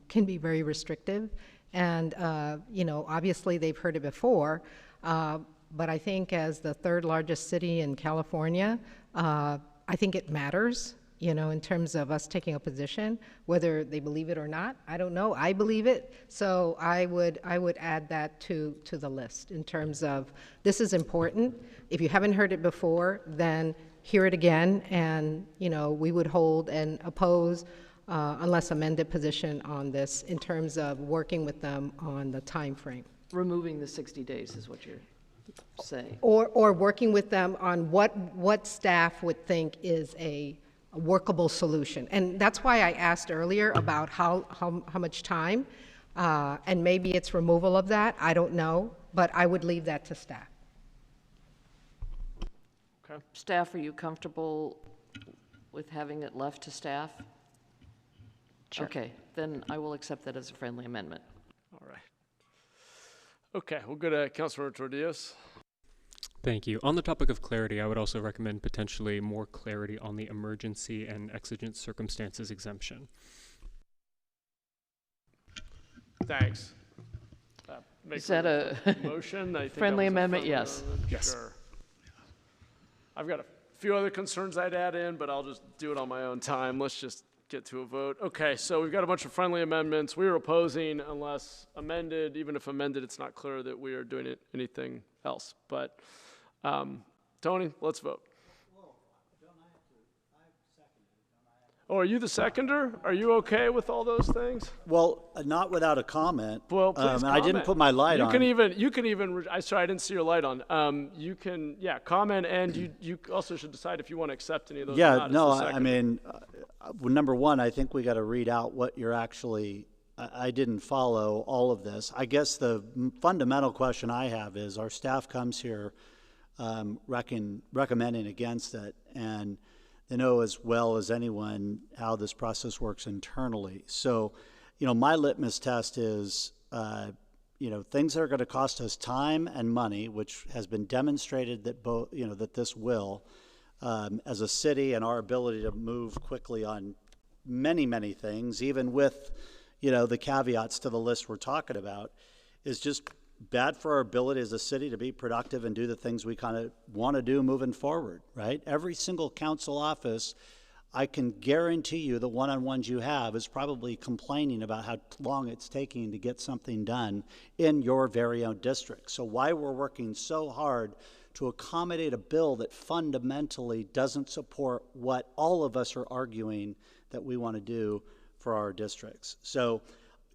Speaker 21: can be very restrictive, and obviously they've heard it before, but I think as the third largest city in California, I think it matters. In terms of us taking a position, whether they believe it or not, I don't know. I believe it, so I would add that to the list in terms of this is important. If you haven't heard it before, then hear it again, and we would hold and oppose unless amended position on this in terms of working with them on the time frame.
Speaker 7: Removing the 60 days is what you're saying.
Speaker 21: Or working with them on what staff would think is a workable solution. And that's why I asked earlier about how much time, and maybe it's removal of that, I don't know, but I would leave that to staff.
Speaker 1: Okay.
Speaker 7: Staff, are you comfortable with having it left to staff?
Speaker 6: Sure.
Speaker 7: Okay, then I will accept that as a friendly amendment.
Speaker 1: All right. Okay, we'll go to Councilor Tordias.
Speaker 17: Thank you. On the topic of clarity, I would also recommend potentially more clarity on the emergency and exigent circumstances exemption.
Speaker 1: Thanks.
Speaker 7: Is that a
Speaker 1: motion? I think
Speaker 7: friendly
Speaker 1: that was a
Speaker 7: amendment?
Speaker 1: friendly
Speaker 7: Yes.
Speaker 1: amendment.
Speaker 17: Yes.
Speaker 1: Sure. I've got a few other concerns I'd add in, but I'll just do it on my own time. Let's just get to a vote. Okay, so we've got a bunch of friendly amendments. We are opposing unless amended. Even if amended, it's not clear that we are doing anything else. But Tony, let's vote. Oh, are you the seconder? Are you okay with all those things?
Speaker 16: Well, not without a comment.
Speaker 1: Well, please comment.
Speaker 16: I didn't put my light on.
Speaker 1: You can even, sorry, I didn't see your light on. You can, comment, and you also should decide if you want to accept any of those or
Speaker 16: Yeah,
Speaker 1: not as
Speaker 16: no,
Speaker 1: the
Speaker 16: I mean, number one, I think we got to read out what you're actually, I didn't follow all of this. I guess the fundamental question I have is our staff comes here recommending against it, and they know as well as anyone how this process works internally. So, my litmus test is, things that are going to cost us time and money, which has been demonstrated that both, that this will, as a city, and our ability to move quickly on many, many things, even with, the caveats to the list we're talking about, is just bad for our ability as a city to be productive and do the things we kind of want to do moving forward, right? Every single council office, I can guarantee you the one-on-ones you have is probably complaining about how long it's taking to get something done in your very own district. So why we're working so hard to accommodate a bill that fundamentally doesn't support what all of us are arguing that we want to do for our districts. So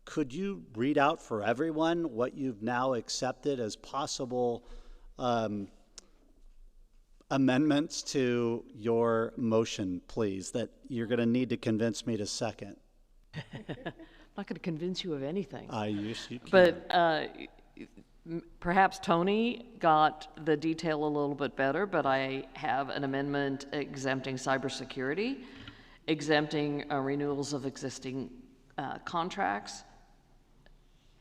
Speaker 16: could you read out for everyone what you've now accepted as possible amendments to your motion, please, that you're going to need to convince me to second?
Speaker 7: I'm not going to convince you of anything.
Speaker 16: You can.
Speaker 7: But perhaps Tony got the detail a little bit better, but I have an amendment exempting cybersecurity, exempting renewals of existing contracts,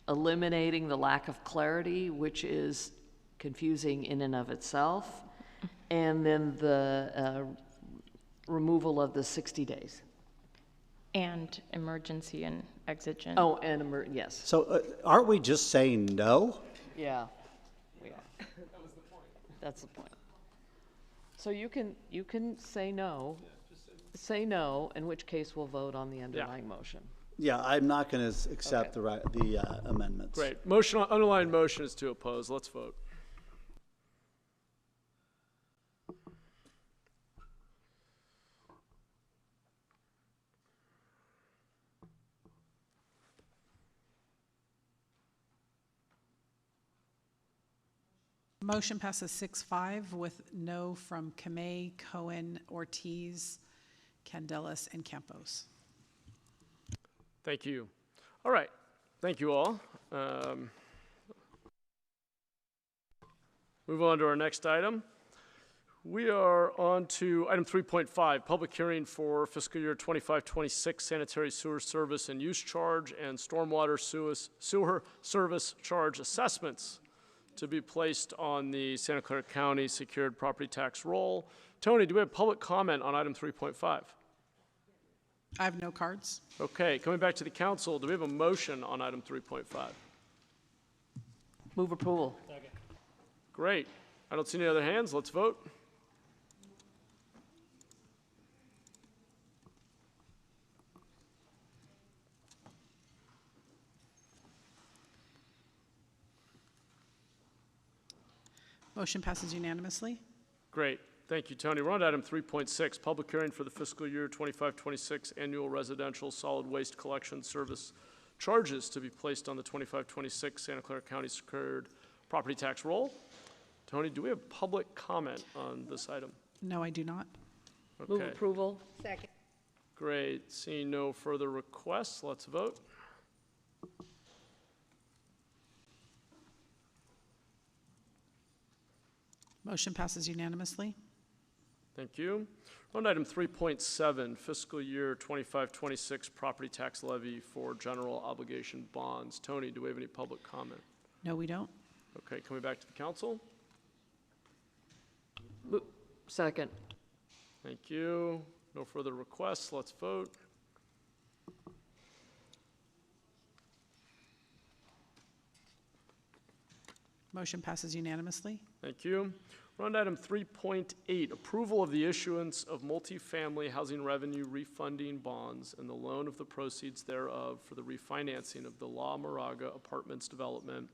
Speaker 7: eliminating the lack of clarity, which is confusing in and of itself, and then the removal of the 60 days.
Speaker 6: And emergency and exigent.
Speaker 7: Oh, and yes.
Speaker 16: So aren't we just saying no?
Speaker 7: Yeah, we are. That was the point. That's the point. So you can say no, say no, in which case we'll vote on the underlying motion.
Speaker 16: Yeah, I'm not going to accept the amendments.
Speaker 1: Great. Underlying motion is to oppose. Let's vote.
Speaker 2: Motion passes 6-5 with no from Kamei, Cohen, Ortiz, Candelas, and Campos.
Speaker 1: Thank you. All right. Thank you all. Move on to our next item. We are on to item 3.5, public hearing for fiscal year 25-26 sanitary sewer service and use charge and stormwater sewer service charge assessments to be placed on the Santa Clara County secured property tax roll. Tony, do we have public comment on item 3.5?
Speaker 2: I have no cards.
Speaker 1: Okay, coming back to the council, do we have a motion on item 3.5?
Speaker 7: Move approval.
Speaker 1: Great. I don't see any other hands. Let's vote.
Speaker 2: Motion passes unanimously.
Speaker 1: Great. Thank you, Tony. We're on to item 3.6, public hearing for the fiscal year 25-26 annual residential solid waste collection service charges to be placed on the 25-26 Santa Clara County secured property tax roll. Tony, do we have public comment on this item?
Speaker 2: No, I do not.
Speaker 7: Move approval.
Speaker 21: Second.
Speaker 1: Great. Seeing no further requests, let's vote.
Speaker 2: Motion passes unanimously.
Speaker 1: Thank you. On item 3.7, fiscal year 25-26 property tax levy for general obligation bonds. Tony, do we have any public comment?
Speaker 2: No, we don't.
Speaker 1: Okay, coming back to the council.
Speaker 7: Second.
Speaker 1: Thank you. No further requests. Let's vote.
Speaker 2: Motion passes unanimously.
Speaker 1: Thank you. We're on to item 3.8, approval of the issuance of multifamily housing revenue refunding bonds and the loan of the proceeds thereof for the refinancing of the La Moraga Apartments development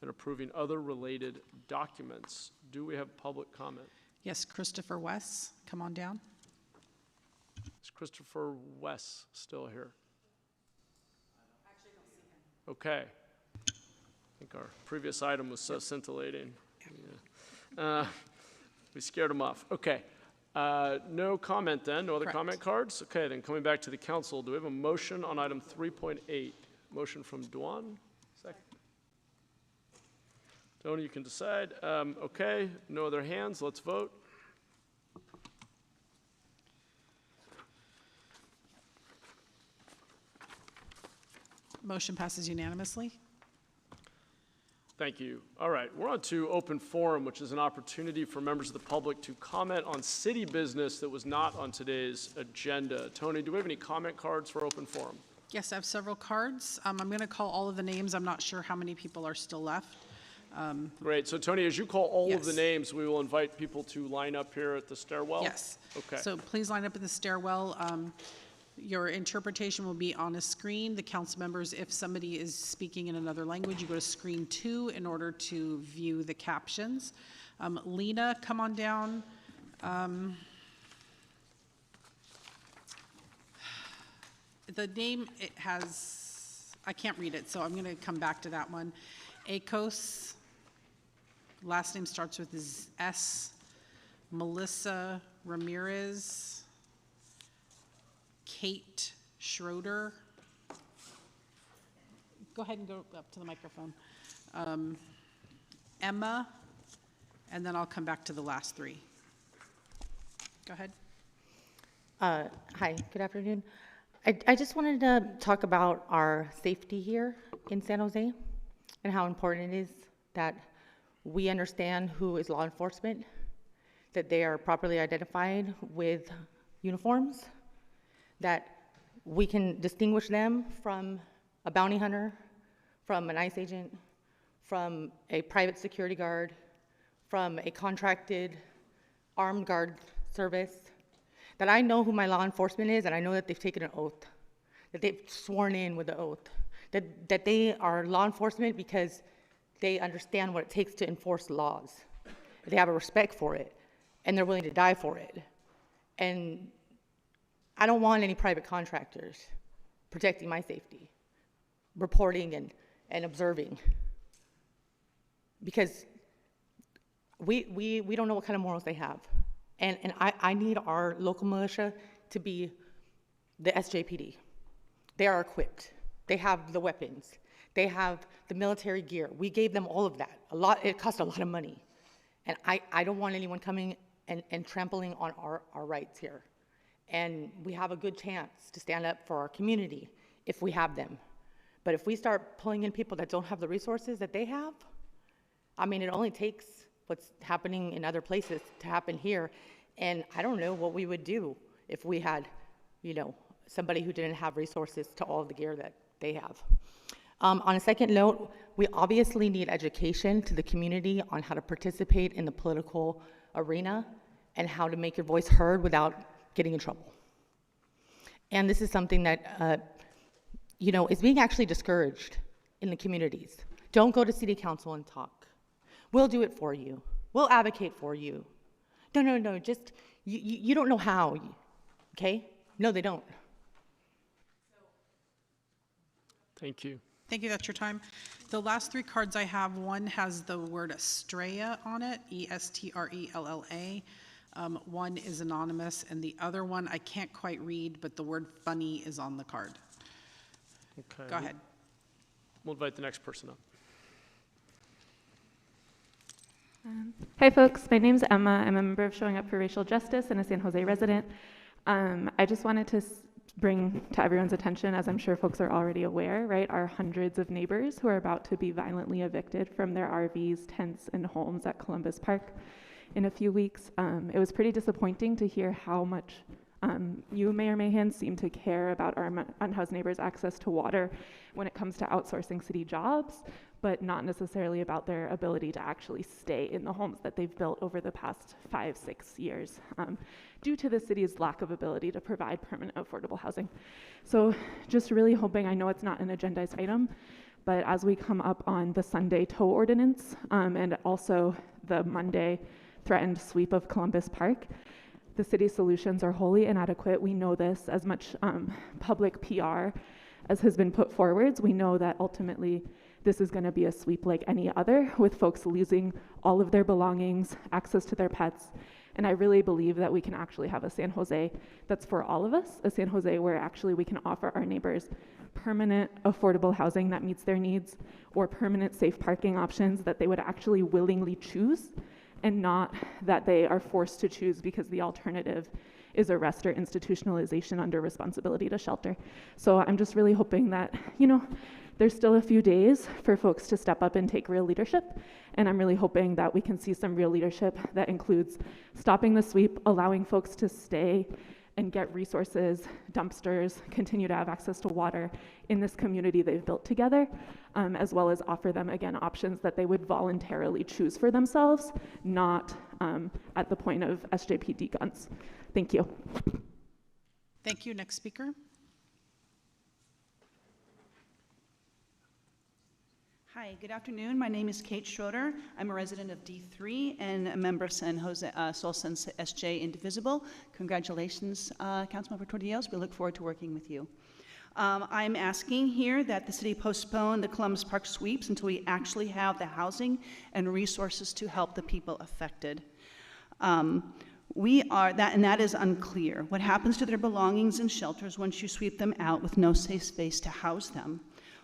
Speaker 1: and approving other related documents. Do we have public comment?
Speaker 2: Yes, Christopher West, come on down.
Speaker 1: Is Christopher West still here? Okay. I think our previous item was so scintillating. Yeah. We scared him off. Okay. No comment then. No other comment cards? Okay, then coming back to the council, do we have a motion on item 3.8? Motion from Duan? Second. Tony, you can decide. Okay, no other hands. Let's vote.
Speaker 2: Motion passes unanimously.
Speaker 1: Thank you. All right, we're on to open forum, which is an opportunity for members of the public to comment on city business that was not on today's agenda. Tony, do we have any comment cards for open forum?
Speaker 2: Yes, I have several cards. I'm going to call all of the names. I'm not sure how many people are still left.
Speaker 1: Great. So, Tony, as you call all of the names, we will invite people to line up here at the stairwell?
Speaker 2: Yes.
Speaker 1: Okay.
Speaker 2: So please line up in the stairwell. Your interpretation will be on a screen. The council members, if somebody is speaking in another language, you go to screen 2 in order to view the captions. Lena, come on down. The name, it has, I can't read it, so I'm going to come back to that one. Akos, last name starts with S. Melissa Ramirez. Kate Schroeder. Go ahead and go up to the microphone. Emma, and then I'll come back to the last 3. Go ahead.
Speaker 4: Hi, good afternoon. I just wanted to talk about our safety here in San Jose and how important it is that we understand who is law enforcement, that they are properly identified with uniforms, that we can distinguish them from a bounty hunter, from an ICE agent, from a private security guard, from a contracted armed guard service, that I know who my law enforcement is and I know that they've taken an oath, that they've sworn in with the oath, that they are law enforcement because they understand what it takes to enforce laws. They have a respect for it and they're willing to die for it. And I don't want any private contractors protecting my safety, reporting and observing, because we don't know what kind of morals they have. And I need our local militia to be the SJPD. They are equipped. They have the weapons. They have the military gear. We gave them all of that. It cost a lot of money. And I don't want anyone coming and trampling on our rights here. And we have a good chance to stand up for our community if we have them. But if we start pulling in people that don't have the resources that they have, I mean, it only takes what's happening in other places to happen here. And I don't know what we would do if we had, you know, somebody who didn't have resources to all the gear that they have. On a second note, we obviously need education to the community on how to participate in the political arena and how to make your voice heard without getting in trouble. And this is something that, you know, is being actually discouraged in the communities. Don't go to city council and talk. We'll do it for you. We'll advocate for you. No, just, you don't know how, okay? No, they don't.
Speaker 1: Thank you.
Speaker 2: Thank you, that's your time. The last three cards I have, one has the word Estrella on it, E-S-T-R-E-L-L-A. One is anonymous, and the other one I can't quite read, but the word funny is on the card.
Speaker 1: Okay.
Speaker 2: Go ahead.
Speaker 1: We'll invite the next person up.
Speaker 19: Hi folks, my name's Emma. I'm a member of Showing Up for Racial Justice and a San Jose resident. I just wanted to bring to everyone's attention, as I'm sure folks are already aware, right, our hundreds of neighbors who are about to be violently evicted from their RVs, tents, and homes at Columbus Park in a few weeks. It was pretty disappointing to hear how much you, Mayor Mahan, seem to care about our unhoused neighbors' access to water when it comes to outsourcing city jobs, but not necessarily about their ability to actually stay in the homes that they've built over the past 5-6 years due to the city's lack of ability to provide permanent affordable housing. So just really hoping, I know it's not an agendized item, but as we come up on the Sunday tow ordinance and also the Monday threatened sweep of Columbus Park, the city's solutions are wholly inadequate. We know this. As much public PR as has been put forwards, we know that ultimately this is going to be a sweep like any other, with folks losing all of their belongings, access to their pets. And I really believe that we can actually have a San Jose that's for all of us, a San Jose where actually we can offer our neighbors permanent affordable housing that meets their needs, or permanent safe parking options that they would actually willingly choose, and not that they are forced to choose because the alternative is arrest or institutionalization under responsibility to shelter. So I'm just really hoping that, you know, there's still a few days for folks to step up and take real leadership, and I'm really hoping that we can see some real leadership that includes stopping the sweep, allowing folks to stay and get resources, dumpsters, continue to have access to water in this community they've built together, as well as offer them, again, options that they would voluntarily choose for themselves, not at the point of SJPD guns. Thank you.
Speaker 2: Thank you. Next speaker.
Speaker 20: Hi, good afternoon. My name is Kate Schroeder. I'm a resident of D3 and a member of San Jose, Sol San SJ Indivisible. Congratulations, Councilmember Tortillos. We look forward to working with you. I'm asking here that the city postpone the Columbus Park sweeps until we actually have the housing and resources to help the people affected. That is unclear. What happens to their belongings and shelters once you sweep them out with no safe space to house them?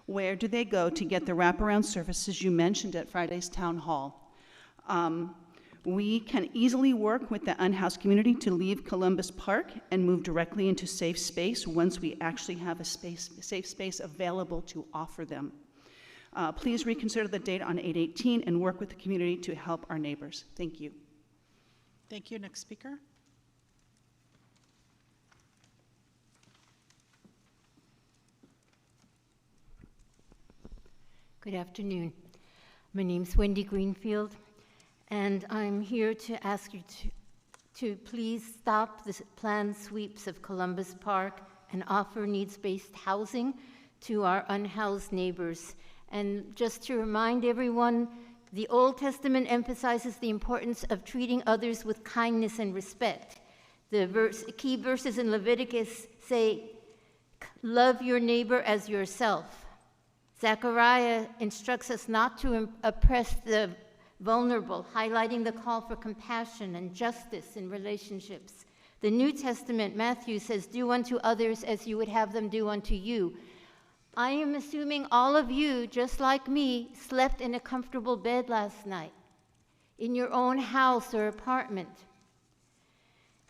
Speaker 20: Where do they go to get the wraparound services you mentioned at Friday's town hall? We can easily work with the unhoused community to leave Columbus Park and move directly into safe space once we actually have a safe space available to offer them. Please reconsider the date on 8/18 and work with the community to help our neighbors. Thank you.
Speaker 2: Thank you. Next speaker.
Speaker 22: Good afternoon. My name's Wendy Greenfield, and I'm here to ask you to please stop the planned sweeps of Columbus Park and offer needs-based housing to our unhoused neighbors. And just to remind everyone, the Old Testament emphasizes the importance of treating others with kindness and respect. The key verses in Leviticus say, love your neighbor as yourself. Zechariah instructs us not to oppress the vulnerable, highlighting the call for compassion and justice in relationships. The New Testament, Matthew says, do unto others as you would have them do unto you. I am assuming all of you, just like me, slept in a comfortable bed last night. in your own house or apartment.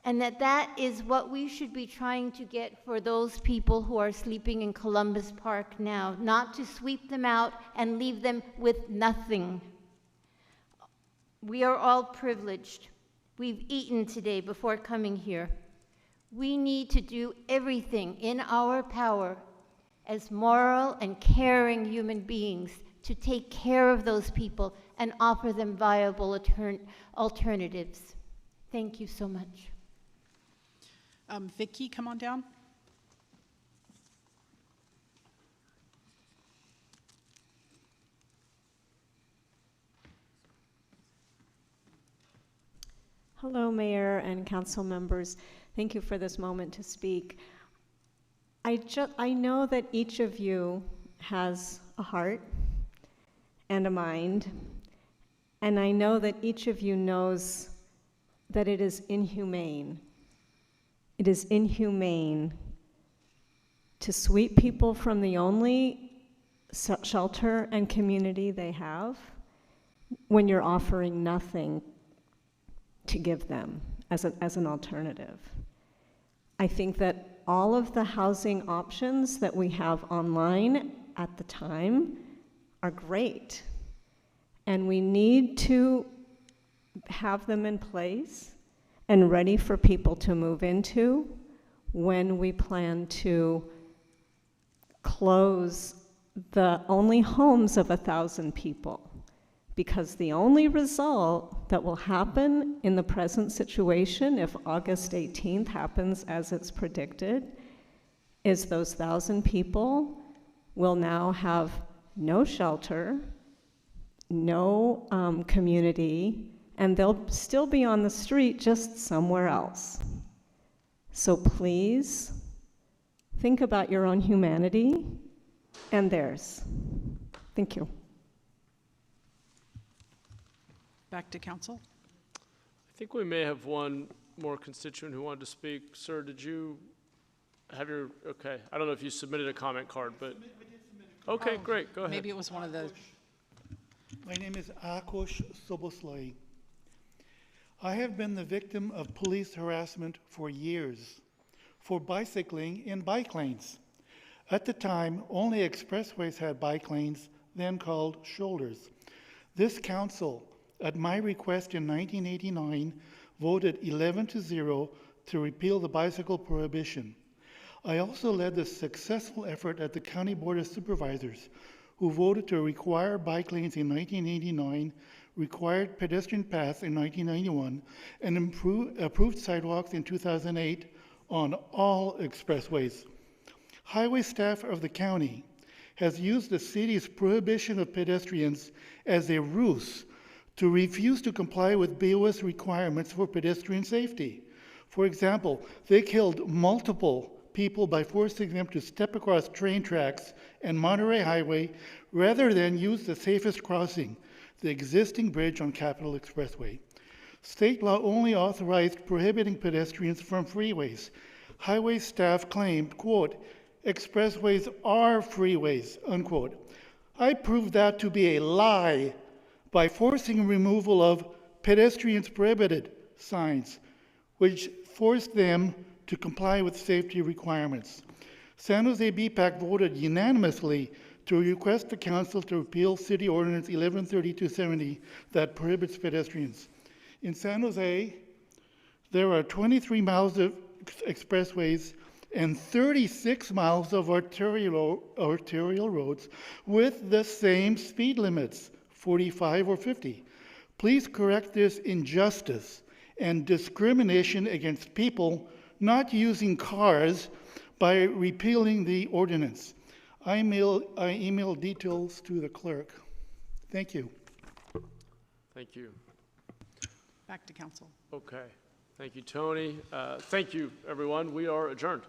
Speaker 22: And that is what we should be trying to get for those people who are sleeping in Columbus Park now, not to sweep them out and leave them with nothing. We are all privileged. We've eaten today before coming here. We need to do everything in our power as moral and caring human beings to take care of those people and offer them viable alternatives. Thank you so much.
Speaker 2: Vicky, come on down.
Speaker 5: Hello, Mayor and council members. Thank you for this moment to speak. I know that each of you has a heart and a mind, and I know that each of you knows that it is inhumane. It is inhumane to sweep people from the only shelter and community they have when you're offering nothing to give them as an alternative. I think that all of the housing options that we have online at the time are great, and we need to have them in place and ready for people to move into when we plan to close the only homes of 1,000 people. Because the only result that will happen in the present situation, if August 18th happens as it's predicted, is those 1,000 people will now have no shelter, no community, and they'll still be on the street just somewhere else. So please, think about your own humanity and theirs. Thank you.
Speaker 2: Back to council.
Speaker 1: I think we may have one more constituent who wanted to speak. Sir, did you have your, okay. I don't know if you submitted a comment card, but. Okay, great, go ahead.
Speaker 2: Maybe it was one of the.
Speaker 8: My name is Akos Soboslai. I have been the victim of police harassment for years for bicycling in bike lanes. At the time, only expressways had bike lanes, then called shoulders. This council, at my request in 1989, voted 11-0 to repeal the bicycle prohibition. I also led the successful effort at the County Board of Supervisors, who voted to require bike lanes in 1989, required pedestrian paths in 1991, and approved sidewalks in 2008 on all expressways. Highway staff of the county has used the city's prohibition of pedestrians as a ruse to refuse to comply with BOS requirements for pedestrian safety. For example, they killed multiple people by forcing them to step across train tracks and Monterey Highway rather than use the safest crossing, the existing bridge on Capitol Expressway. State law only authorized prohibiting pedestrians from freeways. Highway staff claimed, quote, expressways are freeways, unquote. I proved that to be a lie by forcing removal of pedestrians prohibited signs, which forced them to comply with safety requirements. San Jose BPAC voted unanimously to request the council to repeal City Ordinance 113270 that prohibits pedestrians. In San Jose, there are 23 miles of expressways and 36 miles of arterial roads with the same speed limits, 45 or 50. Please correct this injustice and discrimination against people not using cars by repealing the ordinance. I emailed details to the clerk. Thank you.
Speaker 1: Thank you.
Speaker 2: Back to council.
Speaker 1: Okay. Thank you, Tony. Thank you, everyone. We are adjourned.